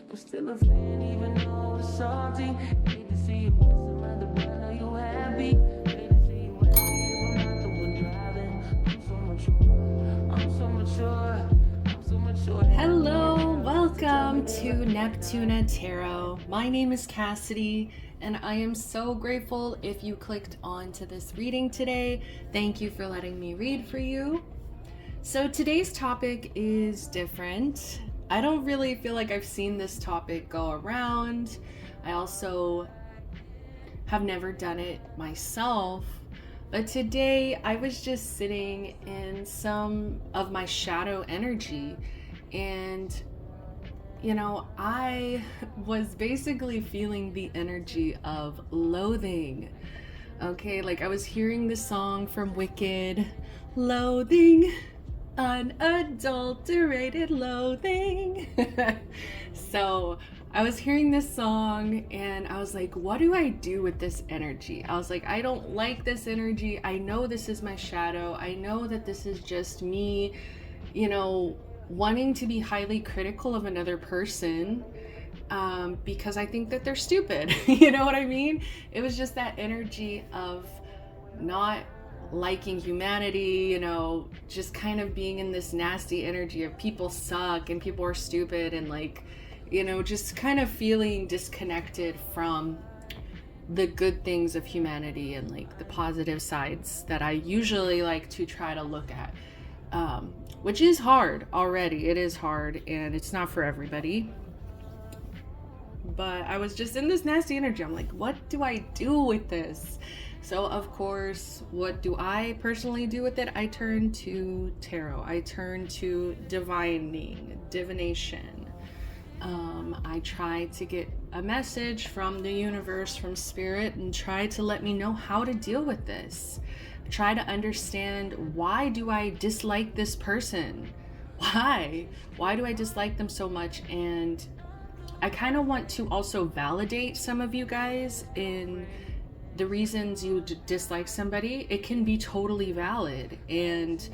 I'm still a fan, even though it's salty. Hate to see you mess around the brand, know you happy. Hate to see you happy if I'm not the one driving. I'm so mature, I'm so mature, I'm so mature. Hello, welcome to Neptuna Tarot. My name is Cassidy, and I am so grateful if you clicked on to this reading today. Thank you for letting me read for you. So today's topic is different. I don't really feel like I've seen this topic go around. I also have never done it myself. But today I was just sitting in some of my shadow energy, and I was basically feeling the energy of loathing. Okay, like I was hearing the song from Wicked, loathing, unadulterated loathing. So I was hearing this song and I was like, what do I do with this energy? I was like, I don't like this energy. I know this is my shadow. I know that this is just me, wanting to be highly critical of another person, because I think that they're stupid. You know what I mean? It was just that energy of not liking humanity, just kind of being in this nasty energy of people suck and people are stupid, and just kind of feeling disconnected from the good things of humanity and the positive sides that I usually like to try to look at, which is hard already. It is hard and it's not for everybody. But I was just in this nasty energy. I'm like, what do I do with this? So of course, what do I personally do with it? I turn to tarot. I turn to divination. I try to get a message from the universe, from spirit, and try to let me know how to deal with this. I try to understand, why do I dislike this person? Why do I dislike them so much? And I kind of want to also validate some of you guys in the reasons you dislike somebody. It can be totally valid and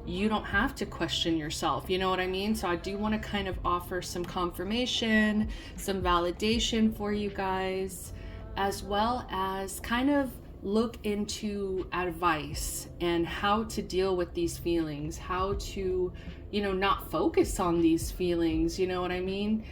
you don't have to question yourself. You know what I mean? So I do want to kind of offer some confirmation, some validation for you guys, as well as kind of look into advice and how to deal with these feelings, how to, not focus on these feelings. You know what I mean?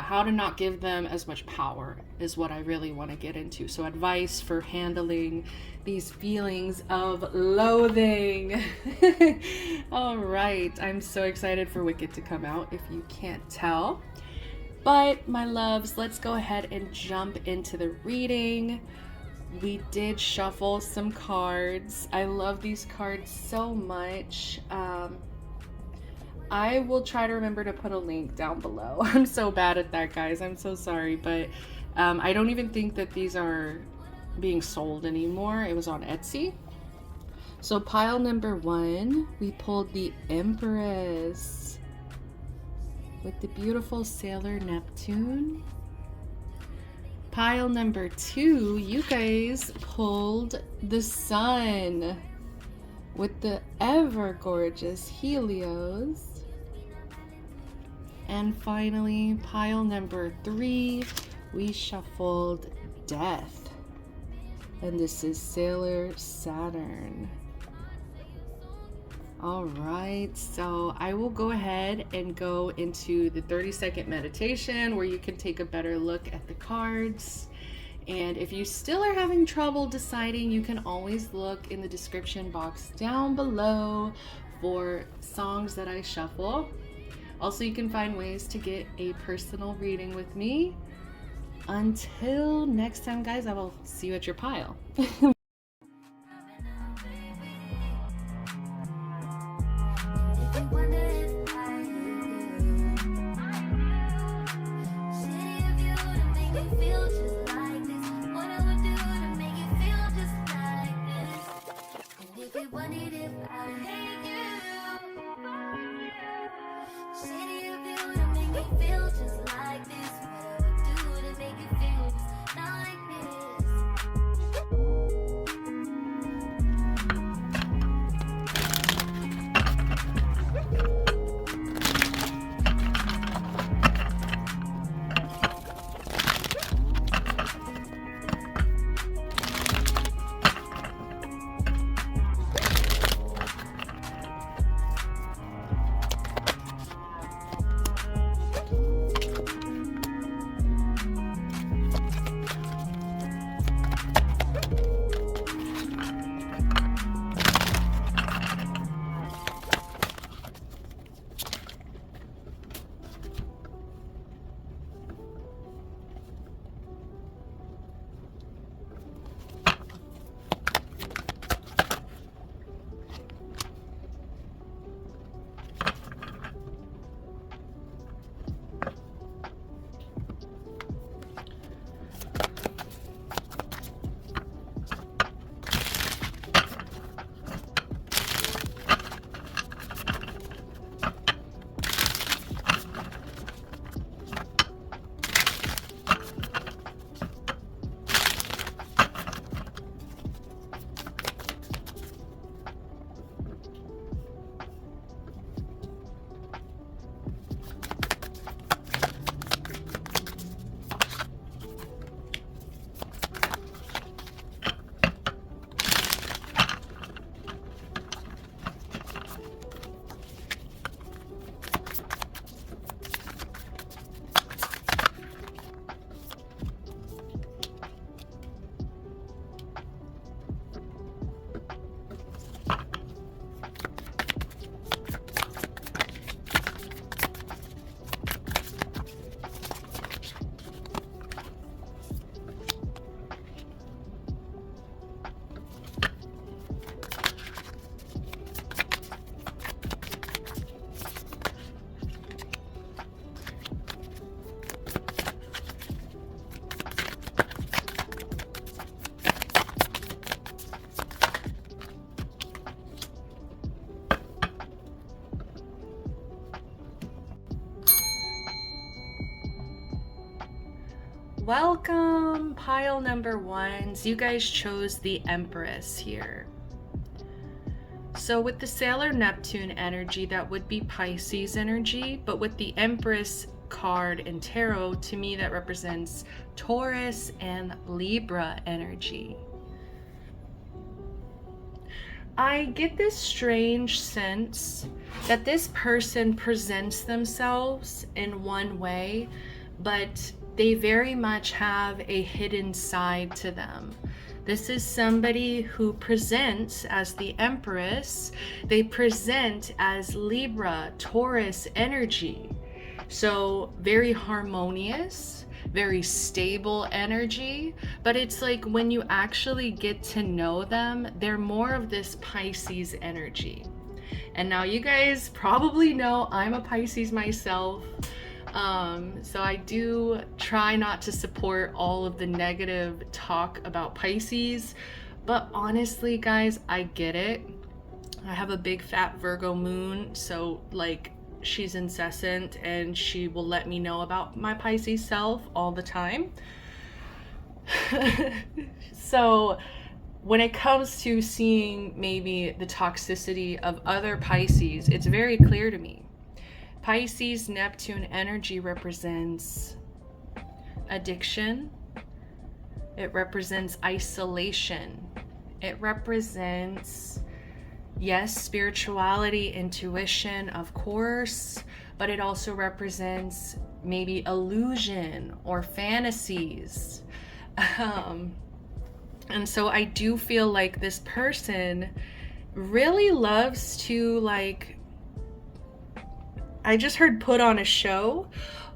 How to not give them as much power is what I really want to get into. So advice for handling these feelings of loathing. All right, I'm so excited for Wicked to come out, if you can't tell. But my loves, let's go ahead and jump into the reading. We did shuffle some cards. I love these cards so much. I will try to remember to put a link down below. I'm so bad at that, guys. I'm so sorry, but I don't even think that these are being sold anymore. It was on Etsy. So pile number 1, we pulled the Empress with the beautiful sailor Neptune. Pile number 2, you guys pulled the Sun with the ever gorgeous Helios. And finally, pile number 3, we shuffled Death. And this is Sailor Saturn. All right, so I will go ahead and go into the 30-second meditation where you can take a better look at the cards. And if you still are having trouble deciding, you can always look in the description box down below for songs that I shuffle. Also, you can find ways to get a personal reading with me. Until next time, guys, I will see you at your pile. Welcome, pile number 1s. You guys chose the Empress here. So with the Sailor Neptune energy, that would be Pisces energy, but with the Empress card in tarot, to me that represents Taurus and Libra energy. I get this strange sense that this person presents themselves in one way, but they very much have a hidden side to them. This is somebody who presents as the Empress. They present as Libra, Taurus energy. So very harmonious, very stable energy. But it's like when you actually get to know them, they're more of this Pisces energy. And now you guys probably know I'm a Pisces myself. So I do try not to support all of the negative talk about Pisces, but honestly, guys, I get it. I have a big fat Virgo moon, so like she's incessant and she will let me know about my Pisces self all the time. So when it comes to seeing maybe the toxicity of other Pisces, it's very clear to me. Pisces Neptune energy represents addiction. It represents isolation. It represents, yes, spirituality, intuition, of course, but it also represents maybe illusion or fantasies. And so I do feel like this person really loves to, like, I just heard put on a show,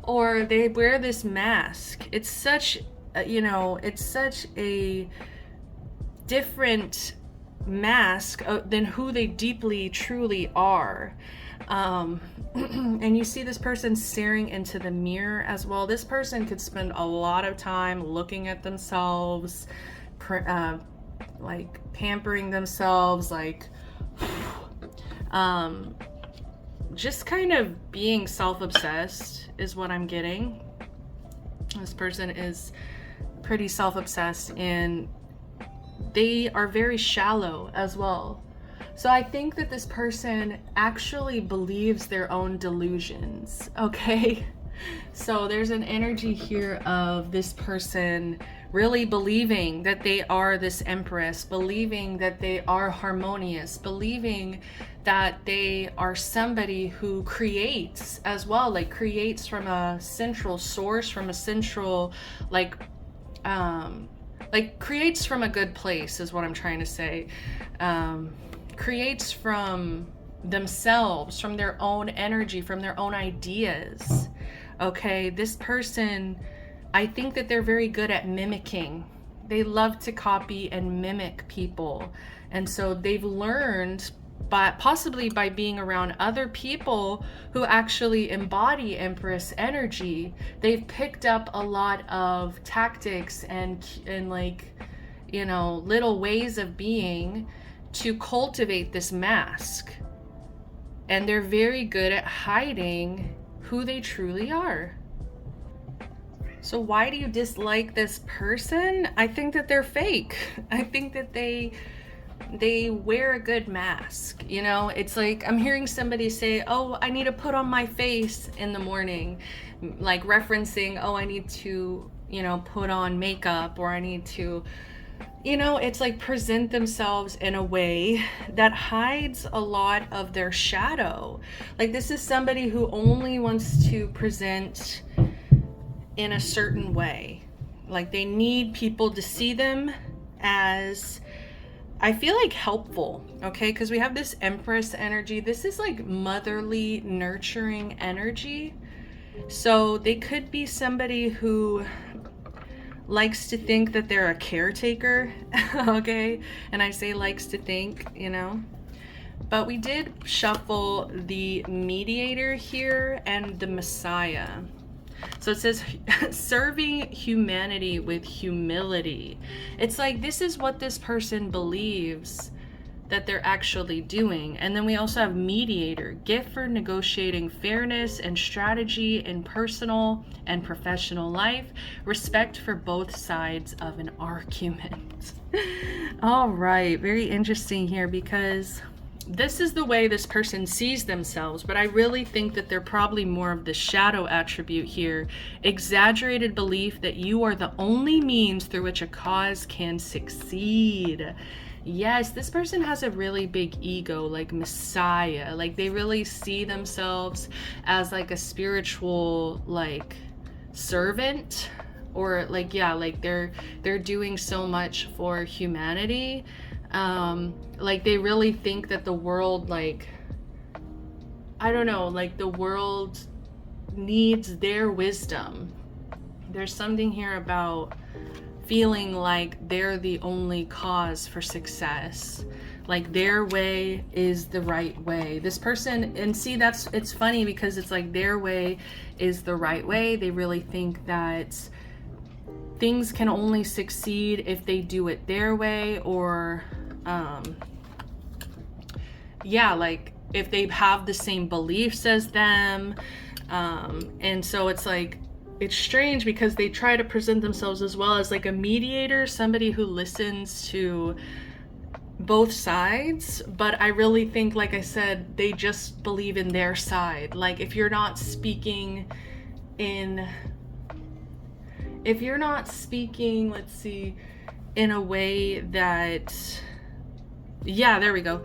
or they wear this mask. It's such, it's such a different mask than who they deeply, truly are. And you see this person staring into the mirror as well. This person could spend a lot of time looking at themselves, like pampering themselves, like, just kind of being self-obsessed is what I'm getting. This person is pretty self-obsessed and they are very shallow as well. So I think that this person actually believes their own delusions, okay? So there's an energy here of this person really believing that they are this Empress, believing that they are harmonious, believing that they are somebody who creates as well, like creates from a central source, from a central, like creates from a good place is what I'm trying to say. Creates from themselves, from their own energy, from their own ideas. Okay, this person, I think that they're very good at mimicking. They love to copy and mimic people. And so they've learned, possibly by being around other people who actually embody Empress energy, they've picked up a lot of tactics and like, little ways of being to cultivate this mask. And they're very good at hiding who they truly are. So why do you dislike this person? I think that they're fake. I think that they wear a good mask. It's like I'm hearing somebody say, oh, I need to put on my face in the morning, like referencing, oh, I need to, put on makeup, or I need to, it's like present themselves in a way that hides a lot of their shadow. Like this is somebody who only wants to present in a certain way. Like they need people to see them as, I feel like, helpful, okay? Because we have this Empress energy. This is like motherly, nurturing energy. So they could be somebody who likes to think that they're a caretaker, okay? And I say likes to think, But we did shuffle the Mediator here and the Messiah. So it says, serving humanity with humility. It's like this is what this person believes that they're actually doing. And then we also have mediator, gift for negotiating fairness and strategy in personal and professional life, respect for both sides of an argument. All right, very interesting here, because this is the way this person sees themselves, but I really think that they're probably more of the shadow attribute here. Exaggerated belief that you are the only means through which a cause can succeed. Yes, this person has a really big ego, like Messiah. Like they really see themselves as like a spiritual like servant, or like, yeah, like they're doing so much for humanity. Like they really think that the world, like, I don't know, like the world needs their wisdom. There's something here about feeling like they're the only cause for success, like their way is the right way. This person, and see, it's funny because it's like their way is the right way. They really think that things can only succeed if they do it their way, or yeah, like if they have the same beliefs as them. And so it's like, it's strange because they try to present themselves as well as like a mediator, somebody who listens to both sides, but I really think, like I said, they just believe in their side. Like if you're not speaking, let's see, in a way that, yeah, there we go.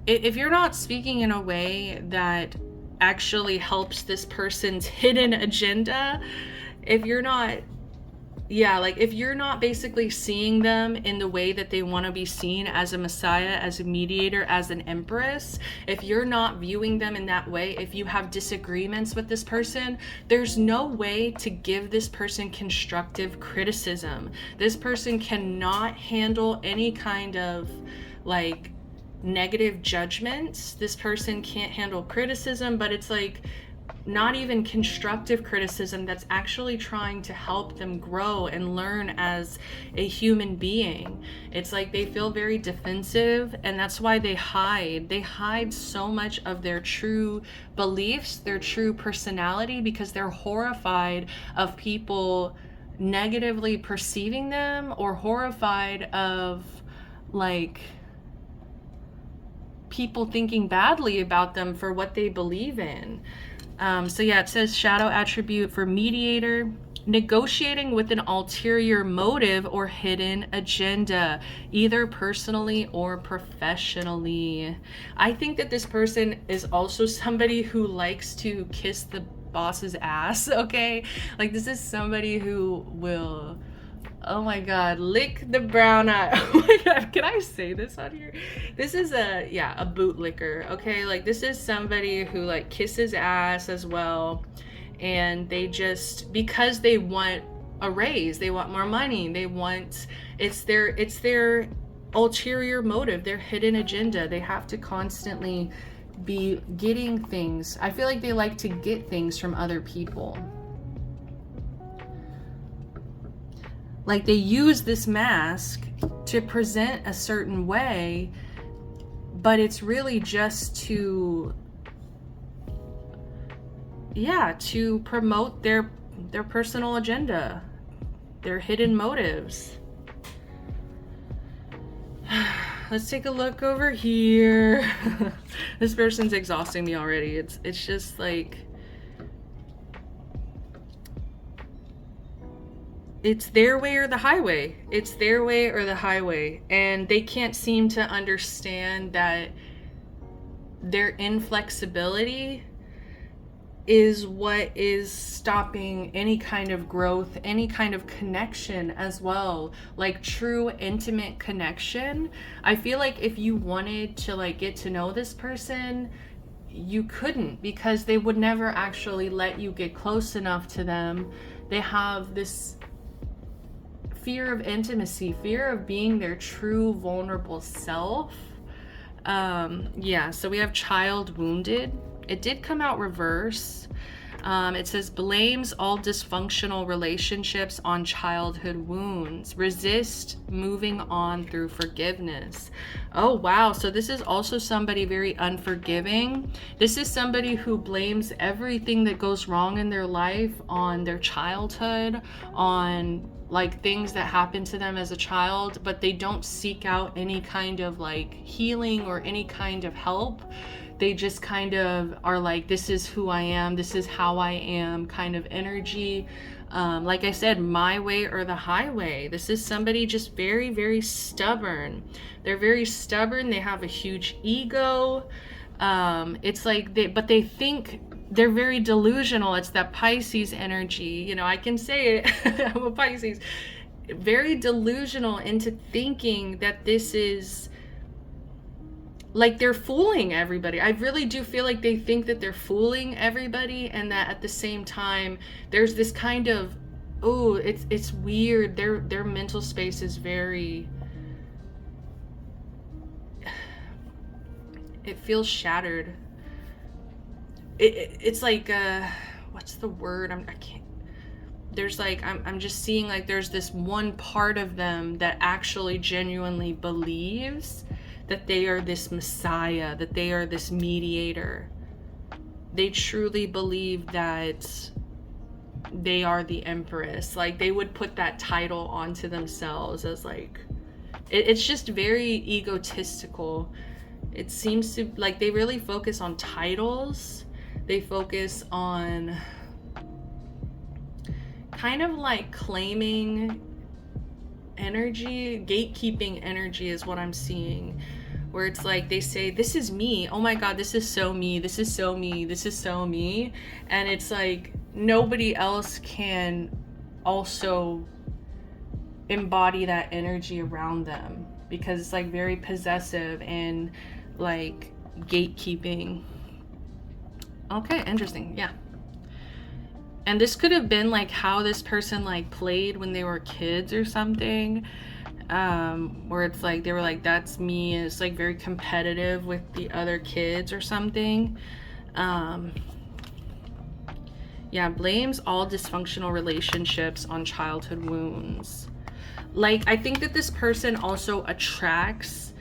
If you're not speaking in a way that actually helps this person's hidden agenda, if you're not basically seeing them in the way that they want to be seen, as a messiah, as a mediator, as an empress, if you're not viewing them in that way, if you have disagreements with this person, there's no way to give this person constructive criticism. This person cannot handle any kind of like negative judgments. This person can't handle criticism, but it's like not even constructive criticism that's actually trying to help them grow and learn as a human being. It's like they feel very defensive, and that's why they hide so much of their true beliefs, their true personality, because they're horrified of people negatively perceiving them, or horrified of like people thinking badly about them for what they believe in. So yeah, it says shadow attribute for mediator, negotiating with an ulterior motive or hidden agenda, either personally or professionally. I think that this person is also somebody who likes to kiss the boss's ass, okay? Like this is somebody who will, oh my god, lick the brown eye. Oh my god, can I say this on here? This is a bootlicker, okay? Like this is somebody who like kisses ass as well, and they just, because they want a raise, they want more money, they want, it's their ulterior motive, their hidden agenda. They have to constantly be getting things. I feel like they like to get things from other people. Like they use this mask to present a certain way, but it's really just to promote their personal agenda, their hidden motives. Let's take a look over here. This person's exhausting me already. It's just like, it's their way or the highway. It's their way or the highway. And they can't seem to understand that their inflexibility is what is stopping any kind of growth, any kind of connection as well. Like true intimate connection. I feel like if you wanted to like get to know this person, you couldn't, because they would never actually let you get close enough to them. They have this fear of intimacy, fear of being their true vulnerable self. So we have child wounded. It did come out reverse. It says blames all dysfunctional relationships on childhood wounds. Resist moving on through forgiveness. Oh, wow. So this is also somebody very unforgiving. This is somebody who blames everything that goes wrong in their life on their childhood, on like things that happened to them as a child, but they don't seek out any kind of like healing or any kind of help. They just kind of are like, this is who I am, this is how I am kind of energy. Like I said, my way or the highway. This is somebody just very, very stubborn. They're very stubborn. They have a huge ego. It's like but they think they're very delusional. It's that Pisces energy. You know, I can say it. I'm a Pisces. Very delusional into thinking that this is like they're fooling everybody. I really do feel like they think that they're fooling everybody, and that at the same time there's this kind of, oh, it's weird. Their mental space is very, it feels shattered. It's like what's the word? I can't. There's like I'm just seeing like there's this one part of them that actually genuinely believes that they are this messiah, that they are this mediator. They truly believe that they are the empress. Like they would put that title onto themselves as like, it's just very egotistical. It seems to like they really focus on titles. They focus on kind of like claiming energy, gatekeeping energy is what I'm seeing, where it's like they say, this is me, oh my god, this is so me, this is so me, this is so me, and it's like nobody else can also embody that energy around them, because it's like very possessive and like gatekeeping. Okay, interesting. Yeah. And this could have been like how this person like played when they were kids or something, where it's like they were like, that's me. It's like very competitive with the other kids or something. Yeah, blames all dysfunctional relationships on childhood wounds. Like, I think that this person also attracts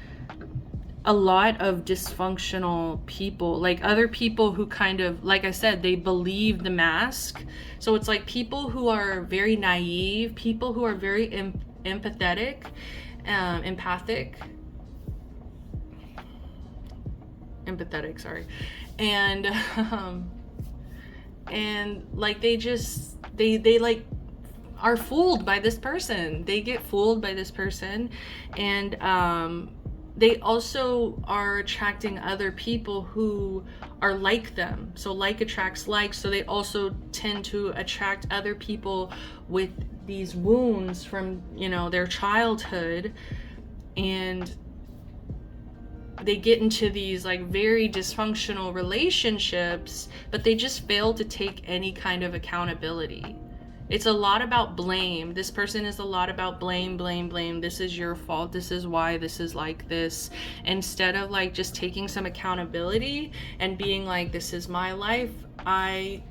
a lot of dysfunctional people, like other people who kind of, like I said, they believe the mask. So it's like people who are very naive, people who are very empathic, sorry, and like they like are fooled by this person. They get fooled by this person, and they also are attracting other people who are like them. So like attracts like, so they also tend to attract other people with these wounds from, you know, their childhood, and they get into these like very dysfunctional relationships, but they just fail to take any kind of accountability. It's a lot about blame. This person is a lot about blame. This is your fault. This is why this is like this. Instead of like just taking some accountability and being like, this is my life. I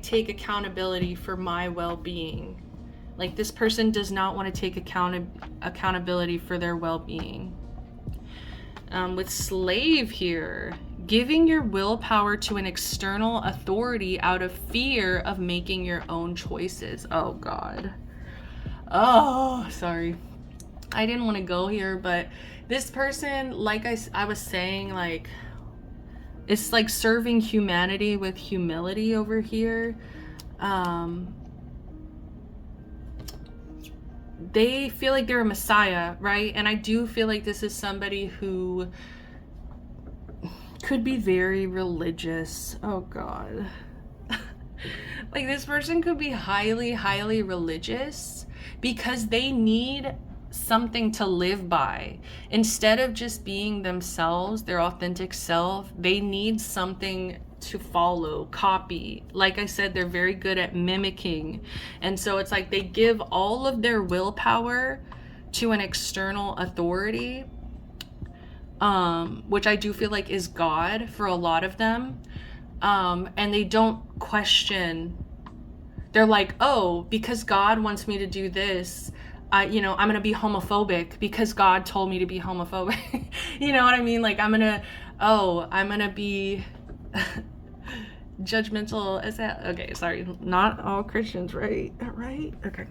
take accountability for my well-being. Like this person does not want to take accountability for their well-being. With slave here, giving your willpower to an external authority out of fear of making your own choices. Oh God. Oh, sorry. I didn't want to go here, but this person, like I was saying, like, it's like serving humanity with humility over here. They feel like they're a messiah, right? And I do feel like this is somebody who could be very religious. Oh God. Like this person could be highly religious because they need something to live by. Instead of just being themselves, their authentic self, they need something to follow, copy. Like I said, they're very good at mimicking. And so it's like they give all of their willpower to an external authority, which I do feel like is God for a lot of them. and they don't question. They're like, oh, because God wants me to do this, I'm gonna be homophobic because God told me to be homophobic. You know what I mean? Like, I'm gonna be judgmental. Is that okay? Sorry, not all Christians, right? Right? Okay.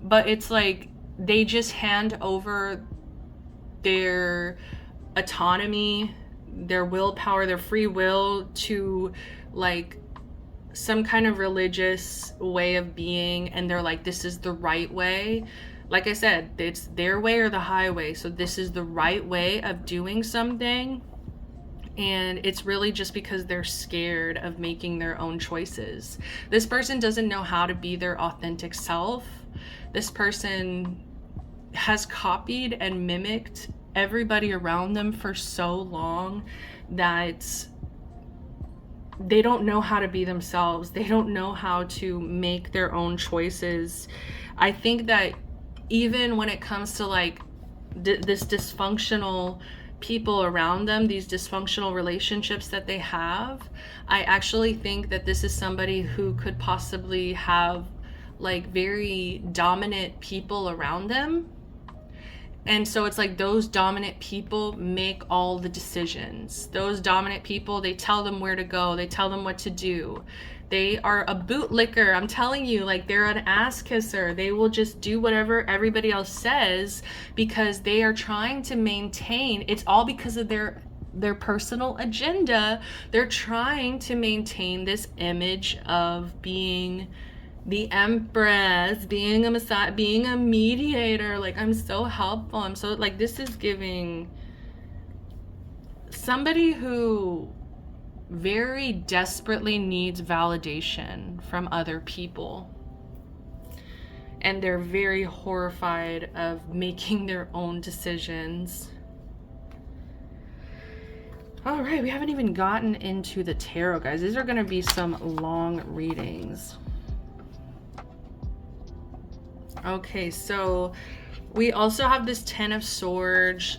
But it's like they just hand over their autonomy, their willpower, their free will to like some kind of religious way of being, and they're like, this is the right way. Like I said, it's their way or the highway, so this is the right way of doing something. And it's really just because they're scared of making their own choices. This person doesn't know how to be their authentic self. This person has copied and mimicked everybody around them for so long that they don't know how to be themselves. They don't know how to make their own choices. I think that even when it comes to like this dysfunctional people around them, these dysfunctional relationships that they have, I actually think that this is somebody who could possibly have like very dominant people around them. And so it's like those dominant people make all the decisions. Those dominant people, they tell them where to go. They tell them what to do. They are a bootlicker. I'm telling you, like, they're an ass kisser. They will just do whatever everybody else says because they are trying to maintain. It's all because of their personal agenda. They're trying to maintain this image of being the empress, being a messiah, being a mediator. Like, I'm so helpful. I'm so, like, this is giving somebody who very desperately needs validation from other people. And they're very horrified of making their own decisions. All right, we haven't even gotten into the tarot, guys. These are going to be some long readings. Okay, so we also have this Ten of Swords,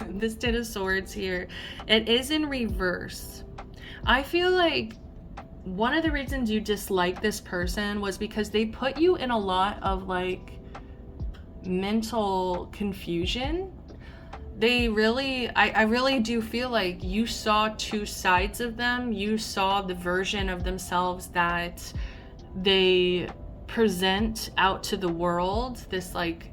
this Ten of Swords here. It is in reverse. I feel like one of the reasons you dislike this person was because they put you in a lot of like mental confusion. They really, I really do feel like you saw two sides of them. You saw the version of themselves that they present out to the world, this like,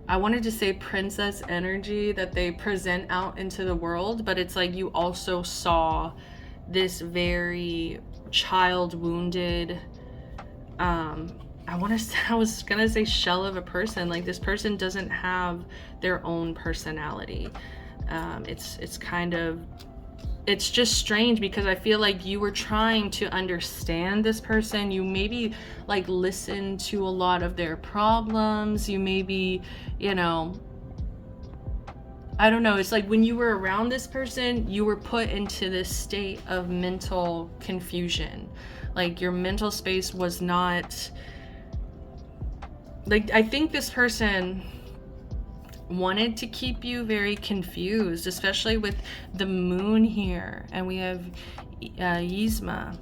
I wanted to say princess energy that they present out into the world, but it's like you also saw this very child wounded, I was gonna say shell of a person. Like, this person doesn't have their own personality. It's kind of, it's just strange because I feel like you were trying to understand this person. You maybe like listened to a lot of their problems. You maybe, I don't know. It's like when you were around this person, you were put into this state of mental confusion. Like, your mental space was not, like, I think this person wanted to keep you very confused, especially with the moon here, and we have Yzma.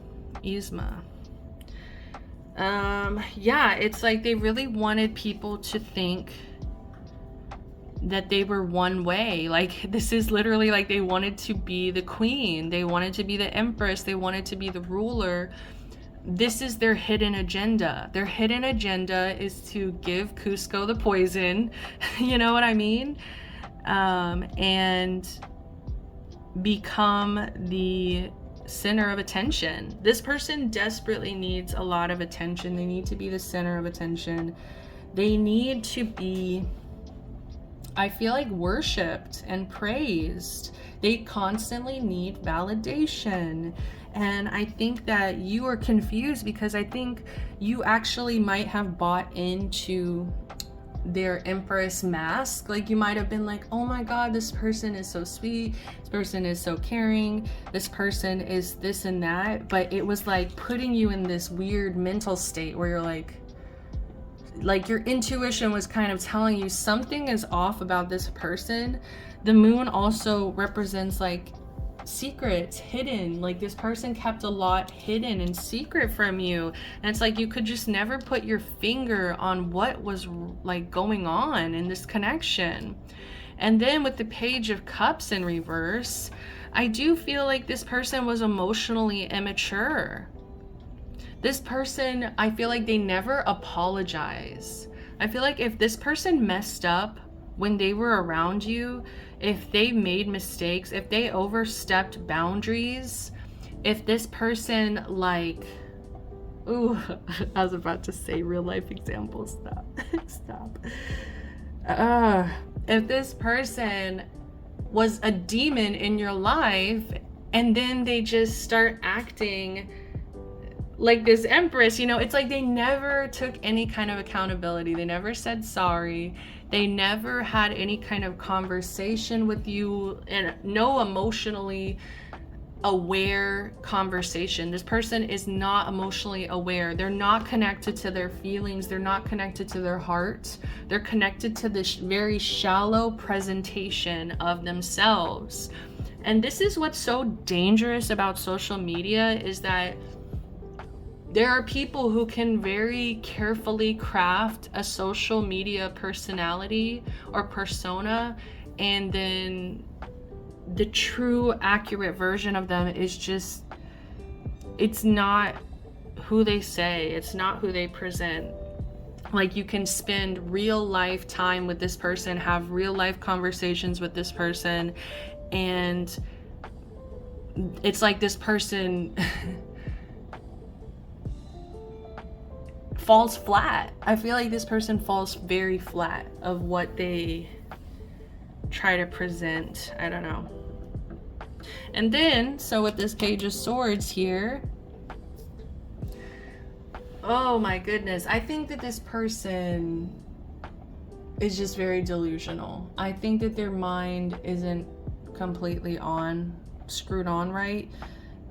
Yeah, it's like they really wanted people to think that they were one way. Like, this is literally like they wanted to be the queen, they wanted to be the empress, they wanted to be the ruler. This is their hidden agenda. Their hidden agenda is to give Cusco the poison, you know what I mean? And become the center of attention. This person desperately needs a lot of attention. They need to be the center of attention. They need to be, I feel like, worshipped and praised. They constantly need validation. And I think that you are confused because I think you actually might have bought into their empress mask. Like, you might have been like, oh my god, this person is so sweet, this person is so caring, this person is this and that. But it was like putting you in this weird mental state where you're like, like your intuition was kind of telling you something is off about this person. The moon also represents like secrets hidden, like this person kept a lot hidden and secret from you, and it's like you could just never put your finger on what was like going on in this connection. And then with the Page of Cups in reverse, I do feel like this person was emotionally immature. This person, I feel like they never apologize. I feel like if this person messed up when they were around you, if they made mistakes, if they overstepped boundaries, if this person like, ooh, I was about to say real life examples, stop. If this person was a demon in your life and then they just start acting like this empress, you know, it's like they never took any kind of accountability. They never said sorry. They never had any kind of conversation with you, and no emotionally aware conversation. This person is not emotionally aware. They're not connected to their feelings. They're not connected to their heart. They're connected to this very shallow presentation of themselves. And this is what's so dangerous about social media, is that there are people who can very carefully craft a social media personality or persona, and then the true accurate version of them is just, it's not who they say, it's not who they present. Like you can spend real life time with this person, have real life conversations with this person, and it's like this person falls flat. I feel like this person falls very flat of what they try to present. I don't know. And then, so with this Page of Swords here, oh my goodness, I think that this person is just very delusional. I think that their mind isn't completely screwed on right,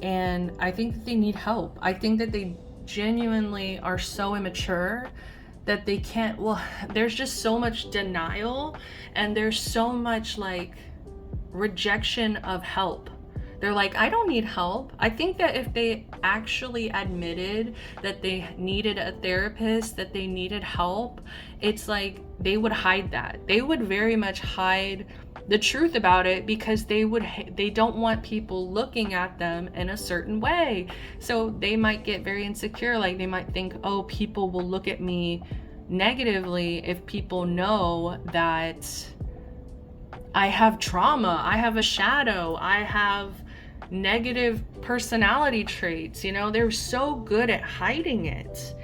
and I think that they need help. I think that they genuinely are so immature that they can't, well, there's just so much denial, and there's so much like rejection of help. They're like, I don't need help. I think that if they actually admitted that they needed a therapist, that they needed help, it's like they would hide that. They would very much hide the truth about it, because they don't want people looking at them in a certain way. So they might get very insecure. Like they might think, oh, people will look at me negatively if people know that I have trauma, I have a shadow, I have negative personality traits. You know, they're so good at hiding it.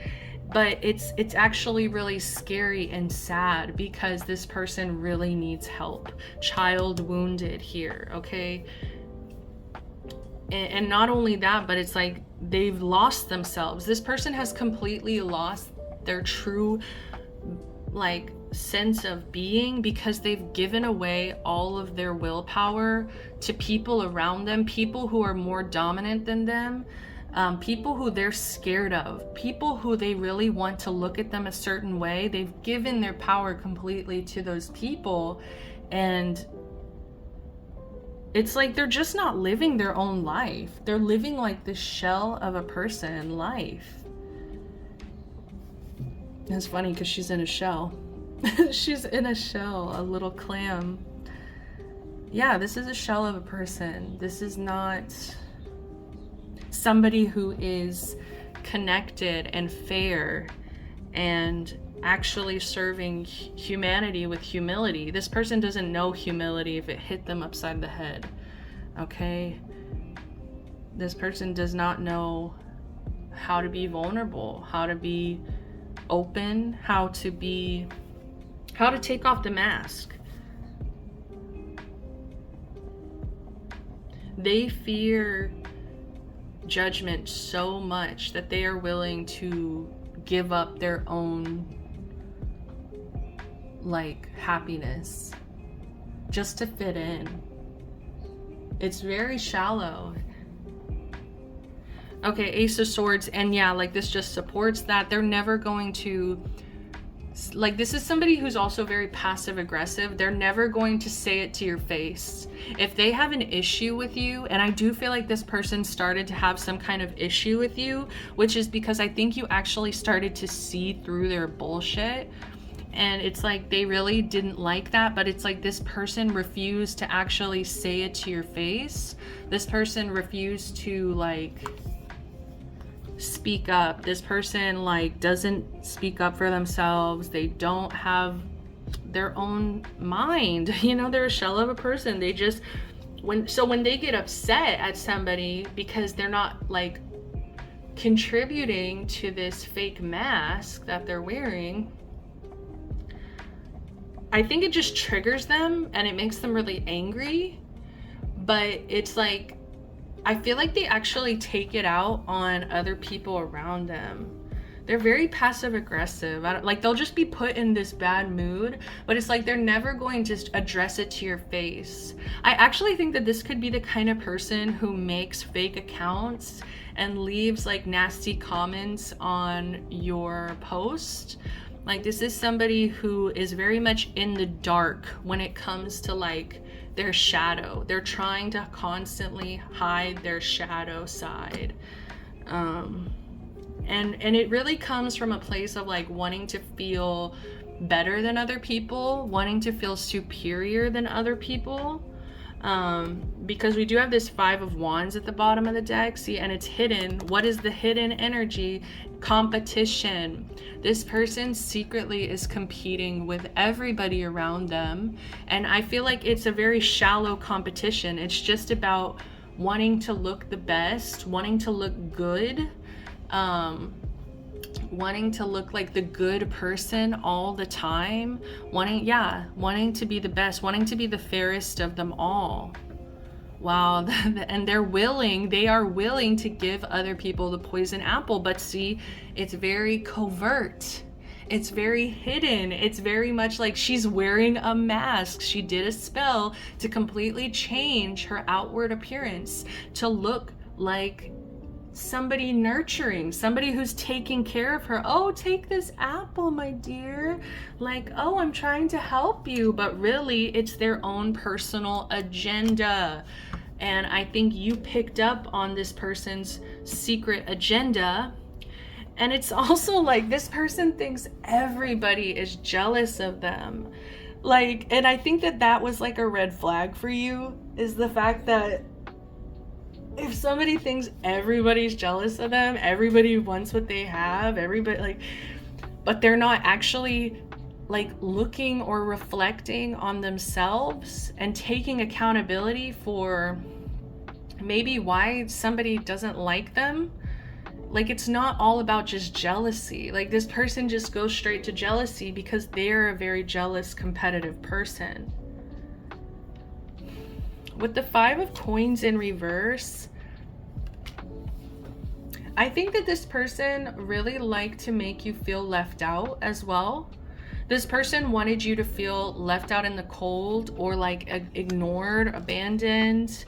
But it's actually really scary and sad, because this person really needs help. Child wounded here, okay? And not only that, but it's like they've lost themselves. This person has completely lost their true like sense of being, because they've given away all of their willpower to people around them, people who are more dominant than them. People who they're scared of, people who they really want to look at them a certain way. They've given their power completely to those people, and it's like they're just not living their own life. They're living like the shell of a person life. It's funny because she's in a shell. She's in a shell, a little clam. Yeah, this is a shell of a person. This is not somebody who is connected and fair and actually serving humanity with humility. This person doesn't know humility if it hit them upside the head, okay? This person does not know how to be vulnerable, how to be open, how to take off the mask. They fear judgment so much that they are willing to give up their own like happiness just to fit in. It's very shallow. Okay, Ace of Swords, and yeah, like this just supports that. They're never going to like, this is somebody who's also very passive aggressive. They're never going to say it to your face. If they have an issue with you, and I do feel like this person started to have some kind of issue with you, which is because I think you actually started to see through their bullshit. And it's like they really didn't like that, but it's like this person refused to actually say it to your face. This person refused to like speak up. This person like doesn't speak up for themselves. They don't have their own mind. You know, they're a shell of a person. They just when they get upset at somebody because they're not like contributing to this fake mask that they're wearing, I think it just triggers them and it makes them really angry. But it's like, I feel like they actually take it out on other people around them. They're very passive aggressive. Like, they'll just be put in this bad mood, but it's like they're never going to address it to your face. I actually think that this could be the kind of person who makes fake accounts and leaves like nasty comments on your post. Like, this is somebody who is very much in the dark when it comes to like their shadow. They're trying to constantly hide their shadow side. And it really comes from a place of like wanting to feel better than other people, wanting to feel superior than other people. Because we do have this 5 of Wands at the bottom of the deck, see, and it's hidden. What is the hidden energy? Competition. This person secretly is competing with everybody around them, and I feel like it's a very shallow competition. It's just about wanting to look the best, wanting to look good, wanting to look like the good person all the time, wanting to be the best, wanting to be the fairest of them all. Wow. And they are willing to give other people the poison apple, but see, it's very covert. It's very hidden. It's very much like she's wearing a mask. She did a spell to completely change her outward appearance to look like somebody nurturing, somebody who's taking care of her. Oh, take this apple, my dear. Like, oh, I'm trying to help you. But really, it's their own personal agenda. And I think you picked up on this person's secret agenda. And it's also like this person thinks everybody is jealous of them. Like, and I think that was like a red flag for you, is the fact that if somebody thinks everybody's jealous of them, everybody wants what they have, everybody like, but they're not actually like looking or reflecting on themselves and taking accountability for maybe why somebody doesn't like them. Like, it's not all about just jealousy. Like, this person just goes straight to jealousy because they're a very jealous, competitive person. With the 5 of Coins in reverse, I think that this person really liked to make you feel left out as well. This person wanted you to feel left out in the cold or like ignored, abandoned.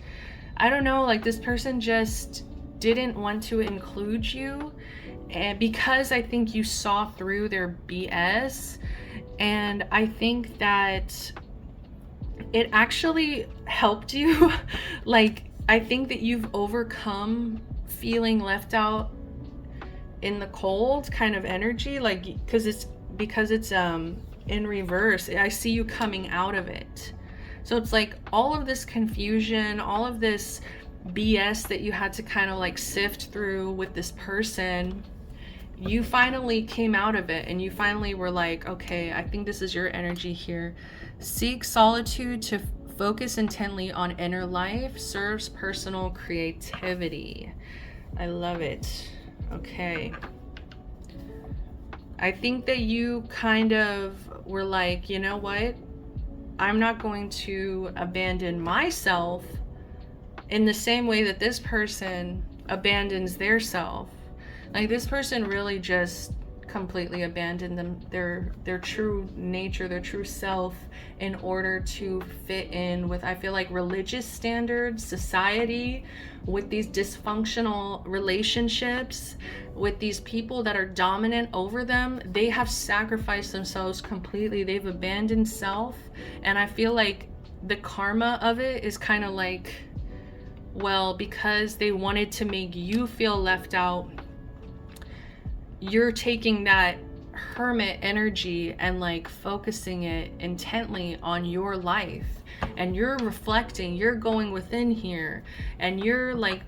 I don't know, like this person just didn't want to include you, and because I think you saw through their BS. And I think that it actually helped you. Like, I think that you've overcome feeling left out in the cold kind of energy, like because it's in reverse. I see you coming out of it. So it's like all of this confusion, all of this BS that you had to kind of like sift through with this person, you finally came out of it and you finally were like, okay, I think this is your energy here. Seek solitude to focus intently on inner life, serves personal creativity. I love it. Okay. I think that you kind of were like, you know what? I'm not going to abandon myself in the same way that this person abandons their self. Like, this person really just completely abandoned their true nature, their true self, in order to fit in with, I feel like, religious standards, society, with these dysfunctional relationships, with these people that are dominant over them. They have sacrificed themselves completely. They've abandoned self. And I feel like the karma of it is kind of like, well, because they wanted to make you feel left out, you're taking that hermit energy and like focusing it intently on your life, and you're reflecting, you're going within here, and you're like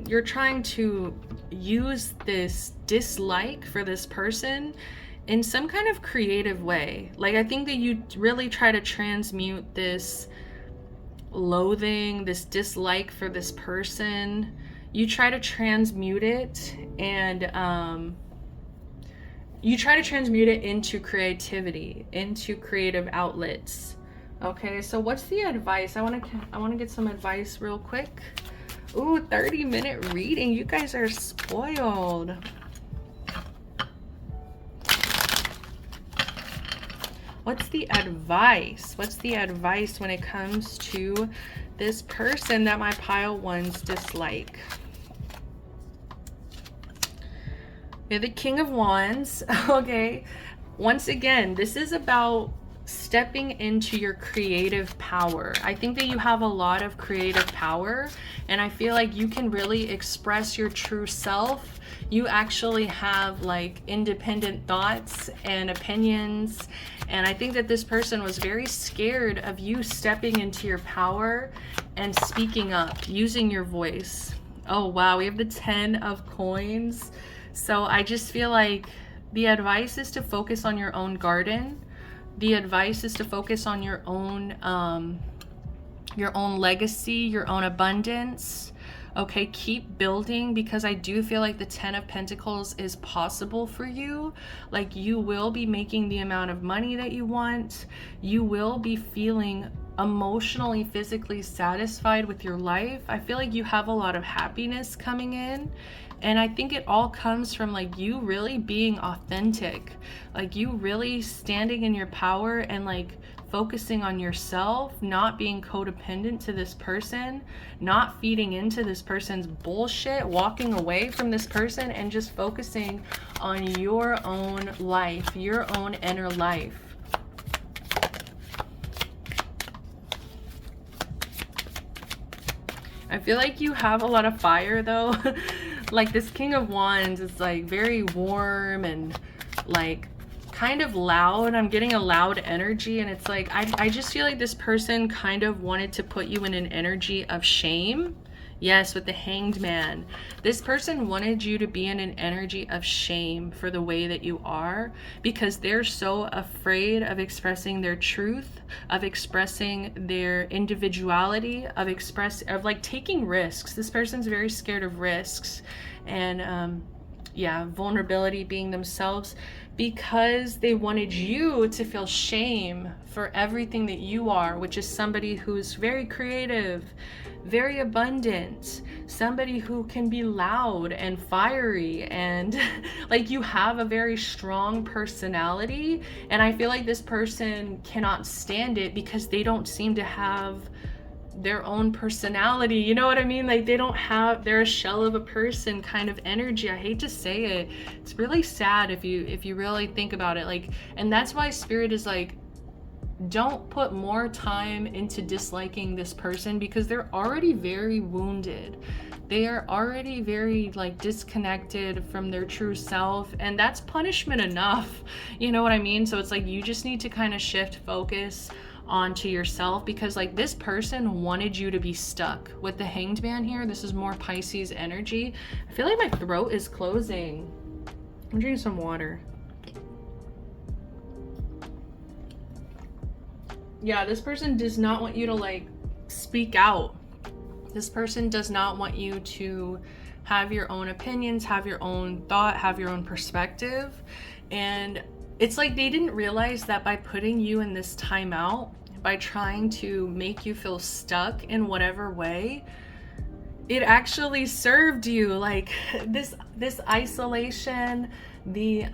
you're trying to use this dislike for this person in some kind of creative way. Like, I think that you really try to transmute this loathing, this dislike for this person. You try to transmute it, and you try to transmute it into creativity, into creative outlets. Okay, so what's the advice? I want to get some advice real quick. Ooh, 30-minute reading. You guys are spoiled. What's the advice? What's the advice when it comes to this person that my pile ones dislike? You're the King of Wands. Okay. Once again, this is about stepping into your creative power. I think that you have a lot of creative power, and I feel like you can really express your true self. You actually have like independent thoughts and opinions, and I think that this person was very scared of you stepping into your power and speaking up, using your voice. Oh wow, we have the 10 of coins. So I just feel like the advice is to focus on your own garden. The advice is to focus on your own legacy, your own abundance. Okay, keep building, because I do feel like the 10 of Pentacles is possible for you. Like, you will be making the amount of money that you want. You will be feeling emotionally, physically satisfied with your life. I feel like you have a lot of happiness coming in. And I think it all comes from like you really being authentic, like you really standing in your power and like focusing on yourself, not being codependent to this person, not feeding into this person's bullshit, walking away from this person and just focusing on your own life, your own inner life. I feel like you have a lot of fire though. Like, this King of Wands is like very warm and like kind of loud. I'm getting a loud energy, and it's like I just feel like this person kind of wanted to put you in an energy of shame. Yes, with the Hanged Man. This person wanted you to be in an energy of shame for the way that you are, because they're so afraid of expressing their truth, of expressing their individuality, of like taking risks. This person's very scared of risks and yeah, vulnerability, being themselves, because they wanted you to feel shame for everything that you are, which is somebody who's very creative, very abundant, somebody who can be loud and fiery, and like you have a very strong personality. And I feel like this person cannot stand it because they don't seem to have their own personality. You know what I mean? Like, they're a shell of a person kind of energy. I hate to say it. It's really sad if you really think about it. Like, and that's why Spirit is like, don't put more time into disliking this person, because they're already very wounded. They are already very like disconnected from their true self, and that's punishment enough. You know what I mean? So it's like you just need to kind of shift focus onto yourself, because like this person wanted you to be stuck. With the Hanged Man here, this is more Pisces energy. I feel like my throat is closing. I'm drinking some water. Yeah, this person does not want you to like speak out. This person does not want you to have your own opinions, have your own thought, have your own perspective. And it's like they didn't realize that by putting you in this timeout, by trying to make you feel stuck in whatever way, it actually served you. Like this isolation, the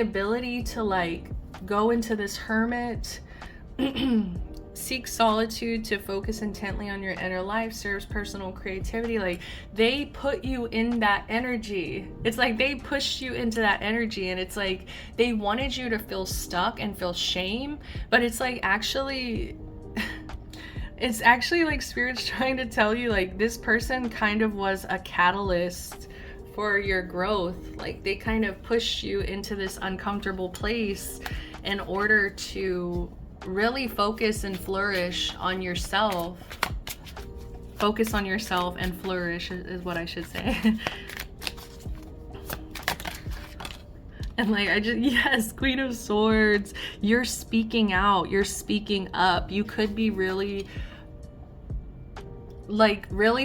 ability to like go into this hermit, seek solitude to focus intently on your inner life, serves personal creativity. Like they put you in that energy. It's like they pushed you into that energy, and it's like they wanted you to feel stuck and feel shame, but it's like actually it's actually like spirit's trying to tell you like this person kind of was a catalyst for your growth. Like they kind of pushed you into this uncomfortable place in order to really focus and flourish on yourself. Focus on yourself and flourish is what I should say. And like yes, Queen of Swords, you're speaking out, you're speaking up. You could be really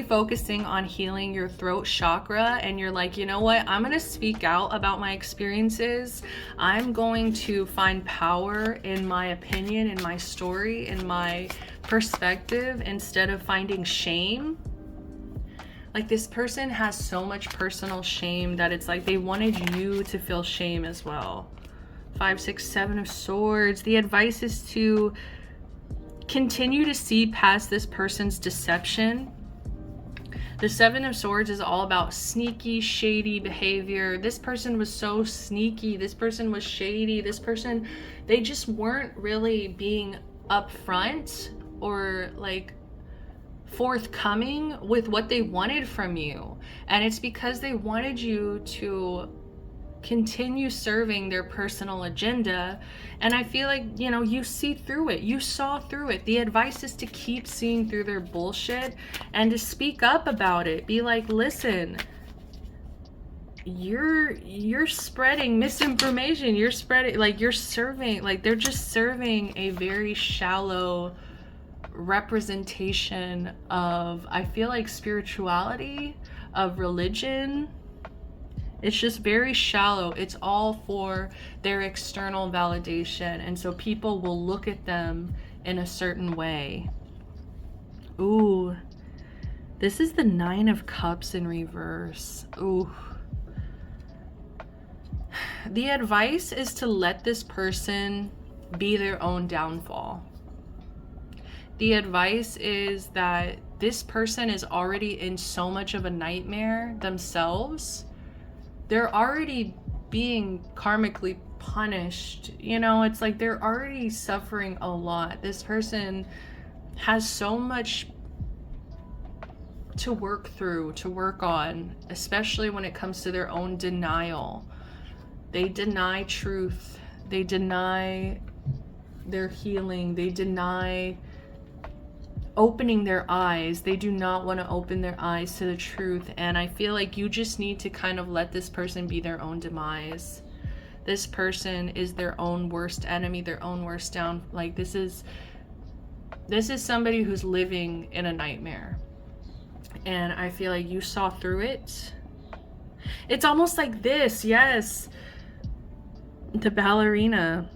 focusing on healing your throat chakra, and you're like, you know what, I'm gonna speak out about my experiences. I'm going to find power in my opinion, in my story, in my perspective, instead of finding shame. Like this person has so much personal shame that it's like they wanted you to feel shame as well. 5, 6, 7 of Swords. The advice is to continue to see past this person's deception. The 7 of Swords is all about sneaky, shady behavior. This person was so sneaky. This person was shady. This person, they just weren't really being upfront or like forthcoming with what they wanted from you. And it's because they wanted you to continue serving their personal agenda. And I feel like, you know, you see through it. You saw through it. The advice is to keep seeing through their bullshit and to speak up about it. Be like, listen, you're spreading misinformation. You're spreading, like, you're serving, like, they're just serving a very shallow representation of, I feel like, spirituality, of religion. It's just very shallow. It's all for their external validation, and so people will look at them in a certain way. Ooh, this is the 9 of Cups in reverse. Ooh. The advice is to let this person be their own downfall. The advice is that this person is already in so much of a nightmare themselves. They're already being karmically punished. You know, it's like they're already suffering a lot. This person has so much to work through, to work on, especially when it comes to their own denial. They deny truth. They deny their healing. They deny opening their eyes. They do not want to open their eyes to the truth. And I feel like you just need to kind of let this person be their own demise. This person is their own worst enemy, their own worst down. Like this is somebody who's living in a nightmare. And I feel like you saw through it. It's almost like this, yes. The ballerina.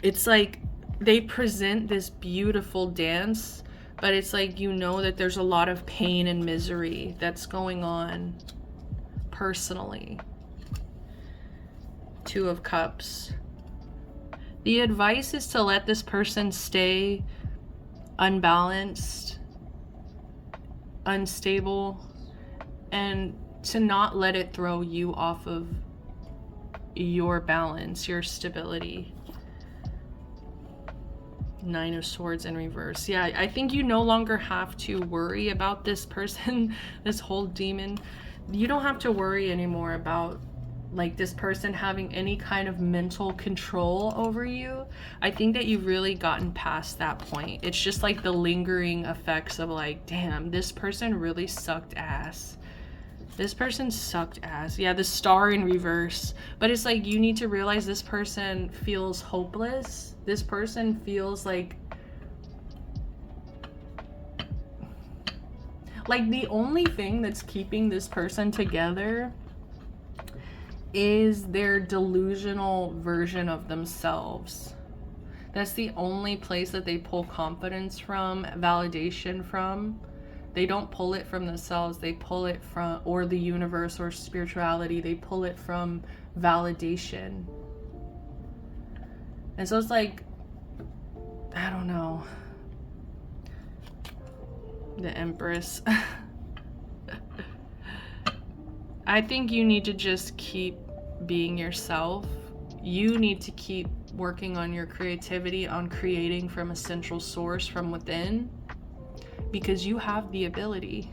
It's like they present this beautiful dance, but it's like, you know, that there's a lot of pain and misery that's going on personally. 2 of Cups. The advice is to let this person stay unbalanced, unstable, and to not let it throw you off of your balance, your stability. 9 of Swords in reverse. Yeah, I think you no longer have to worry about this person, this whole demon. You don't have to worry anymore about like this person having any kind of mental control over you. I think that you've really gotten past that point. It's just like the lingering effects of like, damn, this person really sucked ass. This person sucked ass. Yeah, the Star in reverse. But it's like you need to realize this person feels hopeless. This person feels like the only thing that's keeping this person together is their delusional version of themselves. That's the only place that they pull confidence from, validation from. They don't pull it from themselves. They pull it from, or the universe or spirituality. They pull it from validation. And so it's like, I don't know. The Empress. I think you need to just keep being yourself. You need to keep working on your creativity, on creating from a central source from within, because you have the ability.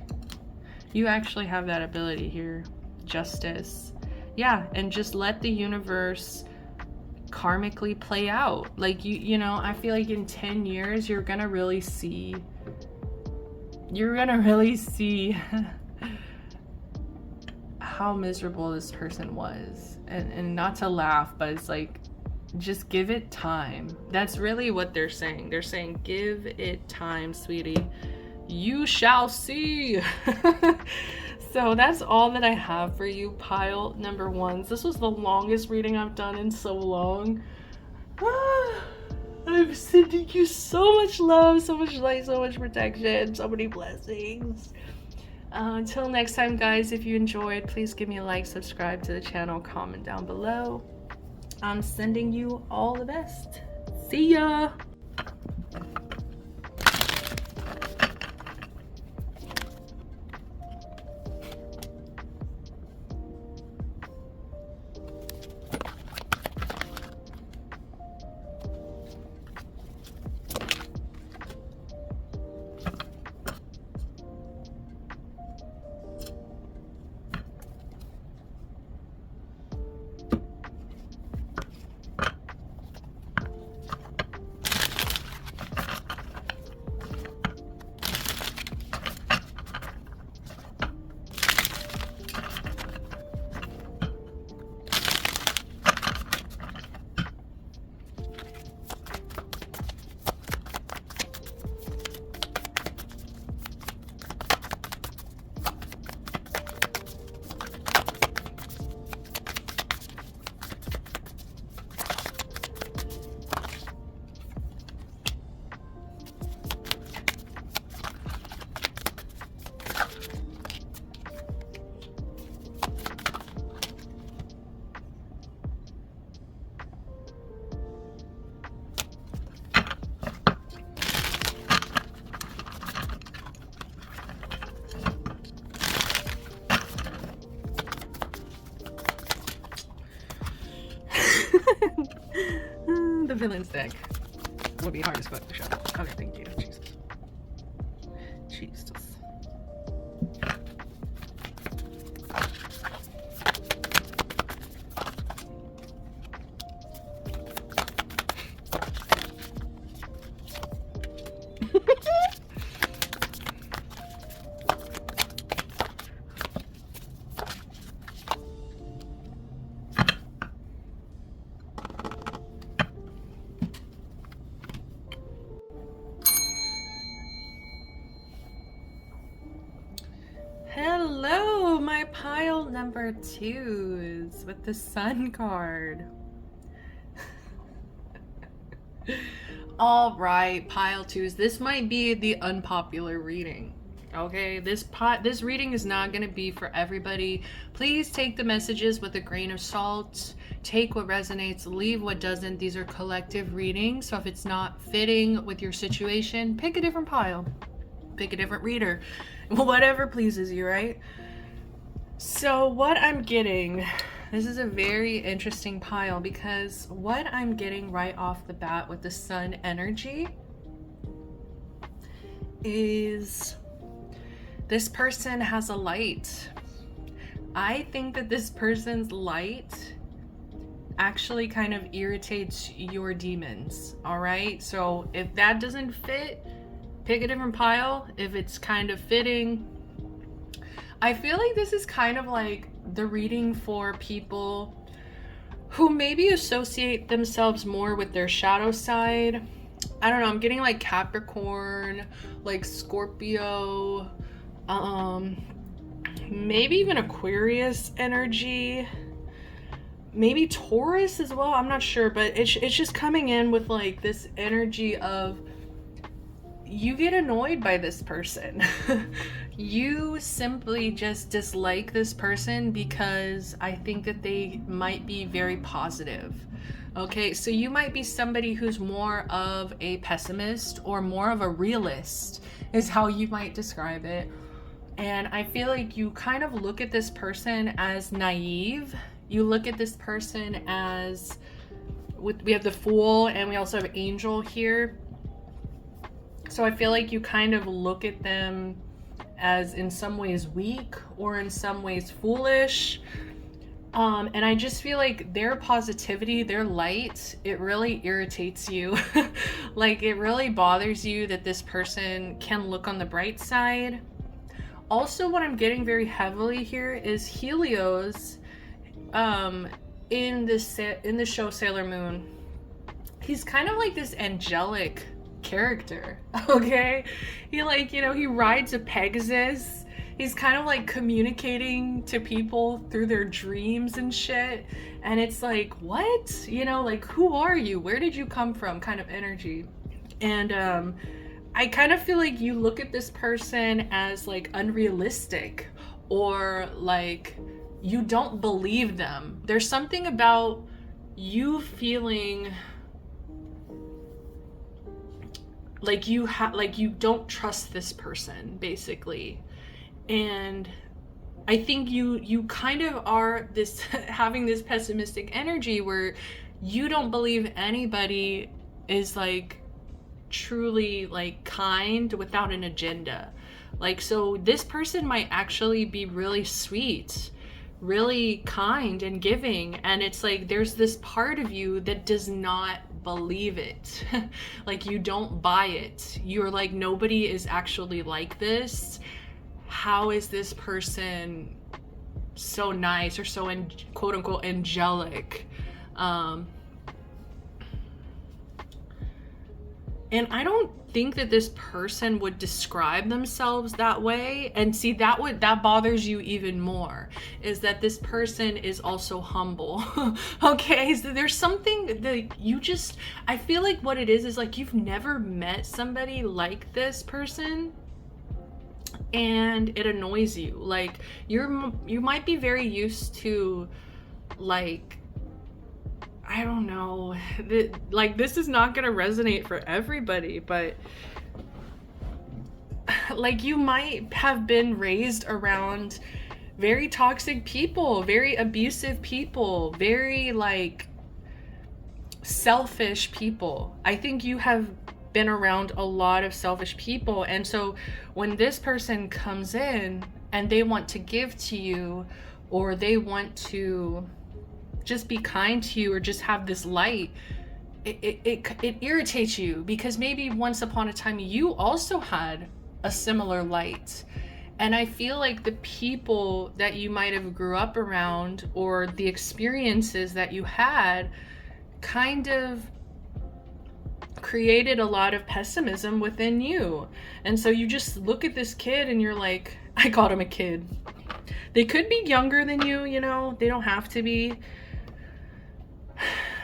You actually have that ability here. Justice. Yeah, and just let the universe karmically play out. Like, you know, I feel like in 10 years you're gonna really see how miserable this person was. And not to laugh, but it's like, just give it time. That's really what they're saying. They're saying, give it time, sweetie. You shall see. So that's all that I have for you, pile number ones. This was the longest reading I've done in so long. I'm sending you so much love, so much light, so much protection, so many blessings. Until next time, guys, if you enjoyed, please give me a like, subscribe to the channel, comment down below. I'm sending you all the best. See ya! The villain's deck would be hard as fuck to show. Okay, thank you. Jesus. Jesus. Hello, my pile number twos with the Sun card. All right, pile twos. This might be the unpopular reading. Okay, this reading is not going to be for everybody. Please take the messages with a grain of salt. Take what resonates, leave what doesn't. These are collective readings, so if it's not fitting with your situation, pick a different pile. Pick a different reader. Whatever pleases you, right? So what I'm getting, this is a very interesting pile, because what I'm getting right off the bat with the Sun energy is this person has a light. I think that this person's light actually kind of irritates your demons, all right? So if that doesn't fit, pick a different pile. If it's kind of fitting, I feel like this is kind of like the reading for people who maybe associate themselves more with their shadow side. I don't know, I'm getting like Capricorn, like Scorpio, maybe even Aquarius energy, maybe Taurus as well. I'm not sure, but it's just coming in with like this energy of you get annoyed by this person. You simply just dislike this person because I think that they might be very positive. Okay, so you might be somebody who's more of a pessimist or more of a realist, is how you might describe it. And I feel like you kind of look at this person as naive. You look at this person as, we have the Fool and we also have Angel here. So I feel like you kind of look at them as in some ways weak or in some ways foolish. And I just feel like their positivity, their light, it really irritates you. Like, it really bothers you that this person can look on the bright side. Also, what I'm getting very heavily here is Helios in the show Sailor Moon. He's kind of like this angelic character, okay? He, like, you know, he rides a Pegasus. He's kind of like communicating to people through their dreams and shit. And it's like, what? You know, like, who are you? Where did you come from? Kind of energy. And I kind of feel like you look at this person as like unrealistic, or like you don't believe them. There's something about you feeling like you don't trust this person, basically. And I think you kind of are this having this pessimistic energy where you don't believe anybody is like truly like kind without an agenda. Like, so this person might actually be really sweet, really kind and giving, and it's like there's this part of you that does not believe it. Like, you don't buy it. You're like, nobody is actually like this. How is this person so nice or so quote unquote angelic? And I don't think that this person would describe themselves that way. And see, that bothers you even more, is that this person is also humble. Okay, so there's something that you just, I feel like what it is like you've never met somebody like this person, and it annoys you. Like, you might be very used to, like, I don't know, like, this is not gonna resonate for everybody, but like, you might have been raised around very toxic people, very abusive people, very like selfish people. I think you have been around a lot of selfish people, and so when this person comes in and they want to give to you, or they want to just be kind to you, or just have this light, it irritates you, because maybe once upon a time you also had a similar light. And I feel like the people that you might have grew up around, or the experiences that you had, kind of created a lot of pessimism within you. And so you just look at this kid and you're like, I called him a kid. They could be younger than you, you know, they don't have to be.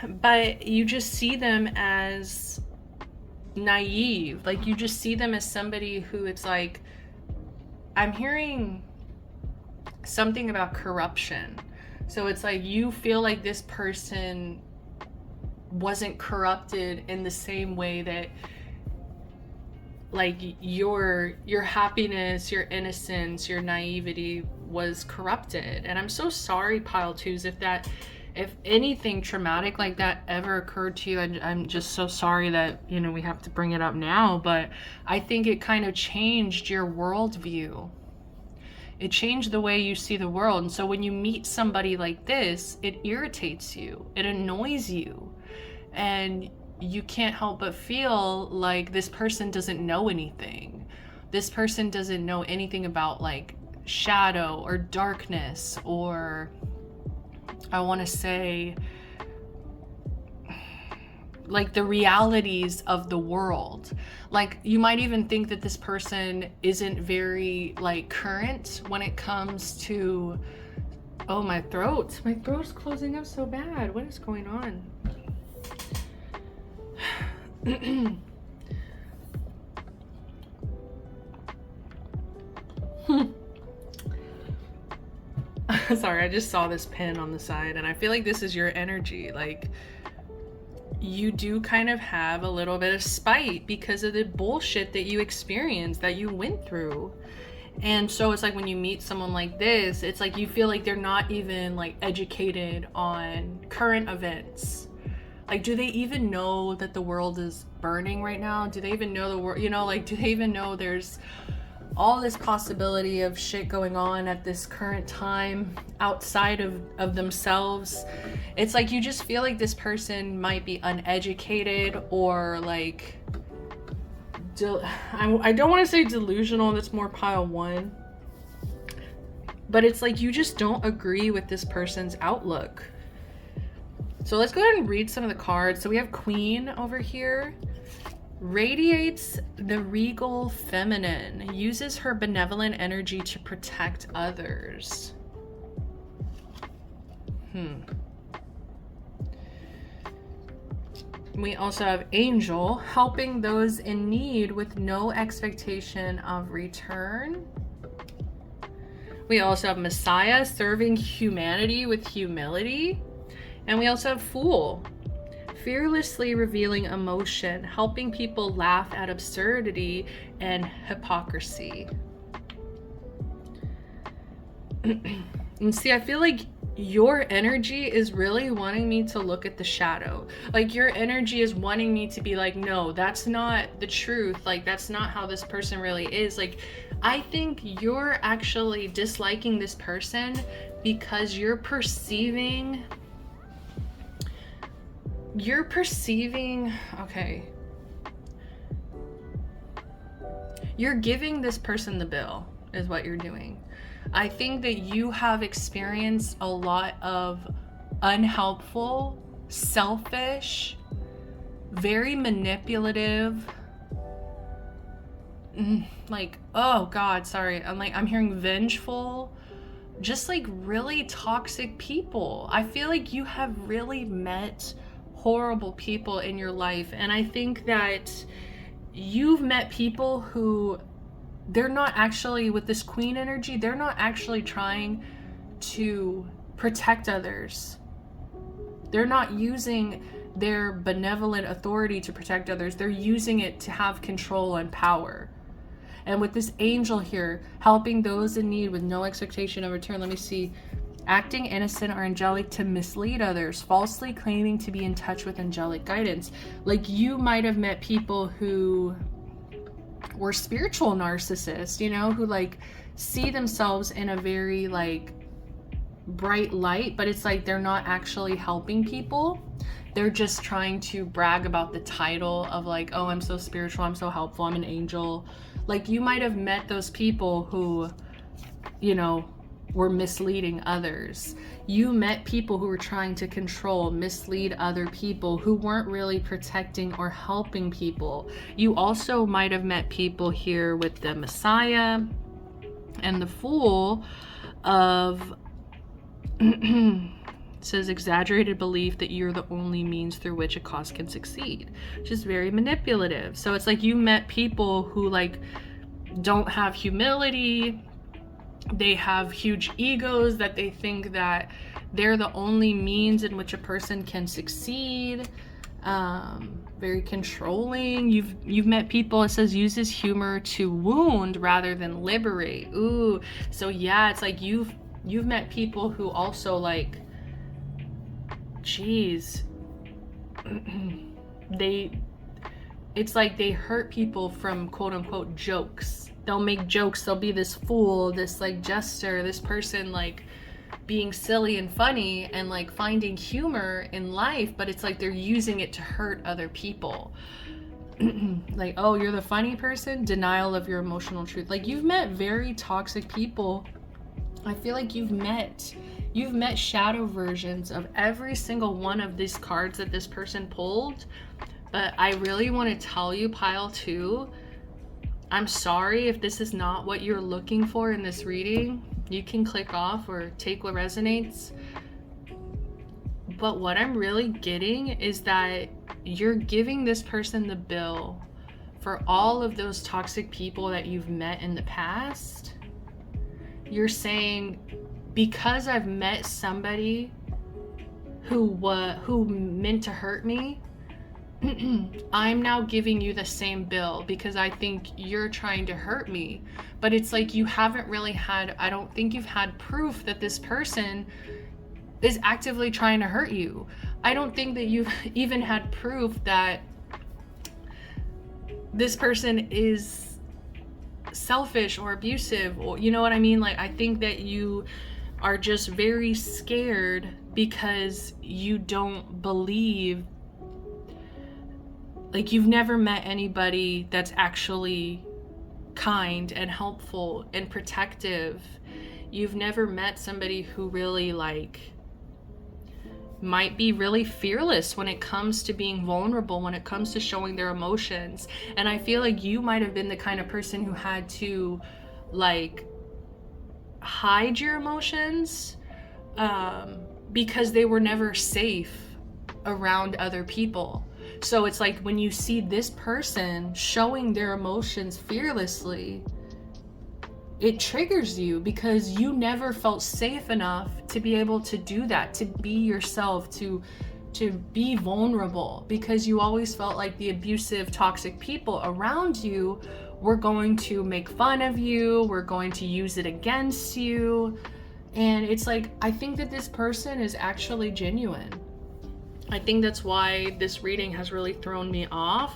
But you just see them as naive. Like, you just see them as somebody who, it's like, I'm hearing something about corruption. So it's like you feel like this person wasn't corrupted in the same way that, like, your happiness, your innocence, your naivety was corrupted. And I'm so sorry, pile twos, if anything traumatic like that ever occurred to you. I'm just so sorry that, you know, we have to bring it up now, but I think it kind of changed your worldview. It changed the way you see the world. And so when you meet somebody like this, it irritates you, it annoys you, and you can't help but feel like this person doesn't know anything. This person doesn't know anything about, like, shadow or darkness, or I want to say, like, the realities of the world. Like, you might even think that this person isn't very, like, current when it comes to, oh, my throat's closing up so bad. What is going on? Sorry, I just saw this pin on the side, and I feel like this is your energy. Like, you do kind of have a little bit of spite because of the bullshit that you experienced, that you went through. And so it's like when you meet someone like this, it's like you feel like they're not even like educated on current events. Like, do they even know that the world is burning right now? Do they even know the world, you know, like, do they even know there's all this possibility of shit going on at this current time outside of themselves? It's like you just feel like this person might be uneducated or like, I don't want to say delusional, that's more pile one, but it's like you just don't agree with this person's outlook. So let's go ahead and read some of the cards. So we have Queen over here. Radiates the regal feminine, uses her benevolent energy to protect others. We also have Angel, helping those in need with no expectation of return. We also have Messiah, serving humanity with humility. And we also have Fool, fearlessly revealing emotion, helping people laugh at absurdity and hypocrisy. And see, I feel like your energy is really wanting me to look at the shadow. Like, your energy is wanting me to be like, no, that's not the truth. Like, that's not how this person really is. Like, I think you're actually disliking this person because you're perceiving, okay, you're giving this person the bill is what you're doing. I think that you have experienced a lot of unhelpful, selfish, very manipulative, like, oh God, sorry, I'm hearing vengeful, just like really toxic people. I feel like you have really met horrible people in your life, and I think that you've met people who, they're not actually, with this Queen energy, they're not actually trying to protect others. They're not using their benevolent authority to protect others. They're using it to have control and power. And with this Angel here, helping those in need with no expectation of return, let me see. Acting innocent or angelic to mislead others, falsely claiming to be in touch with angelic guidance. Like, you might have met people who were spiritual narcissists, you know, who like see themselves in a very like bright light, but it's like they're not actually helping people. They're just trying to brag about the title of like, oh, I'm so spiritual, I'm so helpful, I'm an angel. Like, you might have met those people who, you know, were misleading others. You met people who were trying to control, mislead other people, who weren't really protecting or helping people. You also might have met people here with the Messiah and the Fool of says exaggerated belief that you're the only means through which a cause can succeed, which is very manipulative. So it's like you met people who like don't have humility. They have huge egos that they think that they're the only means in which a person can succeed. Very controlling. You've met people, it says, uses humor to wound rather than liberate. Ooh, so yeah, it's like you've met people who also like, geez, it's like they hurt people from quote unquote jokes. They'll make jokes, they'll be this fool, this like jester, this person like being silly and funny and like finding humor in life, but it's like they're using it to hurt other people. Like, oh, you're the funny person? Denial of your emotional truth. Like, you've met very toxic people. I feel like you've met shadow versions of every single one of these cards that this person pulled. But I really want to tell you, pile 2, I'm sorry if this is not what you're looking for in this reading. You can click off or take what resonates. But what I'm really getting is that you're giving this person the bill for all of those toxic people that you've met in the past. you're saying, because I've met somebody who meant to hurt me, I'm now giving you the same bill because I think you're trying to hurt me. But it's like you haven't really had, I don't think you've had proof that this person is actively trying to hurt you. I don't think that you've even had proof that this person is selfish or abusive, or you know what I mean? Like, I think that you are just very scared because you don't believe, like, you've never met anybody that's actually kind and helpful and protective. You've never met somebody who really, like, might be really fearless when it comes to being vulnerable, when it comes to showing their emotions. And I feel like you might have been the kind of person who had to, like, hide your emotions because they were never safe around other people. So it's like when you see this person showing their emotions fearlessly, it triggers you because you never felt safe enough to be able to do that, to be yourself, to be vulnerable, because you always felt like the abusive, toxic people around you were going to make fun of you, were going to use it against you. And it's like, I think that this person is actually genuine. I think that's why this reading has really thrown me off,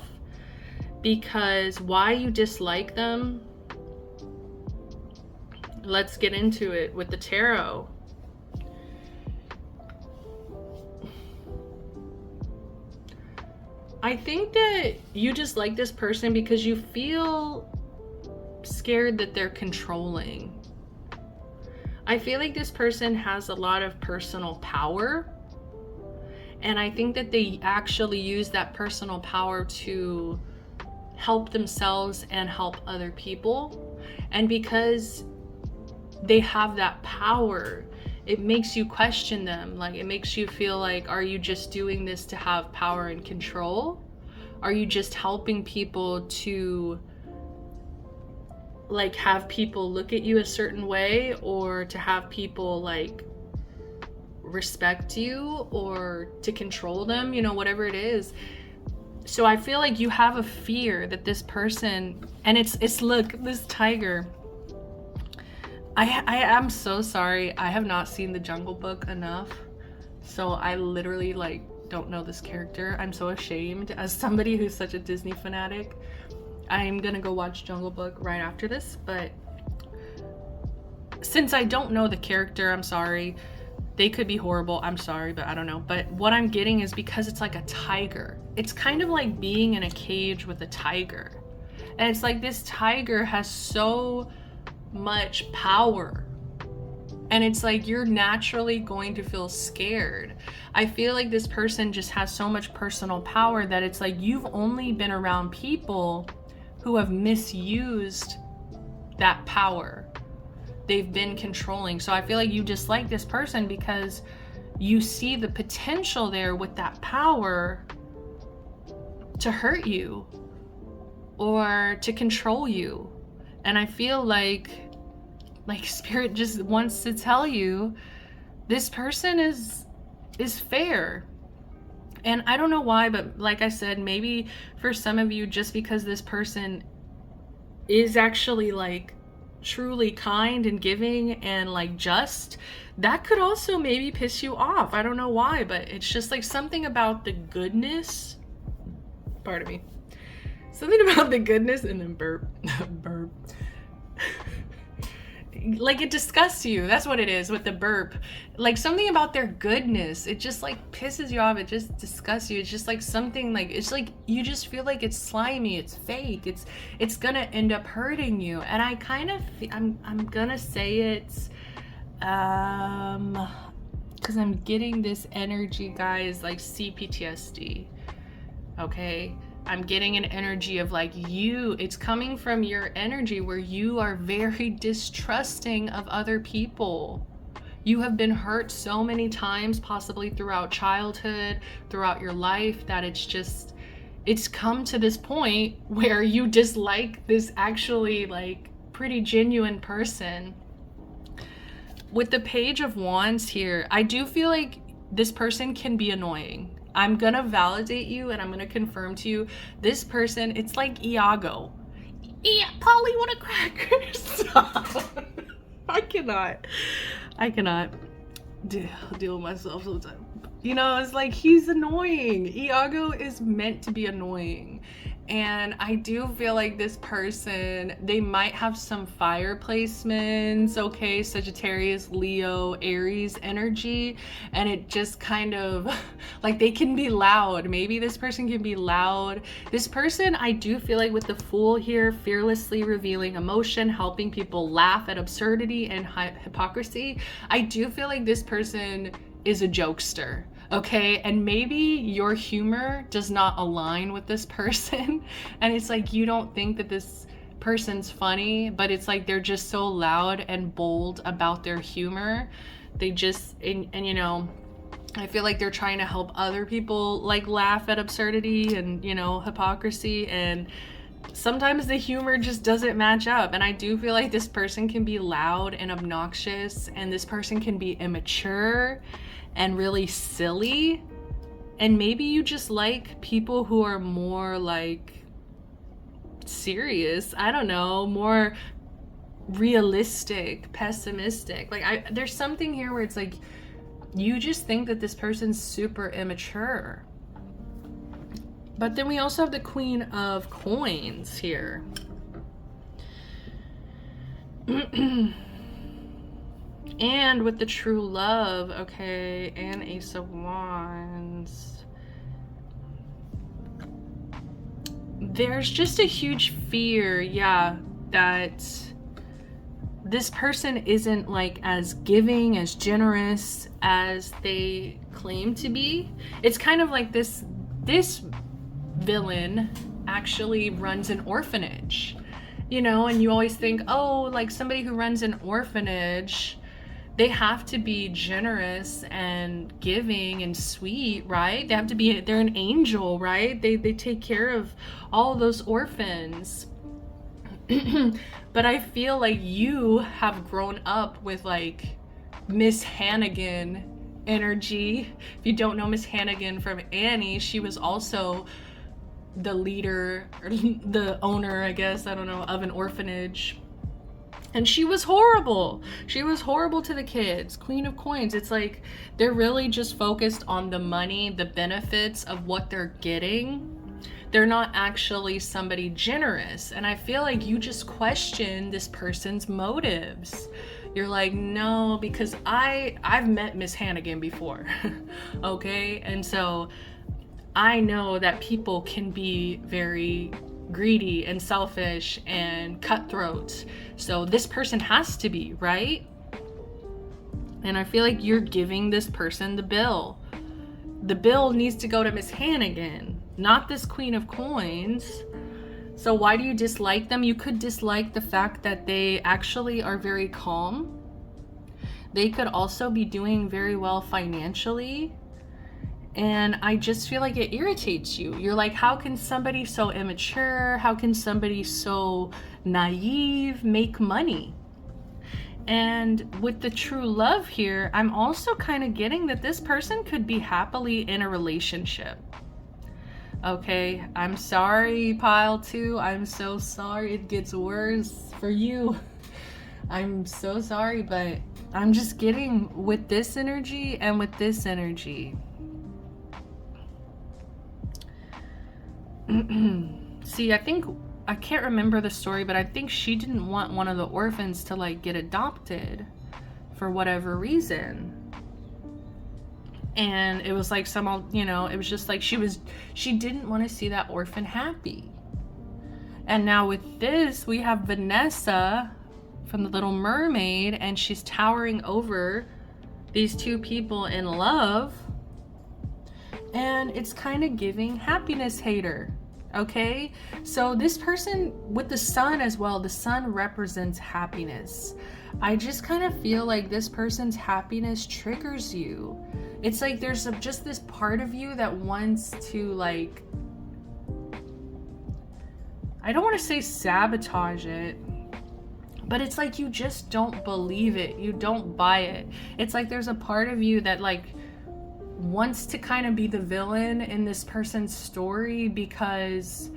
because why you dislike them, let's get into it with the tarot. I think that you dislike this person because you feel scared that they're controlling. I feel like this person has a lot of personal power, and I think that they actually use that personal power to help themselves and help other people. And because they have that power, it makes you question them. Like, it makes you feel like, are you just doing this to have power and control? Are you just helping people to, like, have people look at you a certain way, or to have people, like, respect you, or to control them, you know, whatever it is. So I feel like you have a fear that this person, and it's look, this tiger, I am so sorry, I have not seen the Jungle Book enough, so I literally, like, don't know this character. I'm so ashamed as somebody who's such a Disney fanatic. I'm gonna go watch Jungle Book right after this, but since I don't know the character, I'm sorry. They could be horrible, I'm sorry, but I don't know. But what I'm getting is, because it's like a tiger, it's kind of like being in a cage with a tiger. And it's like this tiger has so much power, and it's like you're naturally going to feel scared. I feel like this person just has so much personal power that it's like you've only been around people who have misused that power. They've been controlling. So I feel like you dislike this person because you see the potential there with that power to hurt you or to control you. And I feel like Spirit just wants to tell you this person is fair. And I don't know why, but like I said, maybe for some of you, just because this person is actually, like, truly kind and giving and, like, just, that could also maybe piss you off. I don't know why, but it's just like something about the goodness, pardon me, something about the goodness, and then burp like, it disgusts you. That's what it is with the burp. Like, something about their goodness, it just, like, pisses you off. It just disgusts you. It's just like something, like, it's like you just feel like it's slimy, it's fake, it's gonna end up hurting you. And I kind of, I'm gonna say it's because I'm getting this energy, guys, like CPTSD. Okay, I'm getting an energy of, like, you, it's coming from your energy where you are very distrusting of other people. You have been hurt so many times, possibly throughout childhood, throughout your life, that it's come to this point where you dislike this actually, like, pretty genuine person. with the Page of Wands here, I do feel like this person can be annoying. I'm gonna validate you and I'm gonna confirm to you, this person, it's like Iago. Yeah, Polly, what a cracker. Stop. I cannot deal with myself sometimes. You know, it's like, he's annoying. Iago is meant to be annoying. And I do feel like this person, they might have some fire placements, okay, Sagittarius, Leo, Aries energy, and it just kind of, like, they can be loud. Maybe this person can be loud. This person, I do feel like with the Fool here, fearlessly revealing emotion, helping people laugh at absurdity and hypocrisy, I do feel like this person is a jokester. Okay, and maybe your humor does not align with this person, and it's like you don't think that this person's funny, but it's like they're just so loud and bold about their humor. They just, and you know, I feel like they're trying to help other people like laugh at absurdity and, you know, hypocrisy, and sometimes the humor just doesn't match up. And I do feel like this person can be loud and obnoxious, and this person can be immature and really silly, and maybe you just like people who are more like serious, I don't know, more realistic, pessimistic. Like there's something here where it's like you just think that this person's super immature. But then we also have the Queen of Coins here. And with the True Love, okay, and Ace of Wands. There's just a huge fear, yeah, that this person isn't like as giving, as generous as they claim to be. It's kind of like this villain actually runs an orphanage, you know, and you always think, oh, like somebody who runs an orphanage, they have to be generous and giving and sweet, right? They have to be, they're an angel, right? They take care of all those orphans. But I feel like you have grown up with like Miss Hannigan energy. If you don't know Miss Hannigan from Annie, she was also the leader, or the owner, I guess, I don't know, of an orphanage. And she was horrible. She was horrible to the kids. Queen of Coins. It's like they're really just focused on the money, the benefits of what they're getting. They're not actually somebody generous. And I feel like you just question this person's motives. You're like, no, because I've met Miss Hannigan before. Okay? And so I know that people can be very greedy and selfish and cutthroat. So this person has to be, right? And I feel like you're giving this person the bill. The bill needs to go to Miss Hannigan, not this Queen of Coins. So why do you dislike them? You could dislike the fact that they actually are very calm. They could also be doing very well financially. And I just feel like it irritates you. You're like, how can somebody so immature, how can somebody so naive make money? And with the True Love here, I'm also kind of getting that this person could be happily in a relationship. Okay, I'm sorry, pile 2. I'm so sorry it gets worse for you. I'm so sorry, but I'm just getting with this energy and with this energy. See, I can't remember the story, but I think she didn't want one of the orphans to like get adopted for whatever reason. And it was like you know, it was just like she didn't want to see that orphan happy. And now with this, we have Vanessa from The Little Mermaid, and she's towering over these two people in love. And it's kind of giving happiness hater. Okay, so this person with the sun as well, the sun represents happiness. I just kind of feel like this person's happiness triggers you. It's like there's just this part of you that wants to like, I don't want to say sabotage it, But it's like you just don't believe it. You don't buy it. It's like there's a part of you that like wants to kind of be the villain in this person's story because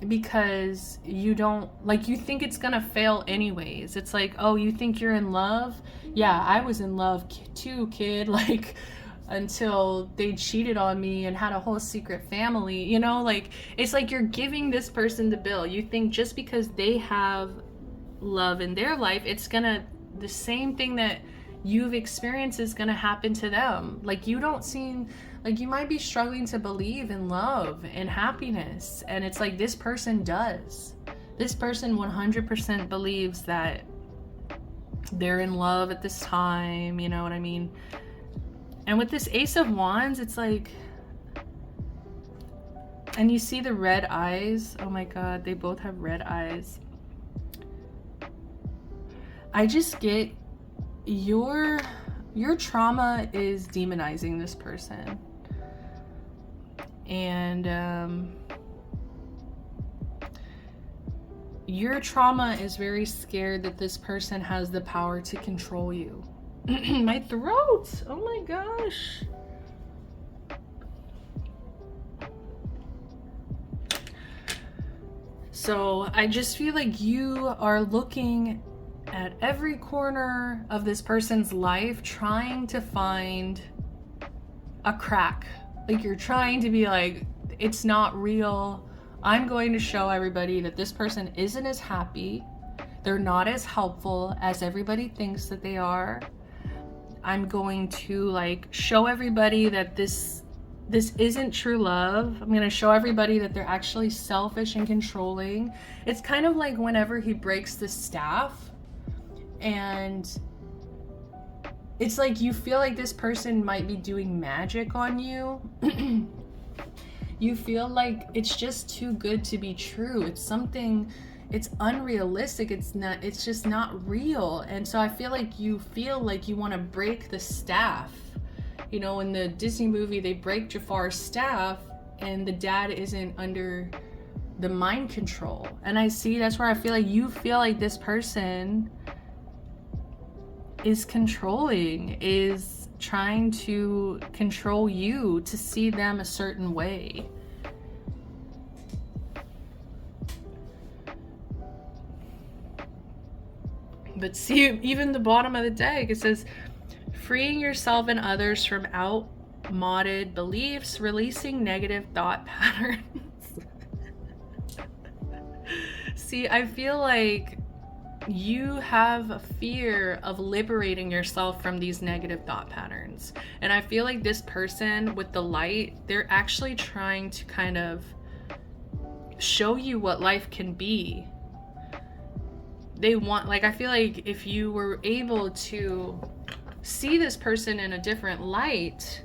because you don't like, you think it's gonna fail anyways. It's like, oh, you think you're in love? Yeah, I was in love too, kid. Like, until they cheated on me and had a whole secret family, you know? Like, it's like you're giving this person the bill. You think just because they have love in their life, it's gonna, the same thing that you've experienced is gonna happen to them. Like, you don't seem like, you might be struggling to believe in love and happiness, and it's like this person does. This person 100% believes that they're in love at this time, you know what I mean? And with this Ace of Wands, it's like, and you see the red eyes. Oh my God, they both have red eyes. I just get your trauma is demonizing this person. And your trauma is very scared that this person has the power to control you. My throat! Oh my gosh. So I just feel like you are looking at every corner of this person's life, trying to find a crack. Like, you're trying to be like, it's not real. I'm going to show everybody that this person isn't as happy. They're not as helpful as everybody thinks that they are. I'm going to like show everybody that this isn't true love. I'm going to show everybody that they're actually selfish and controlling. It's kind of like whenever he breaks the staff, and it's like you feel like this person might be doing magic on you. You feel like it's just too good to be true. It's something, it's unrealistic. It's just not real. And so I feel like you want to break the staff. You know, in the Disney movie, they break Jafar's staff and the dad isn't under the mind control. And I see, that's where I feel like you feel like this person is controlling, is trying to control you to see them a certain way. But see, even the bottom of the deck, it says, freeing yourself and others from outmoded beliefs, releasing negative thought patterns. See, I feel like you have a fear of liberating yourself from these negative thought patterns. And I feel like this person with the light, they're actually trying to kind of show you what life can be. They want, like, I feel like if you were able to see this person in a different light,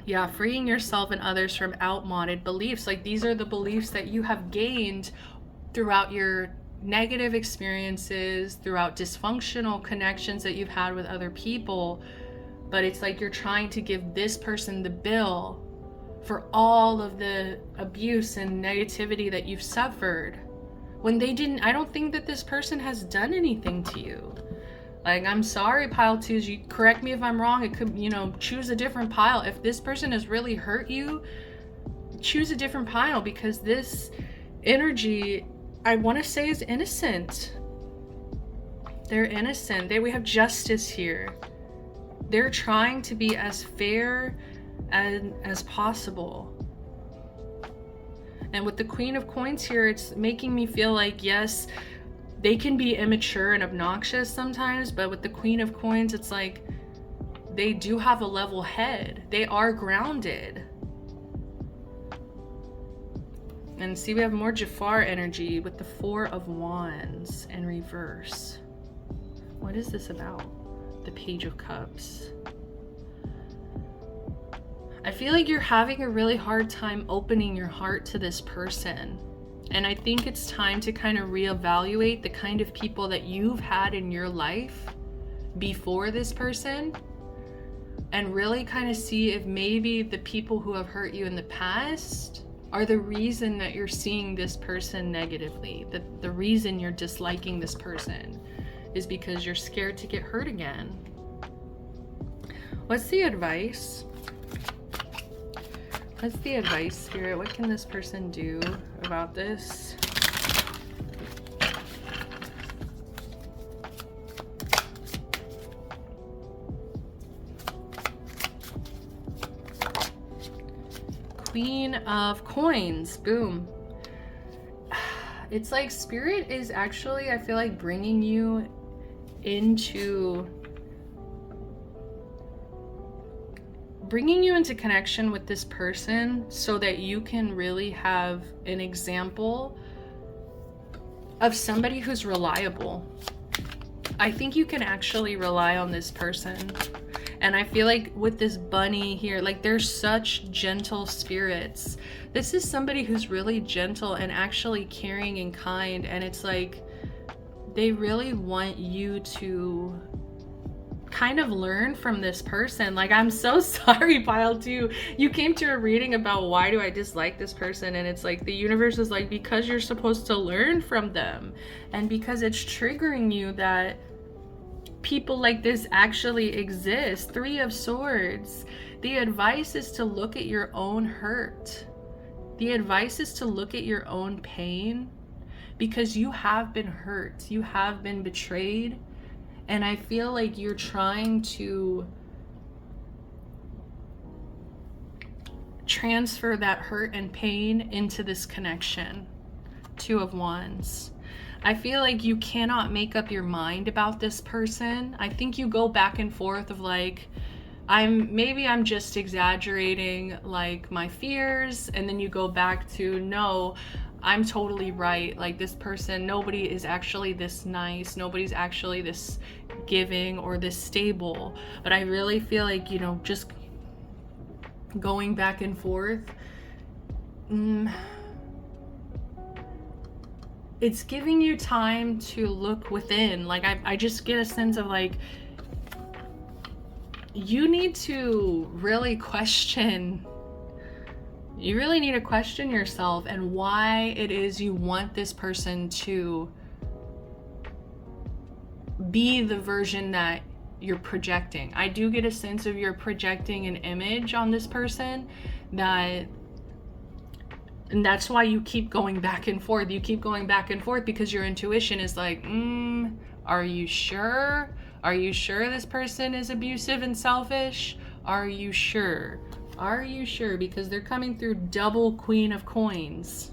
yeah, freeing yourself and others from outmoded beliefs. Like, these are the beliefs that you have gained throughout your negative experiences, throughout dysfunctional connections that you've had with other people. But it's like you're trying to give this person the bill for all of the abuse and negativity that you've suffered, when they didn't. I don't think that this person has done anything to you. Like, I'm sorry, pile twos, you correct me if I'm wrong. It could, you know, choose a different pile. If this person has really hurt you, choose a different pile, because this energy, I want to say, is innocent. They're innocent. We have justice here. They're trying to be as fair as possible. And with the Queen of Coins here, it's making me feel like, yes, they can be immature and obnoxious sometimes, but with the Queen of Coins, it's like they do have a level head. They are grounded. And see, we have more Jafar energy with the Four of Wands in reverse. What is this about? The Page of Cups. I feel like you're having a really hard time opening your heart to this person. And I think it's time to kind of reevaluate the kind of people that you've had in your life before this person, and really kind of see if maybe the people who have hurt you in the past are the reason that you're seeing this person negatively. The reason you're disliking this person is because you're scared to get hurt again. What's the advice? What's the advice, Spirit? What can this person do about this? Queen of Coins. Boom. It's like Spirit is actually, I feel like, bringing you into connection with this person so that you can really have an example of somebody who's reliable. I think you can actually rely on this person. And I feel like with this bunny here, like there's such gentle spirits. This is somebody who's really gentle and actually caring and kind. And it's like, they really want you to kind of learn from this person. Like, I'm so sorry, Pile 2. You came to a reading about why do I dislike this person, and it's like the universe is like, because you're supposed to learn from them, and because it's triggering you that people like this actually exist. 3 of Swords. The advice is to look at your own hurt. The advice is to look at your own pain, because you have been hurt, you have been betrayed. And I feel like you're trying to transfer that hurt and pain into this connection. 2 of Wands. I feel like you cannot make up your mind about this person. I think you go back and forth of like, maybe I'm just exaggerating like my fears, and then you go back to, no, I'm totally right. Like, this person, nobody is actually this nice, nobody's actually this giving or this stable. But I really feel like, you know, just going back and forth, it's giving you time to look within. Like, I just get a sense of like, you need to really question, you really need to question yourself and why it is you want this person to be the version that you're projecting. I do get a sense of you're projecting an image on this person and that's why you keep going back and forth. You keep going back and forth because your intuition is like, are you sure? Are you sure this person is abusive and selfish? Are you sure? Are you sure? Because they're coming through double Queen of Coins.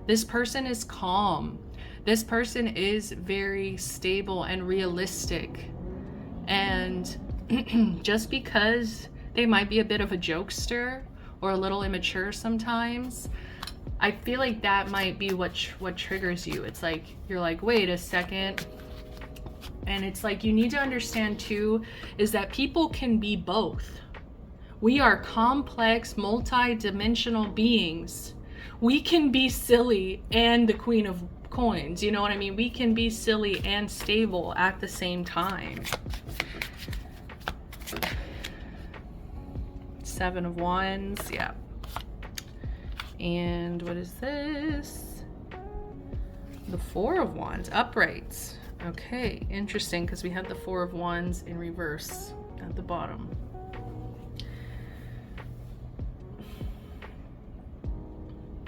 This person is calm. This person is very stable and realistic. And just because they might be a bit of a jokester or a little immature sometimes, I feel like that might be what triggers you. It's like, you're like, wait a second. And it's like, you need to understand too, is that people can be both. We are complex, multi-dimensional beings. We can be silly and the Queen of Coins. You know what I mean? We can be silly and stable at the same time. 7 of Wands, yeah. And what is this? The 4 of Wands, uprights. Okay, interesting, because we have the 4 of Wands in reverse at the bottom.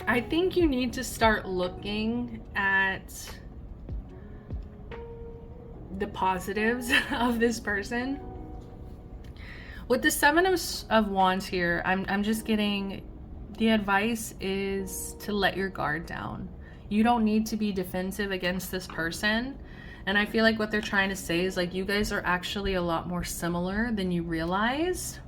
I think you need to start looking at the positives of this person. With the 7 of Wands here, I'm just getting, the advice is to let your guard down. You don't need to be defensive against this person. And I feel like what they're trying to say is like, you guys are actually a lot more similar than you realize.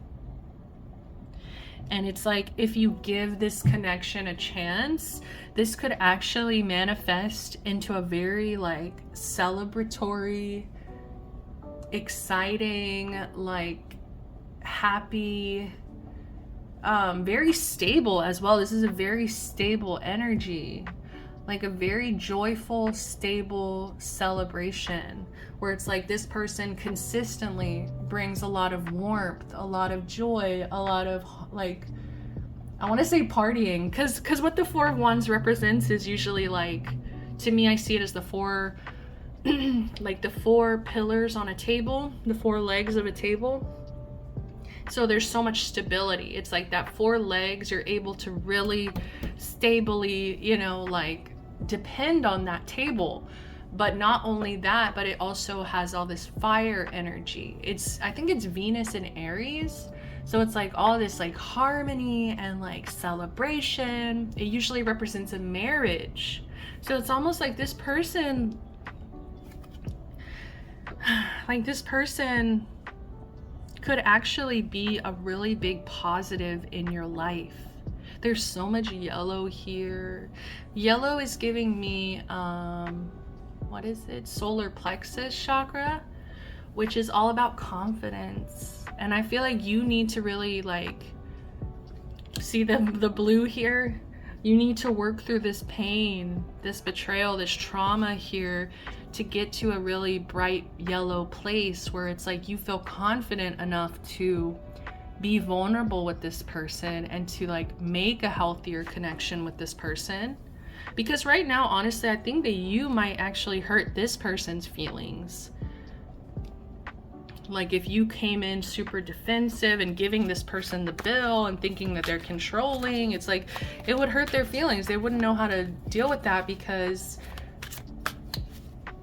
And it's like, if you give this connection a chance, this could actually manifest into a very like celebratory, exciting, like happy, very stable as well. This is a very stable energy, like a very joyful, stable celebration where it's like this person consistently brings a lot of warmth, a lot of joy, a lot of like I want to say partying, because what the Four of Wands represents is usually like, to me, I see it as the four, like the four pillars on a table, the four legs of a table. So there's so much stability. It's like that four legs, you're able to really stably, you know, like depend on that table. But not only that, but it also has all this fire energy. I think it's Venus in Aries. So it's like all this like harmony and like celebration. It usually represents a marriage. So it's almost like this person could actually be a really big positive in your life. There's so much yellow here. Yellow is giving me, what is it? Solar plexus chakra, which is all about confidence. And I feel like you need to really like, see the blue here? You need to work through this pain, this betrayal, this trauma here to get to a really bright yellow place where it's like you feel confident enough to be vulnerable with this person and to like make a healthier connection with this person. Because right now, honestly, I think that you might actually hurt this person's feelings. Like if you came in super defensive and giving this person the bill and thinking that they're controlling, it's like it would hurt their feelings. They wouldn't know how to deal with that because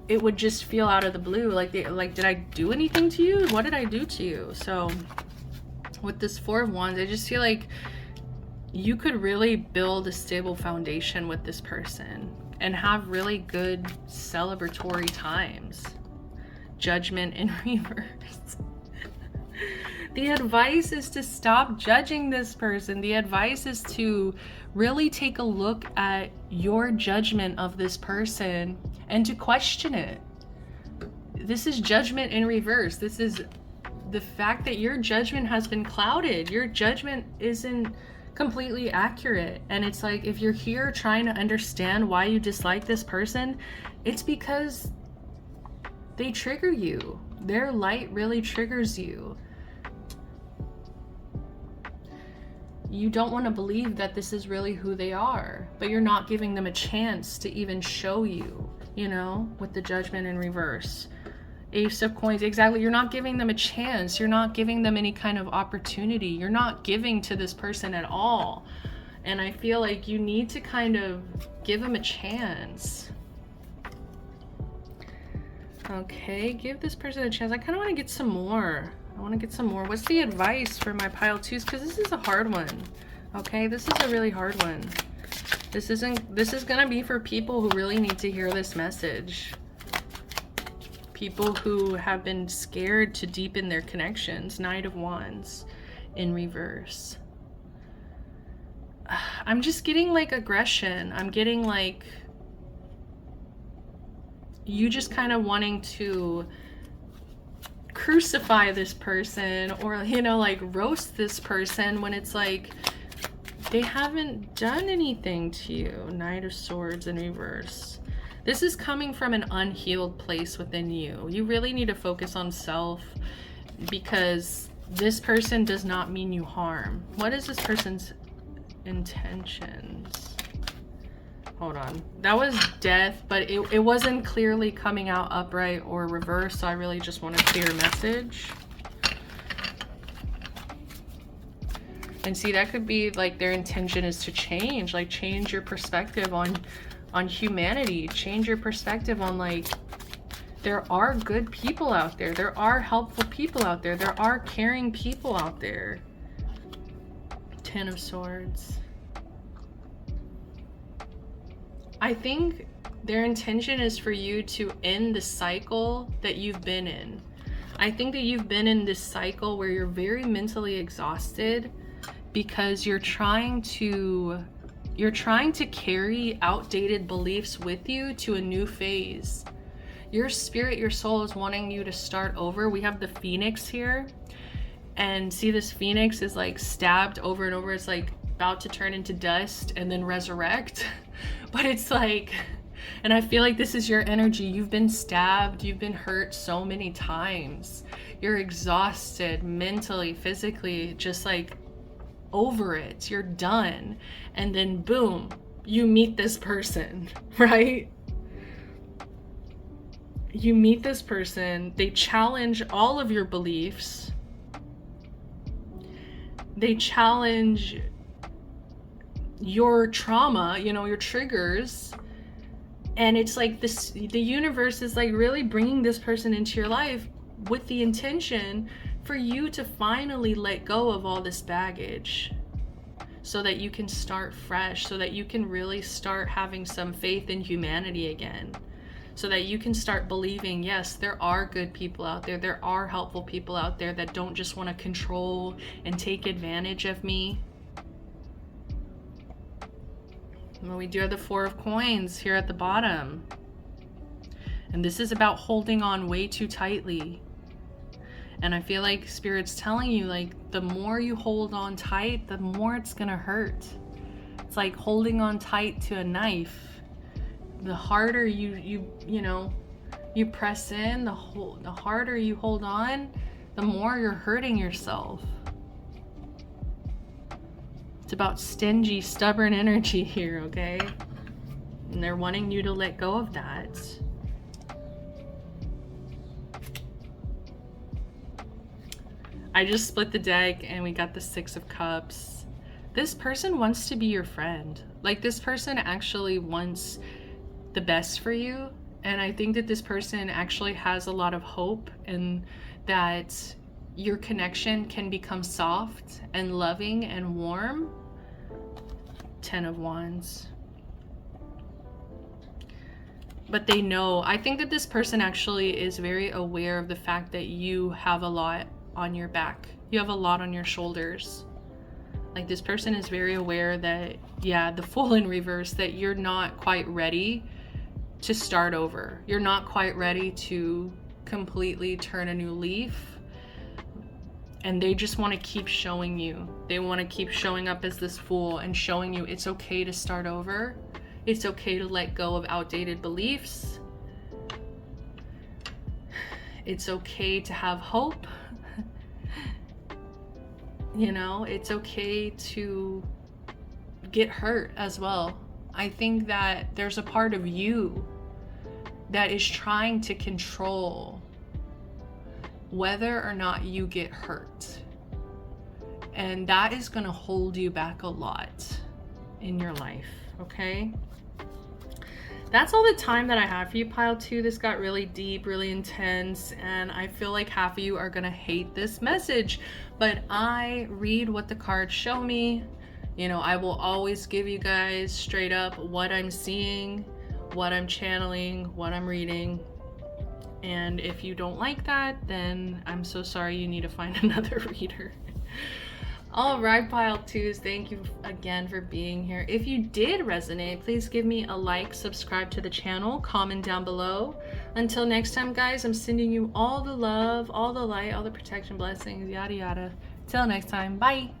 it would just feel out of the blue. Like did I do anything to you? What did I do to you? So with this Four of Wands, I just feel like you could really build a stable foundation with this person and have really good celebratory times. Judgment in reverse. The advice is to stop judging this person. The advice is to really take a look at your judgment of this person and to question it. This is judgment in reverse. This is the fact that your judgment has been clouded. Your judgment isn't completely accurate. And it's like, if you're here trying to understand why you dislike this person, it's because they trigger you. Their light really triggers you. You don't want to believe that this is really who they are, but you're not giving them a chance to even show you, you know, with the Judgment in reverse. Ace of Coins, exactly. You're not giving them a chance. You're not giving them any kind of opportunity. You're not giving to this person at all. And I feel like you need to kind of give them a chance. Okay, give this person a chance. I kind of want to get some more. What's the advice for my pile twos? Because this is a hard one. Okay, this is a really hard one. This is gonna be for people who really need to hear this message. People who have been scared to deepen their connections. Knight of Wands in reverse. I'm just getting like aggression. I'm getting like you just kind of wanting to crucify this person or, you know, like roast this person when it's like they haven't done anything to you. Knight of Swords in reverse. This is coming from an unhealed place within you. You really need to focus on self because this person does not mean you harm. What is this person's intentions? Hold on. That was Death, but it wasn't clearly coming out upright or reverse, so I really just want a clear message. And see, that could be like their intention is to change, like change your perspective on humanity, change your perspective on like there are good people out there, there are helpful people out there, there are caring people out there. Ten of Swords. I think their intention is for you to end the cycle that you've been in. I think that you've been in this cycle where you're very mentally exhausted because you're trying to carry outdated beliefs with you to a new phase. Your spirit, your soul is wanting you to start over. We have the Phoenix here. And see, this Phoenix is like stabbed over and over. It's like about to turn into dust and then resurrect. But it's like, and I feel like this is your energy. You've been stabbed, you've been hurt so many times. You're exhausted mentally, physically, just like over it, you're done, and then boom, you meet this person, right? You meet this person, they challenge all of your beliefs, they challenge your trauma, you know, your triggers, and it's like this, the universe is like really bringing this person into your life with the intention for you to finally let go of all this baggage, so that you can start fresh, so that you can really start having some faith in humanity again, so that you can start believing, yes, there are good people out there, there are helpful people out there that don't just want to control and take advantage of me. Well, we do have the Four of Coins here at the bottom. And this is about holding on way too tightly. And I feel like Spirit's telling you, like, the more you hold on tight, the more it's gonna hurt. It's like holding on tight to a knife. The harder you press in, the harder you hold on, the more you're hurting yourself. It's about stingy, stubborn energy here, okay? And they're wanting you to let go of that. I just split the deck and we got the Six of Cups. This person wants to be your friend. Like, this person actually wants the best for you. And I think that this person actually has a lot of hope, and that your connection can become soft and loving and warm. Ten of Wands. But they know, I think that this person actually is very aware of the fact that you have a lot on your back. You have a lot on your shoulders. Like, this person is very aware that, yeah, the Fool in reverse, that you're not quite ready to start over. You're not quite ready to completely turn a new leaf. And they just want to keep showing you. They want to keep showing up as this fool and showing you it's okay to start over. It's okay to let go of outdated beliefs. It's okay to have hope. You know, it's okay to get hurt as well. I think that there's a part of you that is trying to control whether or not you get hurt. And that is going to hold you back a lot in your life, okay? That's all the time that I have for you, pile 2. This got really deep, really intense, and I feel like half of you are going to hate this message, but I read what the cards show me. You know, I will always give you guys straight up what I'm seeing, what I'm channeling, what I'm reading. And if you don't like that, then I'm so sorry, you need to find another reader. All right, pile 2s, thank you again for being here. If you did resonate, please give me a like, subscribe to the channel, comment down below. Until next time, guys, I'm sending you all the love, all the light, all the protection, blessings, yada yada. Till next time, bye.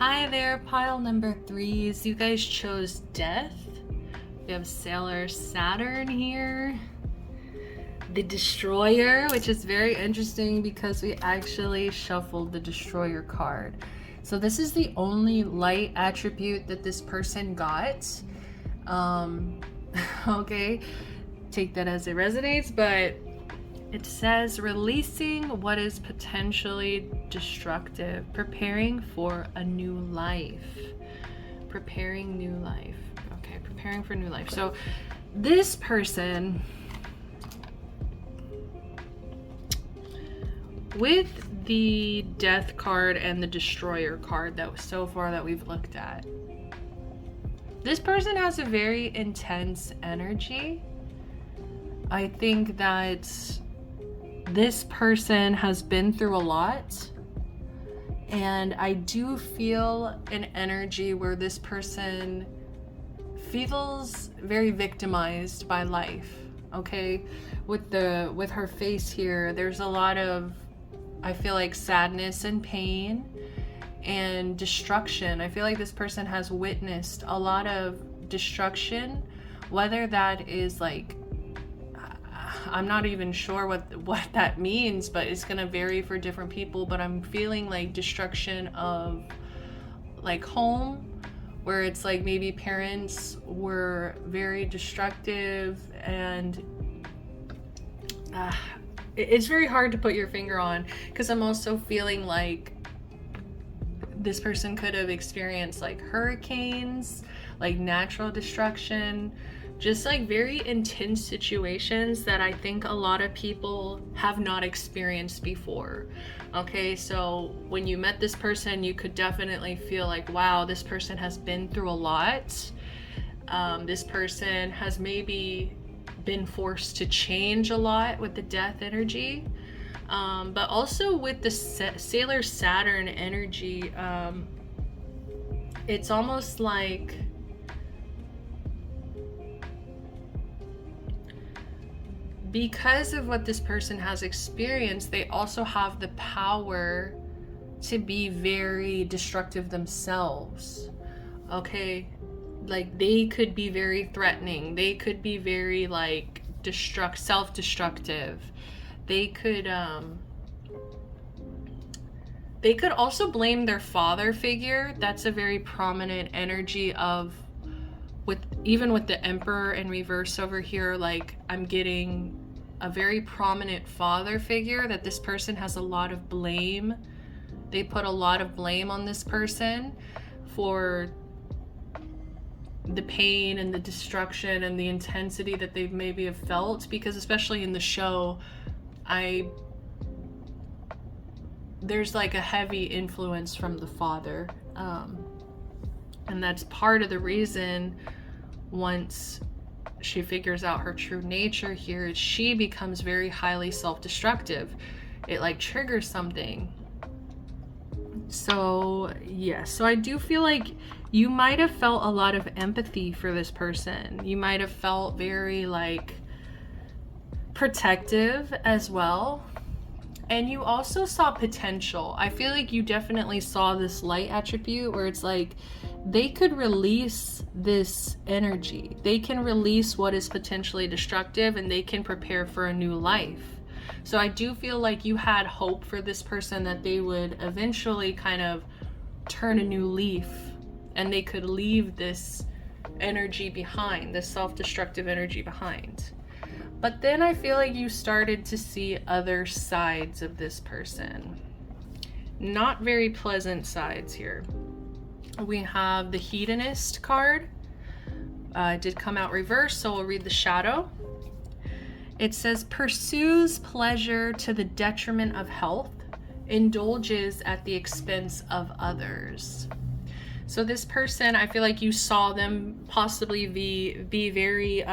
Hi there, pile number 3s. You guys chose death. We have Sailor Saturn here. The Destroyer, which is very interesting because we actually shuffled the Destroyer card. So this is the only light attribute that this person got. Okay, take that as it resonates, but it says releasing what is potentially destructive, preparing for a new life. Preparing new life. Okay, preparing for new life. So this person, with the Death card and the Destroyer card that was so far that we've looked at, this person has a very intense energy. I think that this person has been through a lot, and I do feel an energy where this person feels very victimized by life. Okay, with her face here, there's a lot of, I feel like, sadness and pain and destruction. I feel like this person has witnessed a lot of destruction, whether that is like, I'm not even sure what that means, but it's gonna vary for different people. But I'm feeling like destruction of like home, where it's like maybe parents were very destructive, and it's very hard to put your finger on, because I'm also feeling like this person could have experienced like hurricanes, like natural destruction, just like very intense situations that I think a lot of people have not experienced before. Okay, so when you met this person, you could definitely feel like, wow, this person has been through a lot. This person has maybe been forced to change a lot with the death energy. But also with the Sailor Saturn energy, it's almost like because of what this person has experienced, they also have the power to be very destructive themselves. Okay, like they could be very threatening, they could be very like self-destructive. They could also blame their father figure. That's a very prominent energy of, even with the Emperor in reverse over here, like I'm getting a very prominent father figure that this person has a lot of blame. They put a lot of blame on this person for the pain and the destruction and the intensity that they maybe have felt, because especially in the show, there's like a heavy influence from the father, and that's part of the reason, once she figures out her true nature here, is she becomes very highly self-destructive. It like triggers something. So yeah, so I do feel like you might have felt a lot of empathy for this person. You might have felt very like protective as well. And you also saw potential. I feel like you definitely saw this light attribute where it's like they could release this energy. They can release what is potentially destructive, and they can prepare for a new life. So I do feel like you had hope for this person that they would eventually kind of turn a new leaf, and they could leave this energy behind, this self-destructive energy behind. But then I feel like you started to see other sides of this person. Not very pleasant sides here. We have the Hedonist card. It did come out reversed, so we'll read the shadow. It says, pursues pleasure to the detriment of health, indulges at the expense of others. So this person, I feel like you saw them possibly be very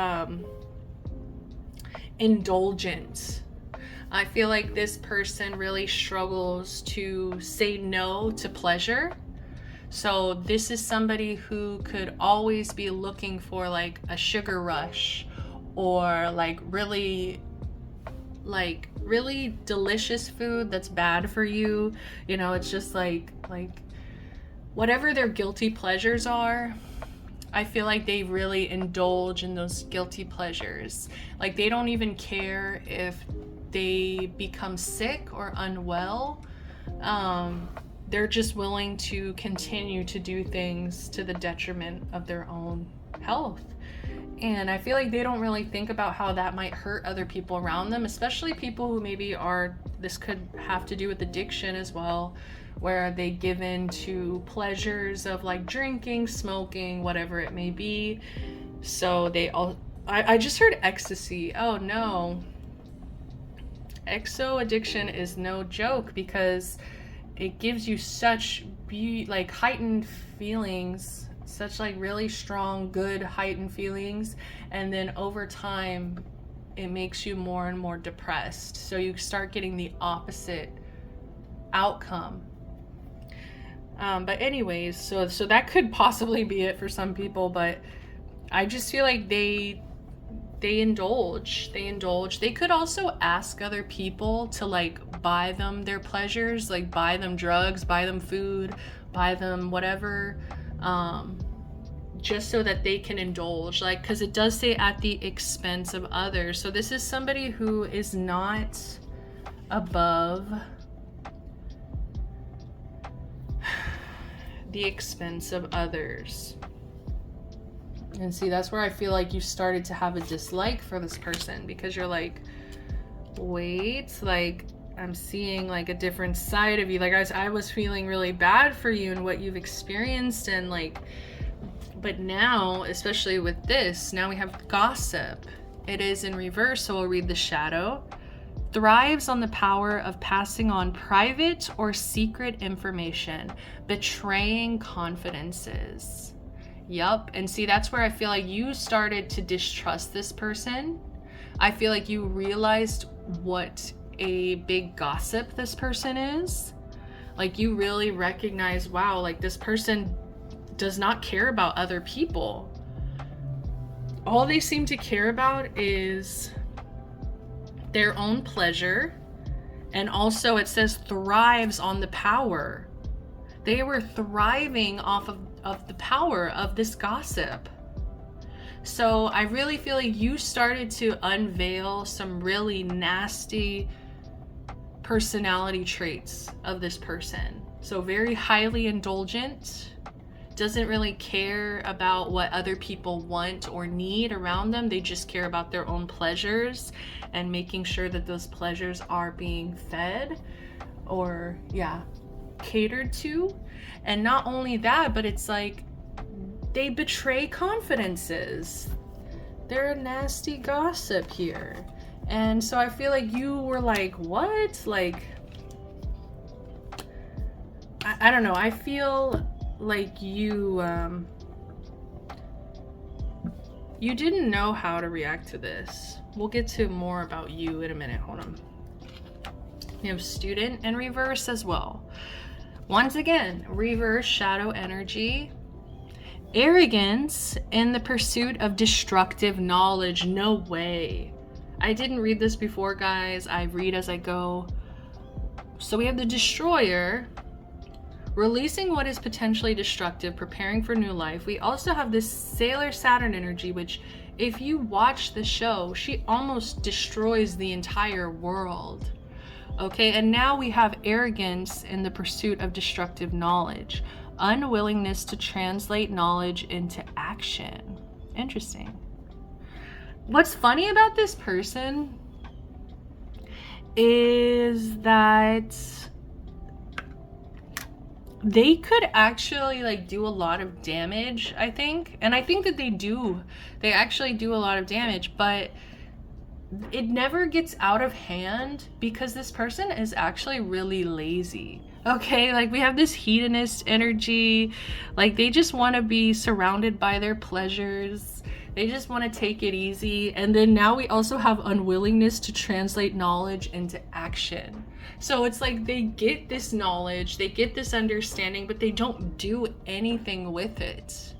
indulgent. I feel like this person really struggles to say no to pleasure. So this is somebody who could always be looking for like a sugar rush, or like really delicious food that's bad for you. You know, it's just like whatever their guilty pleasures are, I feel like they really indulge in those guilty pleasures. Like they don't even care if they become sick or unwell. They're just willing to continue to do things to the detriment of their own health. And I feel like they don't really think about how that might hurt other people around them, especially people who maybe are, this could have to do with addiction as well, where they give in to pleasures of like drinking, smoking, whatever it may be. So they all, I just heard ecstasy. Oh no. Exo addiction is no joke because it gives you such like heightened feelings, such like really strong, good heightened feelings. And then over time, it makes you more and more depressed. So you start getting the opposite outcome. But anyways, so that could possibly be it for some people, but I just feel like they indulge. They could also ask other people to like buy them their pleasures, like buy them drugs, buy them food, buy them whatever, just so that they can indulge, like, because it does say at the expense of others. So this is somebody who is not above the expense of others. And see, that's where I feel like you started to have a dislike for this person, because you're like, wait, like I'm seeing like a different side of you. Like I was feeling really bad for you and what you've experienced, and like, but now, especially with this, now we have gossip. It is in reverse, so we'll read the shadow. Thrives on the power of passing on private or secret information, betraying confidences. Yup. And see, that's where I feel like you started to distrust this person. I feel like you realized what a big gossip this person is. Like you really recognize, wow, like this person does not care about other people. All they seem to care about is their own pleasure. And also it says thrives on the power. They were thriving off of the power of this gossip. So I really feel like you started to unveil some really nasty personality traits of this person. So very highly indulgent, doesn't really care about what other people want or need around them. They just care about their own pleasures and making sure that those pleasures are being fed or catered to. And not only that, but it's like they betray confidences. They're a nasty gossip here. And so I feel like you were like, what? Like, I don't know. I feel like you didn't know how to react to this. We'll get to more about you in a minute. Hold on. We have student in reverse as well. Once again, reverse shadow energy. Arrogance in the pursuit of destructive knowledge. No way. I didn't read this before, guys. I read as I go. So we have the destroyer, releasing what is potentially destructive, preparing for new life. We also have this Sailor Saturn energy, which if you watch the show, she almost destroys the entire world. Okay, and now we have arrogance in the pursuit of destructive knowledge, unwillingness to translate knowledge into action. Interesting. What's funny about this person is that they could actually like do a lot of damage, I think. And I think that they actually do a lot of damage, but it never gets out of hand because this person is actually really lazy. Okay, like we have this hedonist energy, like they just want to be surrounded by their pleasures. They just want to take it easy. And then now we also have unwillingness to translate knowledge into action. So it's like they get this knowledge, they get this understanding, but they don't do anything with it.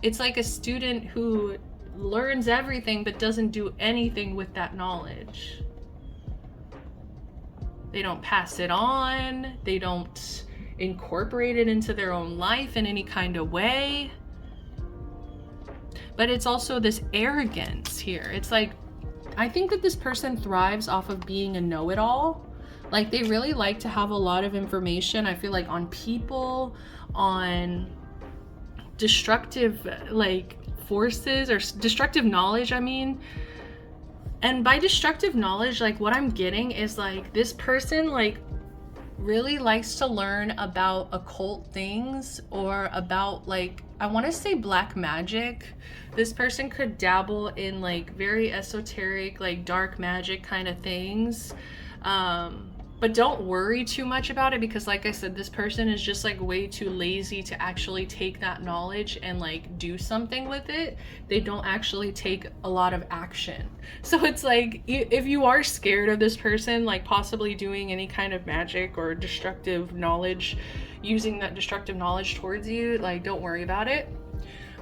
It's like a student who learns everything but doesn't do anything with that knowledge. They don't pass it on. They don't incorporate it into their own life in any kind of way. But it's also this arrogance here. It's like, I think that this person thrives off of being a know-it-all. Like, they really like to have a lot of information, I feel like, on people, on destructive like forces, or destructive knowledge, I mean. And by destructive knowledge, like, what I'm getting is like, this person like really likes to learn about occult things, or about, like, I want to say black magic. This person could dabble in like very esoteric, like dark magic kind of things. But don't worry too much about it, because like I said, this person is just like way too lazy to actually take that knowledge and like do something with it. They don't actually take a lot of action. So it's like, if you are scared of this person like possibly doing any kind of magic or destructive knowledge, using that destructive knowledge towards you, like, don't worry about it.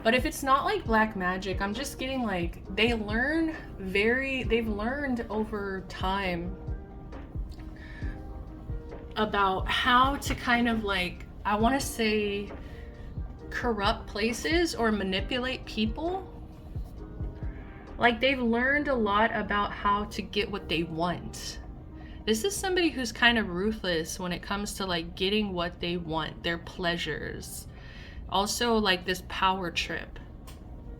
But if it's not like black magic, I'm just getting like, they've learned over time about how to kind of like, I want to say, corrupt places or manipulate people. Like, they've learned a lot about how to get what they want. This is somebody who's kind of ruthless when it comes to like getting what they want, their pleasures. Also, like, this power trip.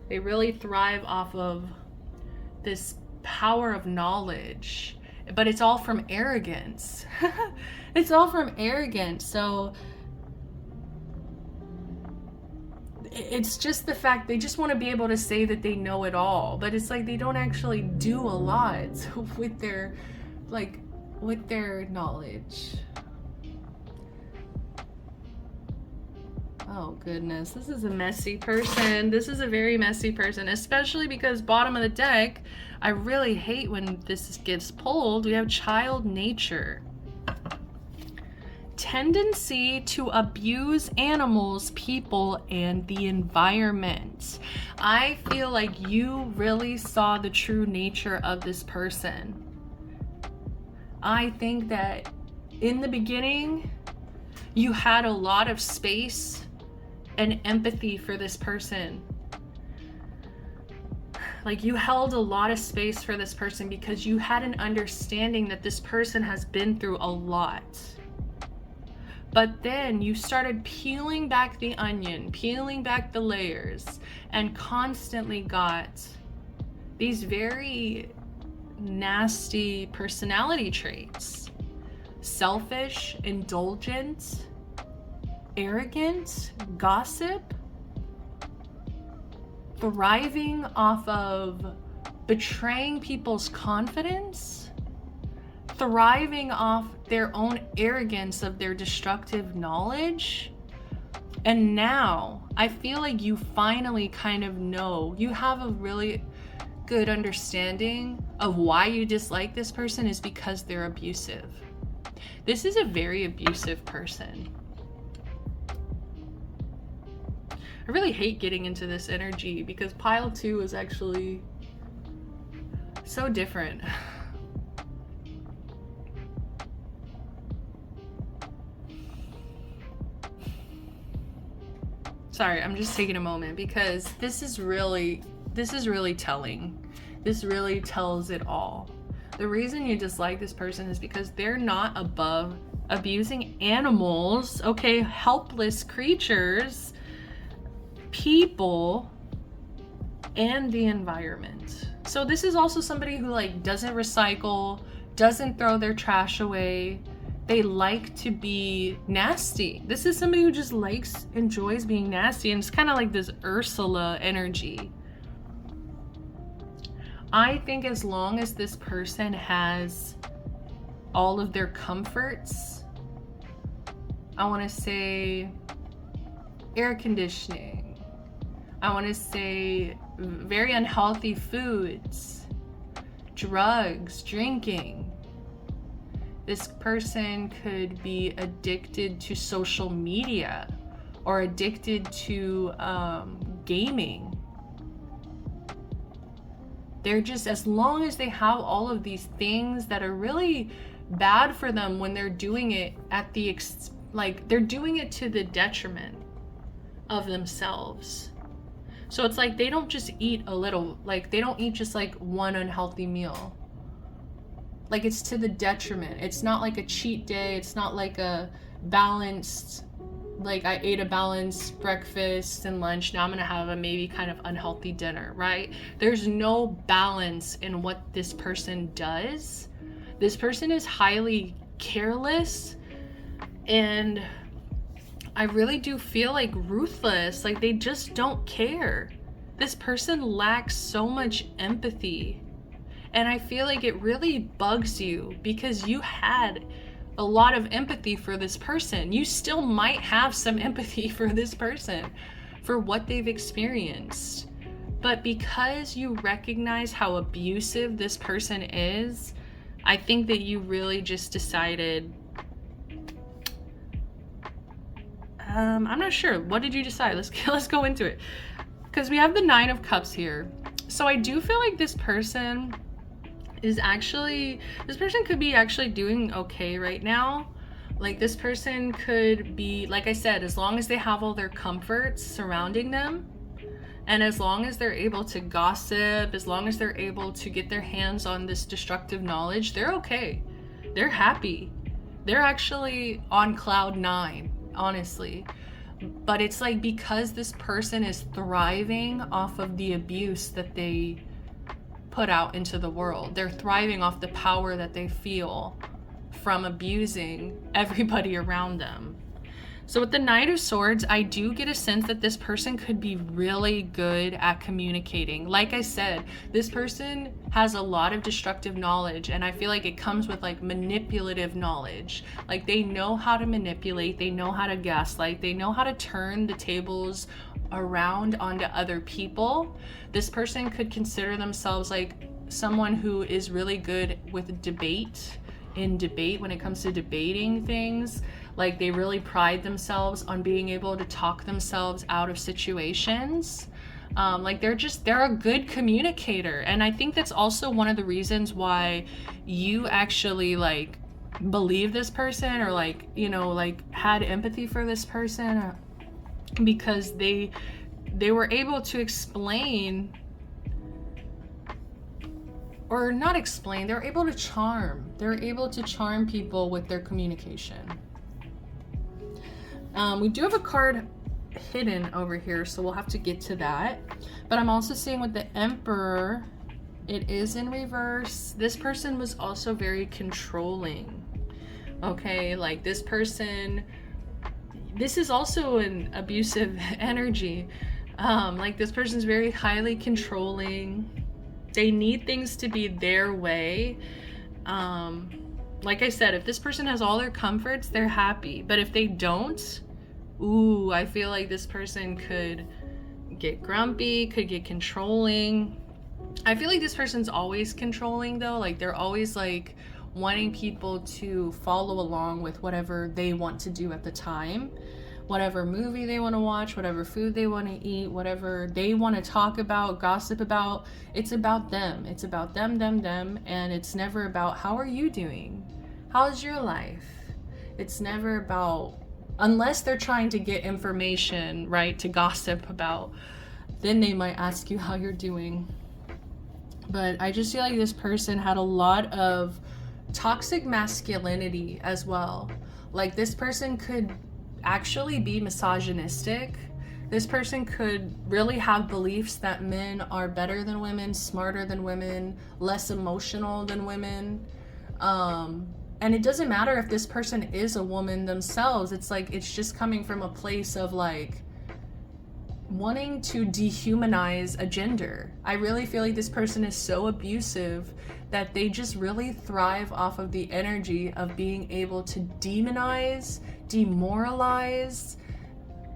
They really thrive off of this power of knowledge, but it's all from arrogance. It's all from arrogance. So it's just the fact they just want to be able to say that they know it all, but it's like they don't actually do a lot with their knowledge. Oh goodness, this is a messy person. This is a very messy person, especially because bottom of the deck, I really hate when this gets pulled. We have child nature. Tendency to abuse animals, people, and the environment. I feel like you really saw the true nature of this person. I think that in the beginning, you had a lot of space and empathy for this person. Like, you held a lot of space for this person because you had an understanding that this person has been through a lot. But then you started peeling back the onion, peeling back the layers, and constantly got these very nasty personality traits. Selfish, indulgent, arrogant, gossip, thriving off of betraying people's confidence, thriving off their own arrogance of their destructive knowledge. And now I feel like you finally kind of know, you have a really good understanding of why you dislike this person is because they're abusive. This is a very abusive person. I really hate getting into this energy because pile 2 is actually so different. Sorry, I'm just taking a moment because this is really telling. This really tells it all. The reason you dislike this person is because they're not above abusing animals, okay, helpless creatures, people, and the environment. So this is also somebody who like doesn't recycle, doesn't throw their trash away. They like to be nasty. This is somebody who just enjoys being nasty, and it's kind of like this Ursula energy. I think as long as this person has all of their comforts, I want to say air conditioning, I want to say very unhealthy foods, drugs, drinking. This person could be addicted to social media or addicted to gaming. They're just, as long as they have all of these things that are really bad for them when they're doing it at the like they're doing it to the detriment of themselves. So it's like they don't just eat a little, like they don't eat just like one unhealthy meal. Like it's to the detriment. It's not like a cheat day. It's not like a balanced, like I ate a balanced breakfast and lunch. Now I'm gonna have a maybe kind of unhealthy dinner, right? There's no balance in what this person does. This person is highly careless, and I really do feel like ruthless. Like they just don't care. This person lacks so much empathy. And I feel like it really bugs you because you had a lot of empathy for this person. You still might have some empathy for this person, for what they've experienced. But because you recognize how abusive this person is, I think that you really just decided, I'm not sure. What did you decide? Let's go into it. Because we have the 9 of Cups here. So I do feel like this person could be actually doing okay right now. Like this person could be, like I said, as long as they have all their comforts surrounding them, and as long as they're able to gossip, as long as they're able to get their hands on this destructive knowledge, they're okay. They're happy. They're actually on cloud 9, honestly. But it's like because this person is thriving off of the abuse that they put out into the world. They're thriving off the power that they feel from abusing everybody around them. So with the Knight of Swords, I do get a sense that this person could be really good at communicating. Like I said, this person has a lot of destructive knowledge, and I feel like it comes with like manipulative knowledge. Like they know how to manipulate, they know how to gaslight, they know how to turn the tables around onto other people. This person could consider themselves like someone who is really good with debate when it comes to debating things. Like they really pride themselves on being able to talk themselves out of situations. Like they're a good communicator. And I think that's also one of the reasons why you actually like believe this person, or like, you know, like had empathy for this person, because they were able to explain, or not explain, they're able to charm. They're able to charm people with their communication. We do have a card hidden over here, so we'll have to get to that. But I'm also seeing with the Emperor, it is in reverse. This person was also very controlling. Okay, like this person, this is also an abusive energy. Like this person's very highly controlling. They need things to be their way. Like I said, if this person has all their comforts, they're happy. But if they don't, I feel like this person could get grumpy, could get controlling. I feel like this person's always controlling though. Like they're always like wanting people to follow along with whatever they want to do at the time. Whatever movie they want to watch, whatever food they want to eat, whatever they want to talk about, gossip about, it's about them. It's about them, and it's never about how are you doing? How's your life? It's never about, unless they're trying to get information, right, to gossip about, then they might ask you how you're doing. But I just feel like this person had a lot of toxic masculinity as well. Like this person could actually be misogynistic. This person could really have beliefs that men are better than women, smarter than women, less emotional than women. And it doesn't matter if this person is a woman themselves. It's like, it's just coming from a place of like wanting to dehumanize a gender. I really feel like this person is so abusive that they just really thrive off of the energy of being able to demonize, demoralize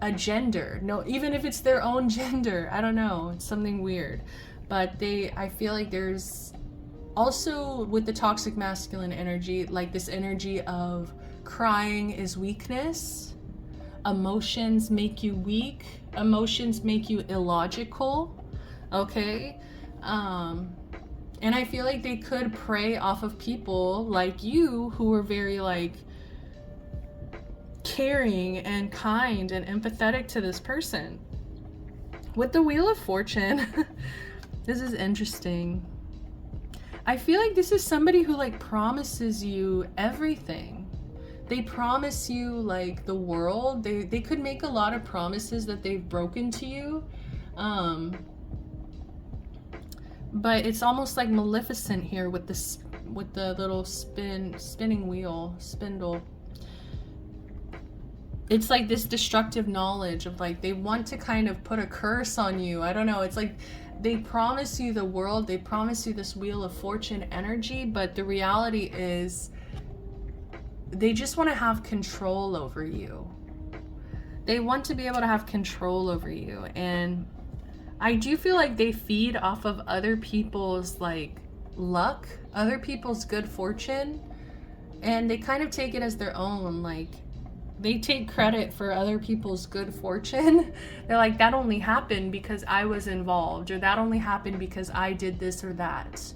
a gender. No, even if it's their own gender, I don't know, it's something weird. But I feel like there's also with the toxic masculine energy, like this energy of crying is weakness. Emotions make you weak. Emotions make you illogical. Okay? And I feel like they could prey off of people like you who are very like caring and kind and empathetic to this person. With the Wheel of Fortune, this is interesting. I feel like this is somebody who like promises you everything. They promise you like the world. They could make a lot of promises that they've broken to you. But it's almost like Maleficent here with this, with the little spinning wheel, spindle. It's like this destructive knowledge of like, they want to kind of put a curse on you. I don't know. It's like they promise you the world. They promise you this Wheel of Fortune energy. But the reality is they just want to have control over you. They want to be able to have control over you. And I do feel like they feed off of other people's like luck, other people's good fortune. And they kind of take it as their own. Like, they take credit for other people's good fortune. They're like, that only happened because I was involved, or that only happened because I did this or that.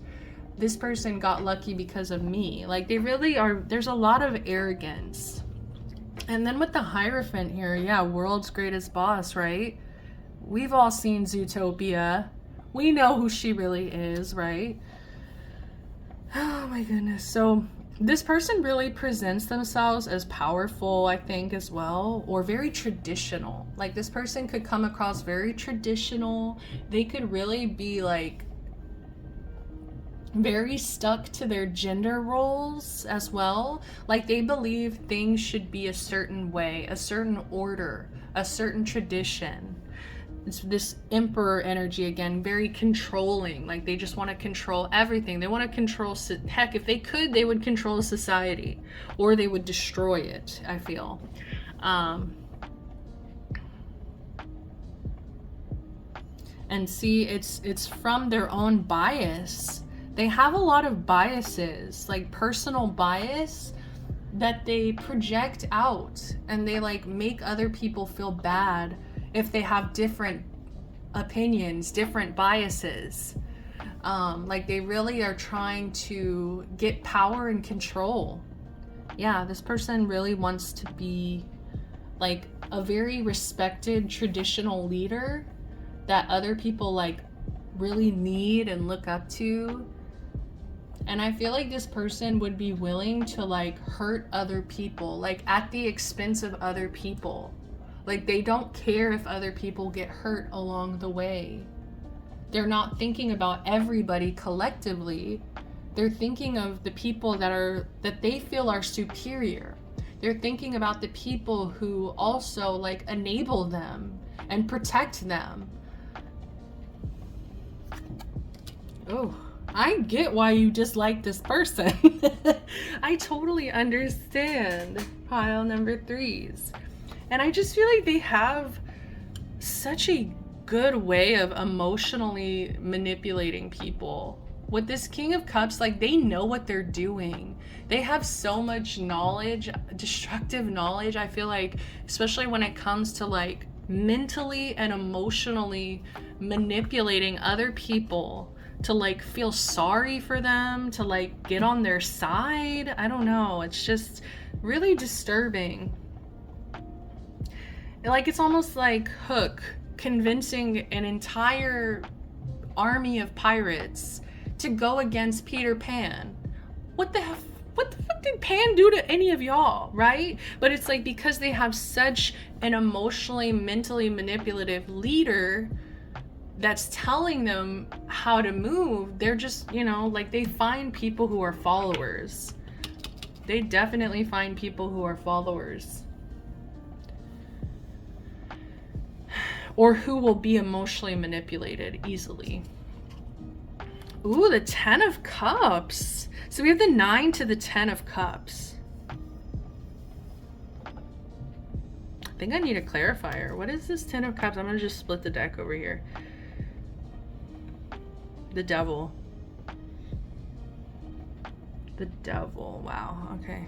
This person got lucky because of me. Like, they really are, there's a lot of arrogance. And then with the Hierophant here, yeah, world's greatest boss, right? We've all seen Zootopia. We know who she really is, right? Oh my goodness. So this person really presents themselves as powerful, I think, as well, or very traditional. Like, this person could come across very traditional. They could really be like very stuck to their gender roles as well. Like, they believe things should be a certain way, a certain order, a certain tradition. It's this emperor energy again, very controlling. Like, they just want to control everything. They want to control, heck, if they could, they would control society, or they would destroy it, I feel. And see, it's from their own bias. They have a lot of biases, like personal bias, that they project out, and they like make other people feel bad if they have different opinions, different biases. Like, they really are trying to get power and control. Yeah, this person really wants to be like a very respected traditional leader that other people like really need and look up to. And I feel like this person would be willing to like hurt other people, like at the expense of other people. Like, they don't care if other people get hurt along the way. They're not thinking about everybody collectively. They're thinking of the people that they feel are superior. They're thinking about the people who also like enable them and protect them. Oh, I get why you dislike this person. I totally understand. Pile number 3s. And I just feel like they have such a good way of emotionally manipulating people. With this King of Cups, like, they know what they're doing. They have so much knowledge, destructive knowledge, I feel like, especially when it comes to like mentally and emotionally manipulating other people to like feel sorry for them, to like get on their side. I don't know. It's just really disturbing. Like, it's almost like Hook convincing an entire army of pirates to go against Peter Pan. What the fuck did Pan do to any of y'all, right? But it's like, because they have such an emotionally, mentally manipulative leader that's telling them how to move, they're just, you know, like, they find people who are followers. They definitely find people who are followers. Or who will be emotionally manipulated easily. Ooh, the 10 of Cups. So we have the 9 to the 10 of Cups. I think I need a clarifier. What is this 10 of Cups? I'm going to just split the deck over here. The Devil. The Devil. Wow. Okay.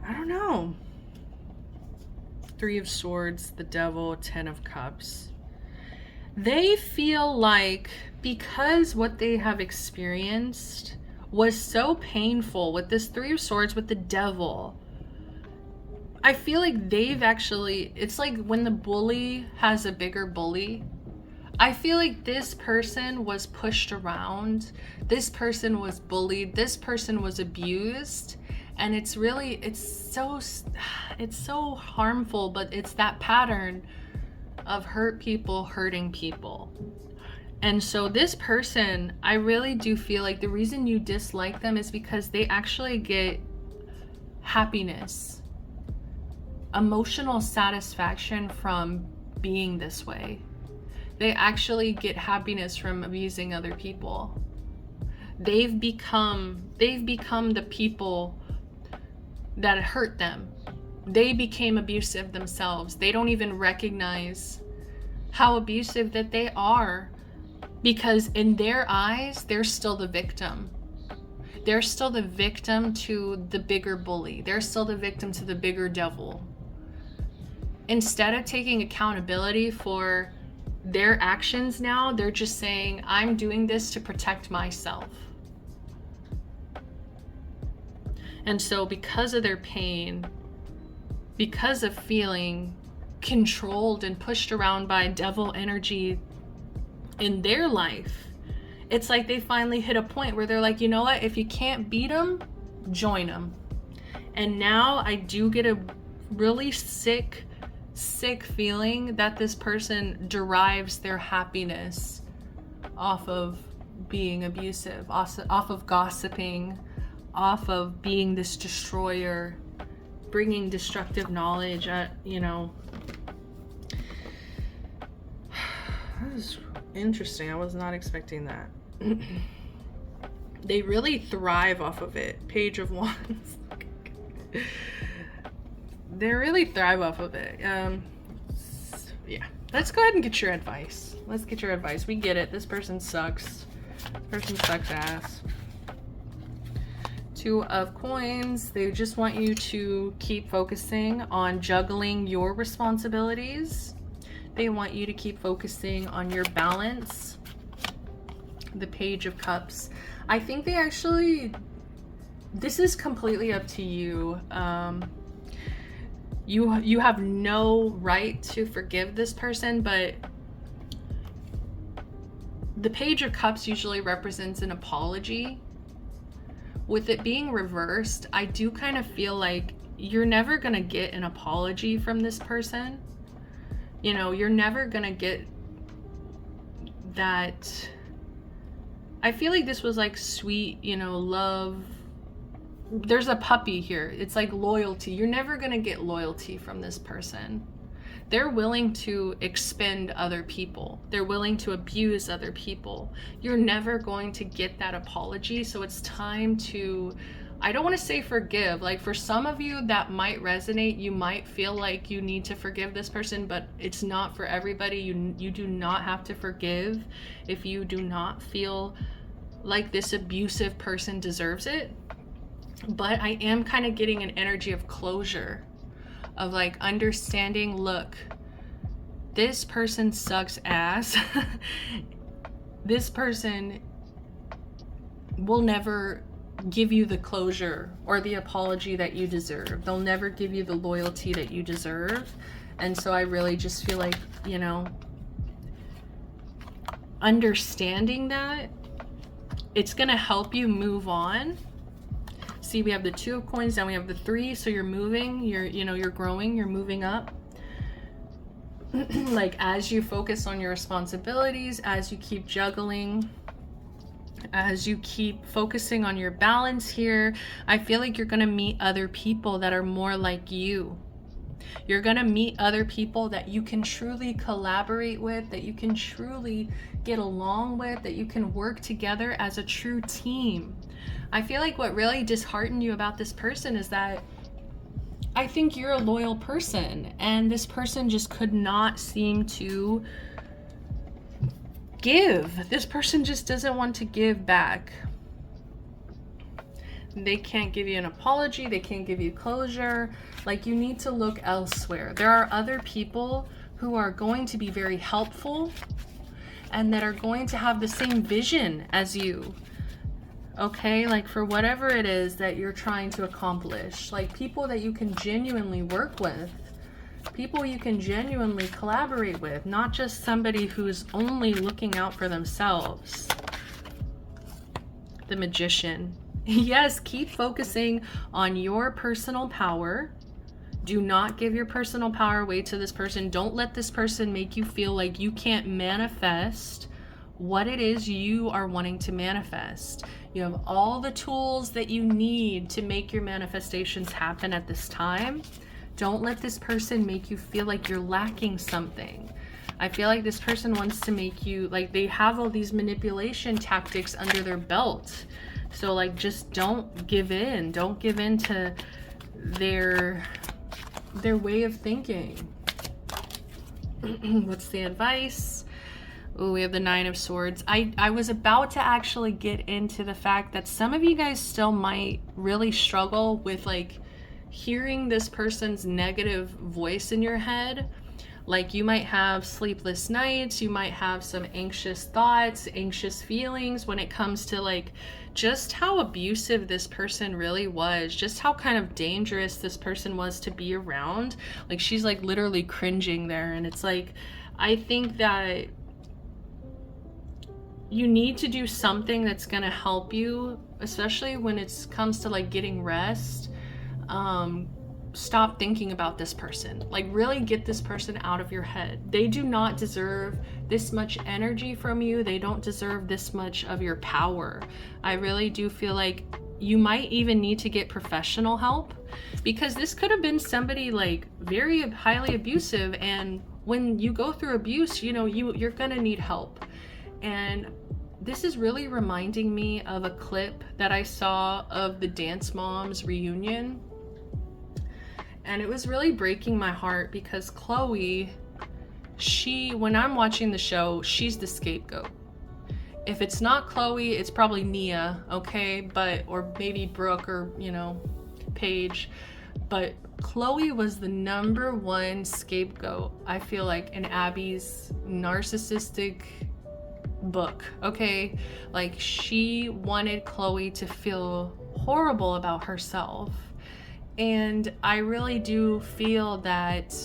I don't know. Three of Swords, the Devil, Ten of Cups. They feel like because what they have experienced was so painful with this Three of Swords, with the Devil, I feel like they've actually, it's like when the bully has a bigger bully. I feel like this person was pushed around, this person was bullied, this person was abused, and it's so harmful, but it's that pattern of hurt people hurting people. And so this person, I really do feel like the reason you dislike them is because they actually get happiness, emotional satisfaction from being this way. They actually get happiness from abusing other people. They've become the people that hurt them. They became abusive themselves. They don't even recognize how abusive that they are, because in their eyes, they're still the victim. They're still the victim to the bigger bully. They're still the victim to the bigger devil. Instead of taking accountability for their actions now, they're just saying, I'm doing this to protect myself. And so because of their pain, because of feeling controlled and pushed around by devil energy in their life, it's like they finally hit a point where they're like, you know what, if you can't beat them, join them. And now I do get a really sick feeling that this person derives their happiness off of being abusive, off of gossiping, off of being this destroyer, bringing destructive knowledge at, you know. That is interesting. I was not expecting that. They really thrive off of it. Page of Wands. They really thrive off of it. Yeah. Let's go ahead and get your advice. Let's get your advice. We get it. This person sucks. This person sucks ass. Two of Coins. They just want you to keep focusing on juggling your responsibilities. They want you to keep focusing on your balance. The Page of Cups. I think they actually, this is completely up to you. You have no right to forgive this person, but the Page of Cups usually represents an apology. With it being reversed, I do kind of feel like you're never gonna get an apology from this person. You know, you're never gonna get that. I feel like this was like sweet, you know, love. There's a puppy here. It's like loyalty. You're never gonna get loyalty from this person. They're willing to expend other people. They're willing to abuse other people. You're never going to get that apology. So it's time to, I don't want to say forgive. Like for some of you that might resonate, you might feel like you need to forgive this person, but it's not for everybody. You do not have to forgive if you do not feel like this abusive person deserves it. But I am kind of getting an energy of closure, of like understanding, look, this person sucks ass. This person will never give you the closure or the apology that you deserve. They'll never give you the loyalty that you deserve. And so I really just feel like, you know, understanding that, it's gonna help you move on. See, we have the Two of Coins, now we have the Three, so you're moving, you're growing, you're moving up. Like as you focus on your responsibilities, as you keep juggling, as you keep focusing on your balance here, I feel like you're gonna meet other people that are more like you. You're gonna meet other people that you can truly collaborate with, that you can truly get along with, that you can work together as a true team. I feel like what really disheartened you about this person is that I think you're a loyal person, and this person just could not seem to give. This person just doesn't want to give back. They can't give you an apology. They can't give you closure. Like, you need to look elsewhere. There are other people who are going to be very helpful and that are going to have the same vision as you. Okay, like for whatever it is that you're trying to accomplish, like people that you can genuinely work with, people you can genuinely collaborate with, not just somebody who's only looking out for themselves. The Magician. Yes, keep focusing on your personal power. Do not give your personal power away to this person. Don't let this person make you feel like you can't manifest what it is you are wanting to manifest. You have all the tools that you need to make your manifestations happen at this time. Don't let this person make you feel like you're lacking something. I feel like this person wants to make you, like, they have all these manipulation tactics under their belt. So like, just don't give in. Don't give in to their way of thinking. What's the advice? Oh, we have the Nine of Swords. I was about to actually get into the fact that some of you guys still might really struggle with like hearing this person's negative voice in your head. Like, you might have sleepless nights, you might have some anxious thoughts, anxious feelings when it comes to like just how abusive this person really was, just how kind of dangerous this person was to be around. Like, she's like literally cringing there, and it's like, I think that you need to do something that's gonna help you, especially when it comes to like getting rest. Stop thinking about this person. Like, really get this person out of your head. They do not deserve this much energy from you. They don't deserve this much of your power. I really do feel like you might even need to get professional help, because this could have been somebody like very highly abusive, and when you go through abuse, you know, you're gonna need help. And this is really reminding me of a clip that I saw of the Dance Moms reunion. And it was really breaking my heart because Chloe, when I'm watching the show, she's the scapegoat. If it's not Chloe, it's probably Nia, okay? Or maybe Brooke, or, you know, Paige. But Chloe was the number one scapegoat, I feel like, in Abby's narcissistic book, okay? Like, she wanted Chloe to feel horrible about herself. And I really do feel that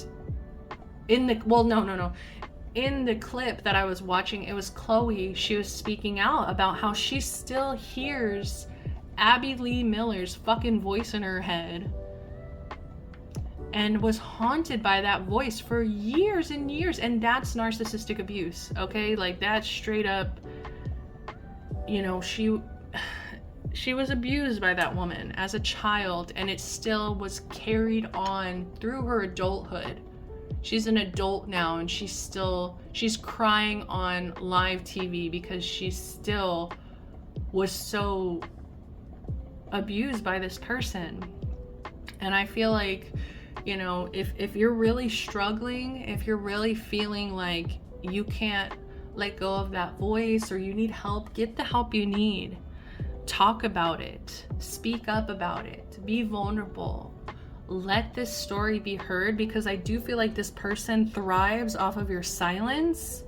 in the clip that I was watching, it was Chloe. She was speaking out about how she still hears Abby Lee Miller's fucking voice in her head, and was haunted by that voice for years and years. And that's narcissistic abuse, okay? Like, that's straight up, you know, she was abused by that woman as a child, and it still was carried on through her adulthood. She's an adult now, and she's crying on live TV because she still was so abused by this person. And I feel like, you know, if you're really struggling, if you're really feeling like you can't let go of that voice, or you need help, get the help you need. Talk about it. Speak up about it. Be vulnerable. Let this story be heard, because I do feel like this person thrives off of your silence,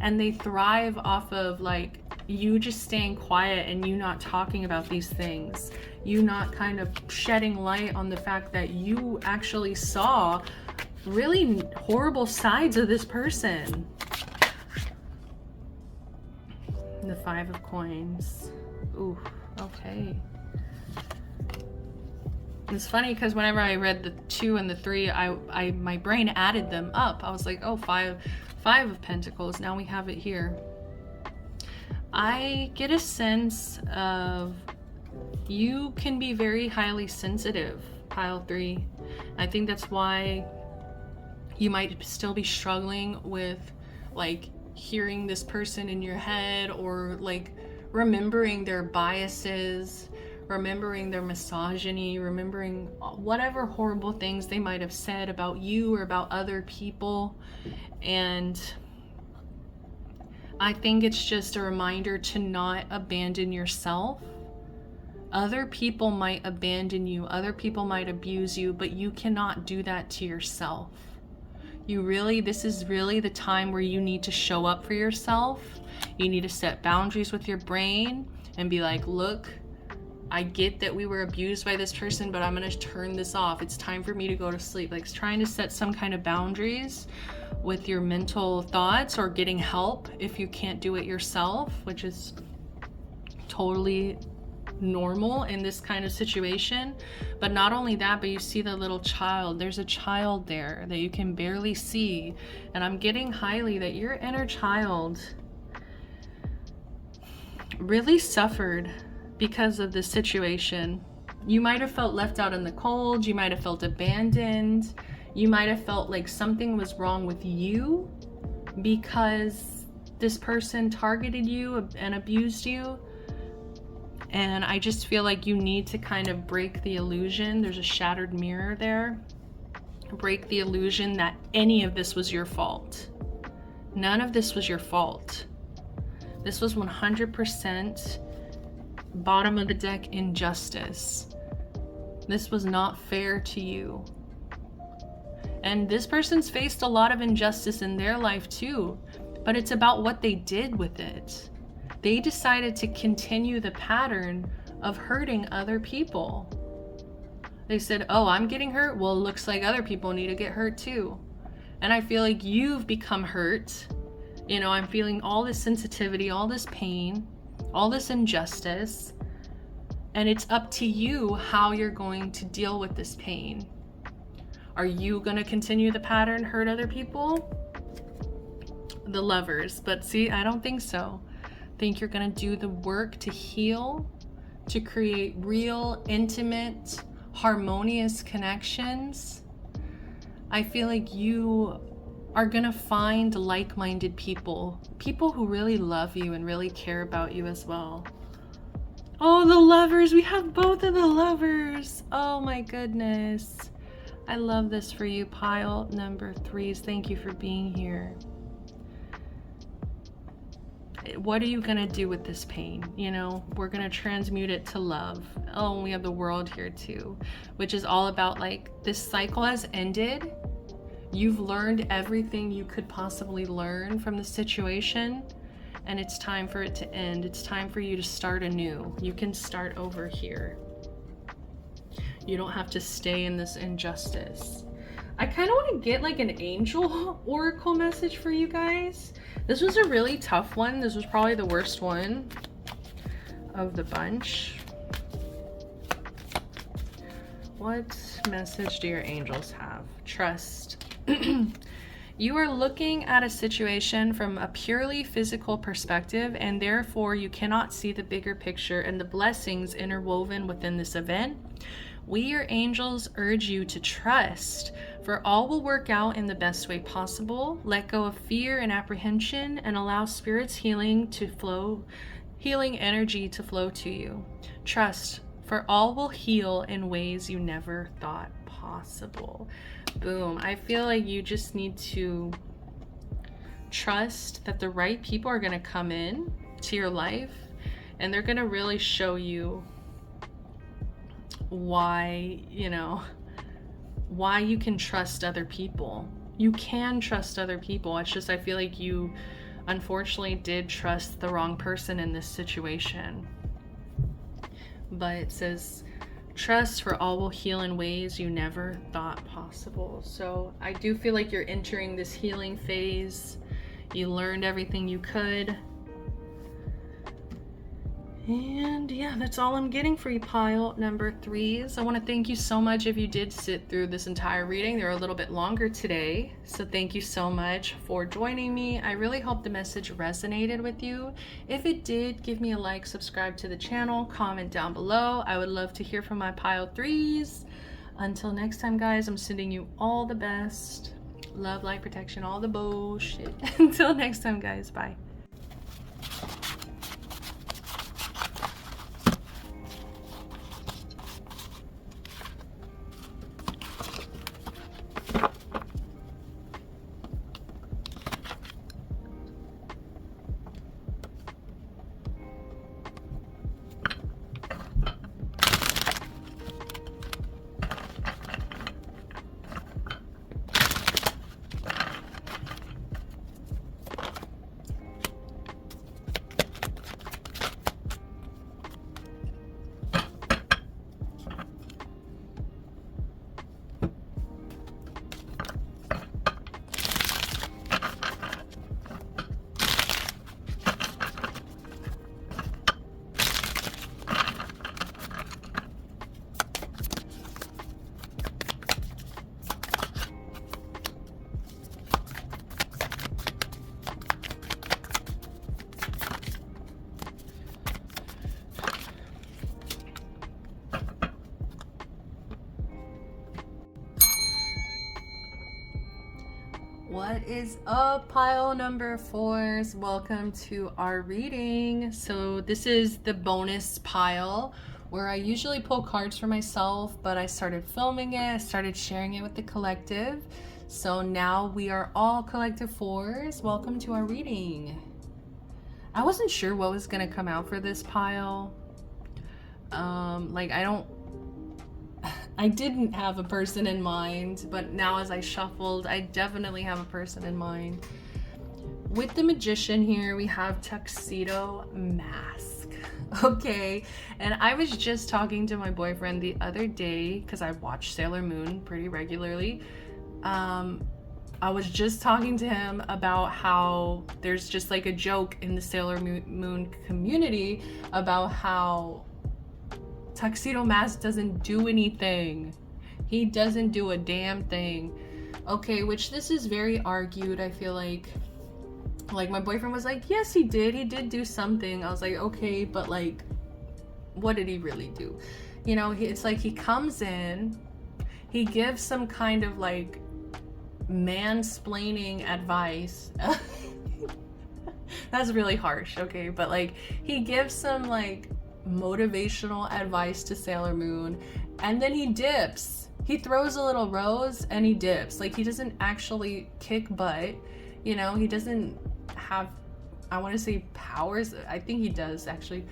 and they thrive off of like you just staying quiet and you not talking about these things. You not kind of shedding light on the fact that you actually saw really horrible sides of this person. The Five of Coins. Ooh, okay. It's funny because whenever I read the 2 and the 3, my brain added them up. I was like, oh, five of Pentacles. Now we have it here. I get a sense of you can be very highly sensitive, pile 3. I think that's why you might still be struggling with like hearing this person in your head, or like remembering their biases, remembering their misogyny, remembering whatever horrible things they might have said about you or about other people. And I think it's just a reminder to not abandon yourself. Other people might abandon you, other people might abuse you, but you cannot do that to yourself. This is really the time where you need to show up for yourself. You need to set boundaries with your brain and be like, look, I get that we were abused by this person, but I'm going to turn this off. It's time for me to go to sleep. Like, trying to set some kind of boundaries with your mental thoughts, or getting help if you can't do it yourself, which is totally normal in this kind of situation. But not only that, but you see the little child. There's a child there that you can barely see. And I'm getting highly that your inner child really suffered because of this situation. You might have felt left out in the cold. You might have felt abandoned. You might have felt like something was wrong with you because this person targeted you and abused you. And I just feel like you need to kind of break the illusion. There's a shattered mirror there. Break the illusion that any of this was your fault. None of this was your fault. This was 100% bottom of the deck injustice. This was not fair to you. And this person's faced a lot of injustice in their life too, but it's about what they did with it. They decided to continue the pattern of hurting other people. They said, oh, I'm getting hurt? Well, it looks like other people need to get hurt too. And I feel like you've become hurt. You know, I'm feeling all this sensitivity, all this pain, all this injustice. And it's up to you how you're going to deal with this pain. Are you going to continue the pattern, hurt other people? The Lovers. But see, I don't think so. I think you're going to do the work to heal, to create real, intimate, harmonious connections. I feel like you are going to find like-minded people, people who really love you and really care about you as well. Oh, the Lovers. We have both of the Lovers. Oh my goodness. I love this for you, pile number 3s. Thank you for being here. What are you going to do with this pain? You know, we're going to transmute it to love. Oh, and we have the World here too, which is all about like, this cycle has ended. You've learned everything you could possibly learn from the situation, and it's time for it to end. It's time for you to start anew. You can start over here. You don't have to stay in this injustice. I kind of want to get like an angel oracle message for you guys. This was a really tough one. This was probably the worst one of the bunch. What message do your angels have? Trust. You are looking at a situation from a purely physical perspective, and therefore you cannot see the bigger picture and the blessings interwoven within this event. We, your angels, urge you to trust, for all will work out in the best way possible. Let go of fear and apprehension and allow Spirit's healing energy to flow to you. Trust, for all will heal in ways you never thought possible. Boom. I feel like you just need to trust that the right people are going to come in to your life, and they're going to really show you why, you know, why you can trust other people. You can trust other people. It's just, I feel like you unfortunately did trust the wrong person in this situation. But it says, trust, for all will heal in ways you never thought possible. So I do feel like you're entering this healing phase. You learned everything you could. And yeah, that's all I'm getting for you, pile number 3s. I want to thank you so much if you did sit through this entire reading. They're a little bit longer today, so thank you so much for joining me. I really hope the message resonated with you. If it did, give me a like, subscribe to the channel, comment down below. I would love to hear from my pile 3s. Until next time, guys, I'm sending you all the best. Love, light, protection, all the bullshit. Until next time, guys, bye. is up, pile number 4s? Welcome to our reading. So this is the bonus pile where I usually pull cards for myself, but I started filming it, I started sharing it with the collective. So now we are all collective 4s. Welcome to our reading. I wasn't sure what was gonna come out for this pile. I didn't have a person in mind, but now as I shuffled, I definitely have a person in mind. With the Magician here, we have Tuxedo Mask. Okay, and I was just talking to my boyfriend the other day, because I watch Sailor Moon pretty regularly. I was just talking to him about how there's just like a joke in the Sailor Moon community about how Tuxedo Mask doesn't do anything. He doesn't do a damn thing. Okay, which this is very argued, I feel like my boyfriend was like, yes, he did do something. I was like, okay, but like, what did he really do? You know, it's like he comes in, he gives some kind of like mansplaining advice. That's really harsh, okay, but like he gives some like motivational advice to Sailor Moon, and then he dips. He throws a little rose and he dips. Like, he doesn't actually kick butt, you know. He doesn't have, I want to say, powers. I think he does actually,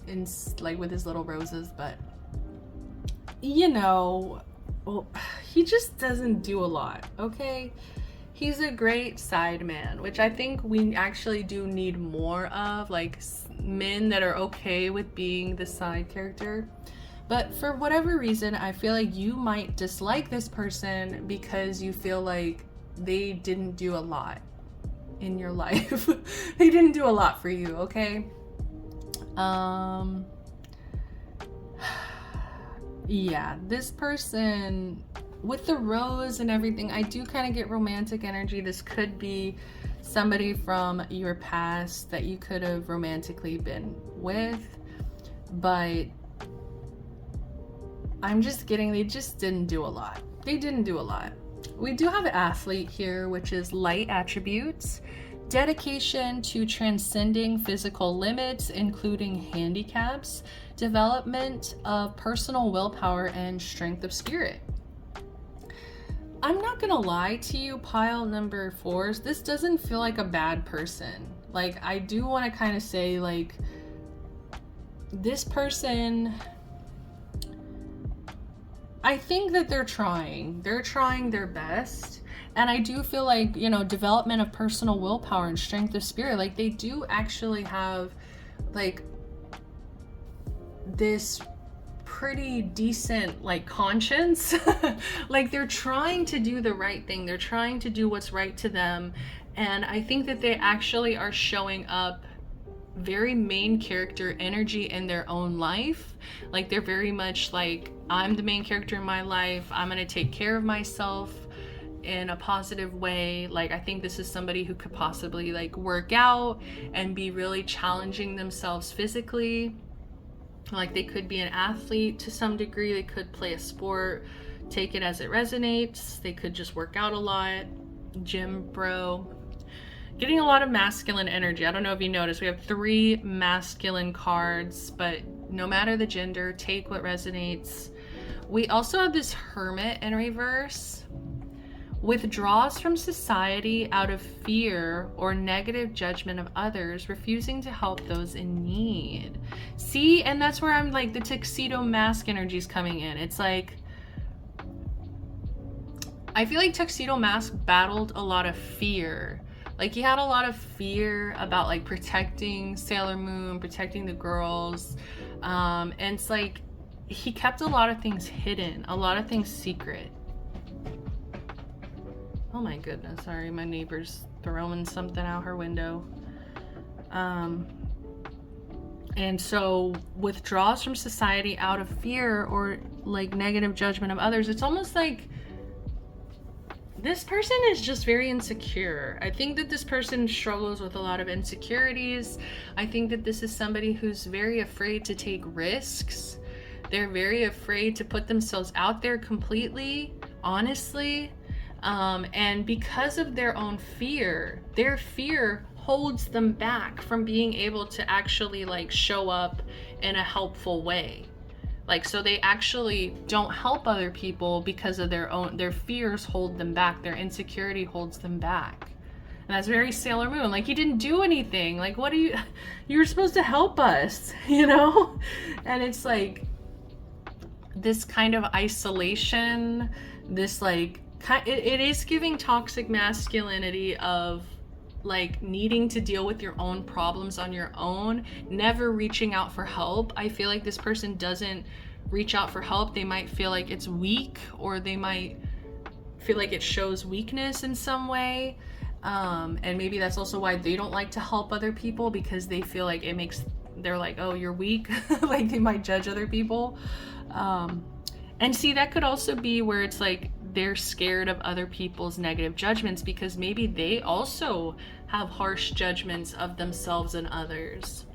in like with his little roses, but you know, well, he just doesn't do a lot, okay. He's a great side man, which I think we actually do need more of, like men that are okay with being the side character. But for whatever reason, I feel like you might dislike this person because you feel like they didn't do a lot in your life. They didn't do a lot for you, okay? Yeah, this person with the rose and everything, I do kind of get romantic energy. This could be somebody from your past that you could have romantically been with, but I'm just getting, they just didn't do a lot. They didn't do a lot. We do have an athlete here, which is light attributes, dedication to transcending physical limits, including handicaps, development of personal willpower, and strength of spirit. I'm not gonna lie to you, pile number 4s, this doesn't feel like a bad person. Like, I do want to kind of say, like, this person, I think that they're trying their best, and I do feel like, you know, development of personal willpower and strength of spirit, like they do actually have like this pretty decent like conscience. Like, they're trying to do the right thing, they're trying to do what's right to them, and I think that they actually are showing up very main character energy in their own life. Like, they're very much like, I'm the main character in my life, I'm gonna take care of myself in a positive way. Like, I think this is somebody who could possibly like work out and be really challenging themselves physically. Like, they could be an athlete to some degree, they could play a sport, take it as it resonates, they could just work out a lot, gym bro. Getting a lot of masculine energy. I don't know if you noticed, we have 3 masculine cards, but no matter the gender, take what resonates. We also have this Hermit in reverse. Withdraws from society out of fear or negative judgment of others, refusing to help those in need. See, and that's where I'm like, the Tuxedo Mask energy is coming in. It's like, I feel like Tuxedo Mask battled a lot of fear. Like, he had a lot of fear about like protecting Sailor Moon, protecting the girls. And it's like, he kept a lot of things hidden, a lot of things secret. Oh my goodness, sorry, my neighbor's throwing something out her window. And so withdraws from society out of fear or like negative judgment of others. It's almost like this person is just very insecure. I think that this person struggles with a lot of insecurities. I think that this is somebody who's very afraid to take risks. They're very afraid to put themselves out there completely, honestly. And because of their own fear, their fear holds them back from being able to actually like show up in a helpful way. Like, so they actually don't help other people because of their fears hold them back. Their insecurity holds them back. And that's very Sailor Moon. Like, you didn't do anything. Like, what are you were supposed to help us, you know? And it's like this kind of isolation, this like, it is giving toxic masculinity of like needing to deal with your own problems on your own, never reaching out for help. I feel like this person doesn't reach out for help. They might feel like it's weak, or they might feel like it shows weakness in some way. And maybe that's also why they don't like to help other people, because they feel like they're like, oh, you're weak. Like, they might judge other people. And see, that could also be where it's like they're scared of other people's negative judgments, because maybe they also have harsh judgments of themselves and others.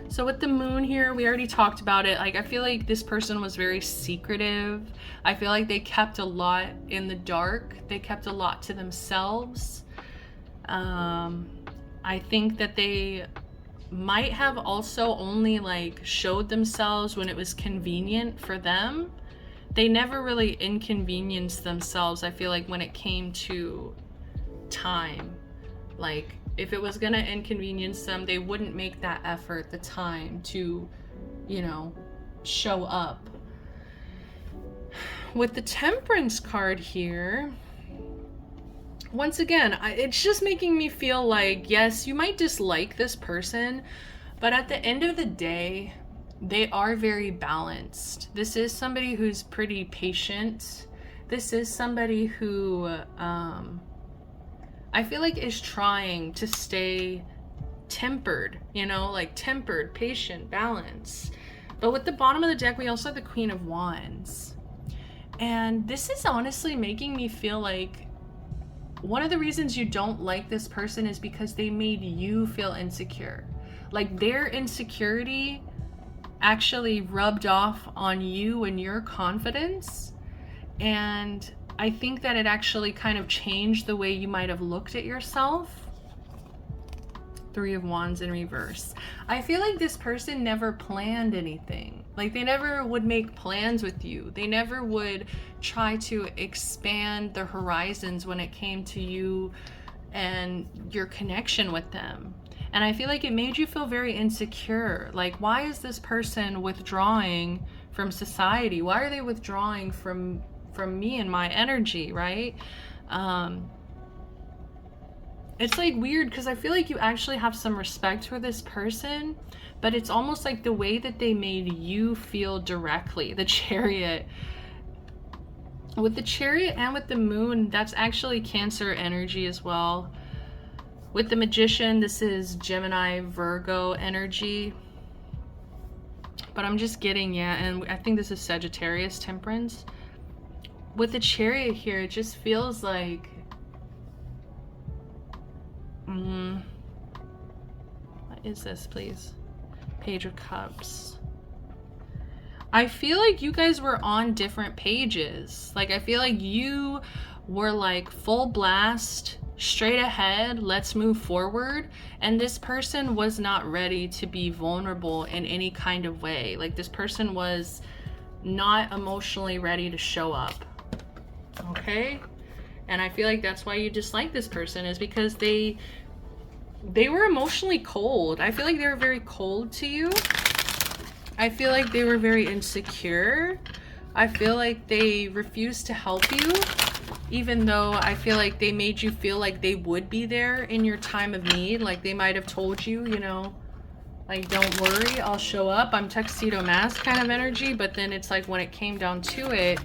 So with the moon here, we already talked about it. Like, I feel like this person was very secretive. I feel like they kept a lot in the dark. They kept a lot to themselves. I think that they might have also only like showed themselves when it was convenient for them. They never really inconvenienced themselves, I feel like, when it came to time. Like, if it was gonna inconvenience them, they wouldn't make that effort, the time to, you know, show up. With the Temperance card here, once again, it's just making me feel like, yes, you might dislike this person, but at the end of the day, they are very balanced. This is somebody who's pretty patient. This is somebody who, I feel like is trying to stay tempered, you know, like tempered, patient, balanced. But with the bottom of the deck, we also have the Queen of Wands. And this is honestly making me feel like one of the reasons you don't like this person is because they made you feel insecure. Like, their insecurity actually rubbed off on you and your confidence. And I think that it actually kind of changed the way you might have looked at yourself. Three of Wands in reverse. I feel like this person never planned anything. Like, they never would make plans with you. They never would try to expand their horizons when it came to you and your connection with them. And I feel like it made you feel very insecure. Like, why is this person withdrawing from society? Why are they withdrawing from me and my energy, right? It's like weird, because I feel like you actually have some respect for this person, but it's almost like the way that they made you feel directly. The Chariot. With the Chariot and with the Moon, that's actually Cancer energy as well. With the Magician, this is Gemini, Virgo energy. But I'm just getting, yeah, and I think this is Sagittarius, Temperance. With the Chariot here, it just feels like what is this, please? Page of Cups. I feel like you guys were on different pages. Like, I feel like you were like full blast, straight ahead, let's move forward. And this person was not ready to be vulnerable in any kind of way. Like, this person was not emotionally ready to show up. Okay? And I feel like that's why you dislike this person, is because they were emotionally cold. I feel like they were very cold to you. I feel like they were very insecure. I feel like they refused to help you, even though I feel like they made you feel like they would be there in your time of need. Like, they might have told you, you know, like, don't worry, I'll show up. I'm Tuxedo Mask kind of energy. But then it's like, when it came down to it,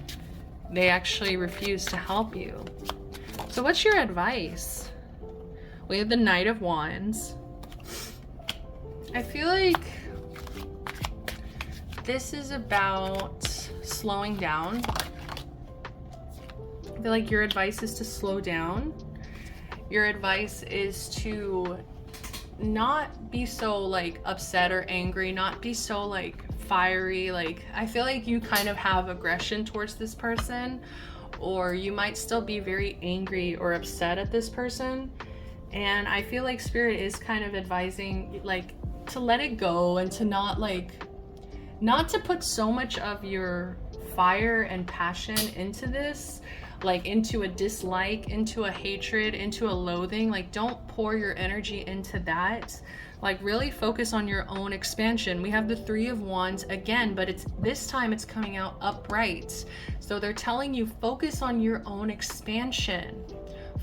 they actually refused to help you. So what's your advice? We have the Knight of Wands. I feel like this is about slowing down. I feel like your advice is to slow down. Your advice is to not be so like upset or angry, not be so like fiery. Like, I feel like you kind of have aggression towards this person, or you might still be very angry or upset at this person. And I feel like Spirit is kind of advising like to let it go and to not to put so much of your fire and passion into this, like into a dislike, into a hatred, into a loathing. Like, don't pour your energy into that. Like, really focus on your own expansion. We have the Three of Wands again, but it's this time it's coming out upright. So they're telling you focus on your own expansion.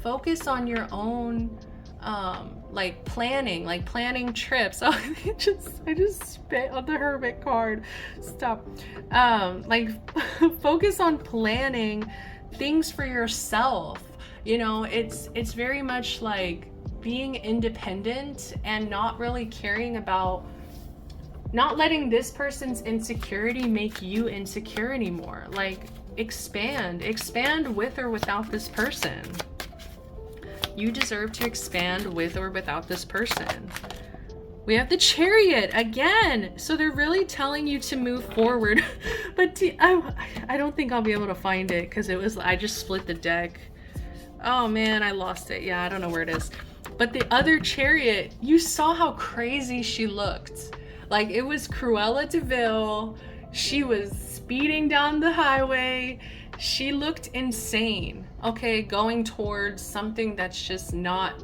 Focus on your own like planning trips. Oh, I just spit on the Hermit card. Stop. Like focus on planning things for yourself. You know, it's very much like being independent and not really caring about, not letting this person's insecurity make you insecure anymore. Like, expand with or without this person. You deserve to expand with or without this person. We have the Chariot again. So they're really telling you to move forward. But I don't think I'll be able to find it because I just split the deck. Oh man, I lost it. Yeah, I don't know where it is. But the other Chariot, you saw how crazy she looked. Like, it was Cruella de Vil. She was speeding down the highway. She looked insane. Okay, going towards something that's just not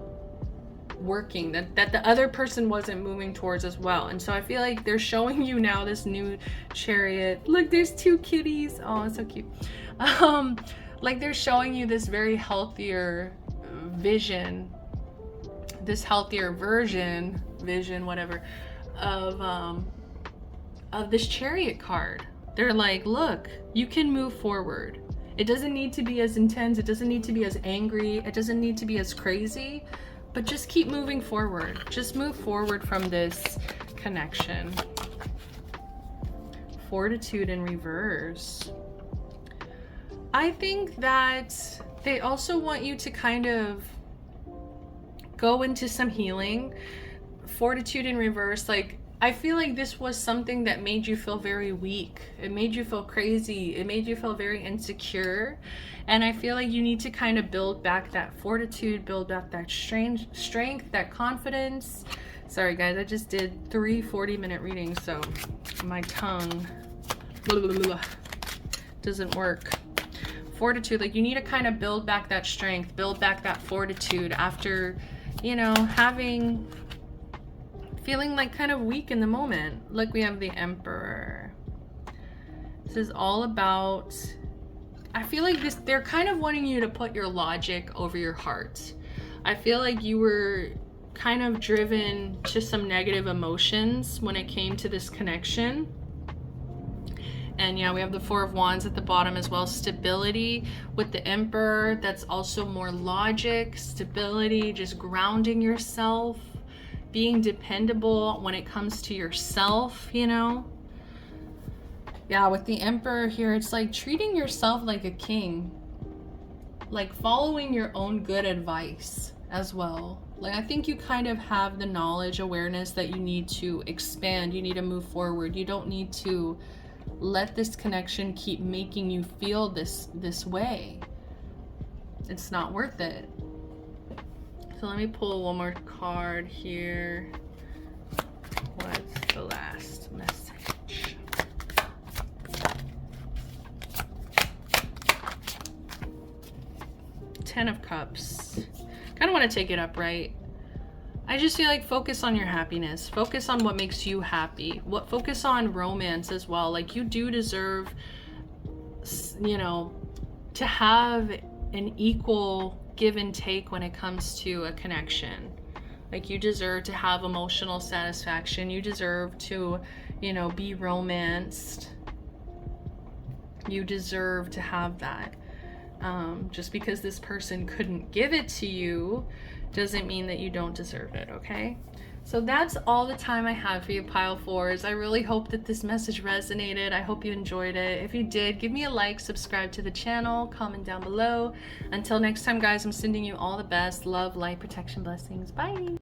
working, that the other person wasn't moving towards as well. And so I feel like they're showing you now this new Chariot. Look, there's two kitties. Oh, it's so cute. Like, they're showing you this very healthier vision, this healthier vision, whatever, of this Chariot card. They're like, look, you can move forward. It doesn't need to be as intense. It doesn't need to be as angry. It doesn't need to be as crazy, but just keep moving forward. Just move forward from this connection. Fortitude in reverse. I think that they also want you to kind of go into some healing. Fortitude in reverse, like, I feel like this was something that made you feel very weak. It made you feel crazy. It made you feel very insecure. And I feel like you need to kind of build back that fortitude, build back that strength, that confidence. Sorry guys, I just did 3 40-minute readings, so my tongue doesn't work. Fortitude, like, you need to kind of build back that strength, build back that fortitude after, you know, feeling like kind of weak in the moment. Look, we have the Emperor. This is all about, I feel like they're kind of wanting you to put your logic over your heart. I feel like you were kind of driven to some negative emotions when it came to this connection. And yeah, we have the Four of Wands at the bottom as well. Stability with the Emperor. That's also more logic, stability, just grounding yourself, being dependable when it comes to yourself, you know? Yeah, with the Emperor here, it's like treating yourself like a king. Like following your own good advice as well. Like, I think you kind of have the knowledge, awareness that you need to expand. You need to move forward. You don't need to let this connection keep making you feel this way. It's not worth it. So let me pull one more card here. What's the last message? Ten of Cups. Kind of want to take it upright. I just feel like focus on your happiness. Focus on what makes you happy. Focus on romance as well. Like, you do deserve, you know, to have an equal give and take when it comes to a connection. Like, you deserve to have emotional satisfaction. You deserve to, you know, be romanced. You deserve to have that. Just because this person couldn't give it to you doesn't mean that you don't deserve it, okay? So that's all the time I have for you, Pile 4s. I really hope that this message resonated. I hope you enjoyed it. If you did, give me a like, subscribe to the channel, comment down below. Until next time, guys, I'm sending you all the best. Love, light, protection, blessings. Bye.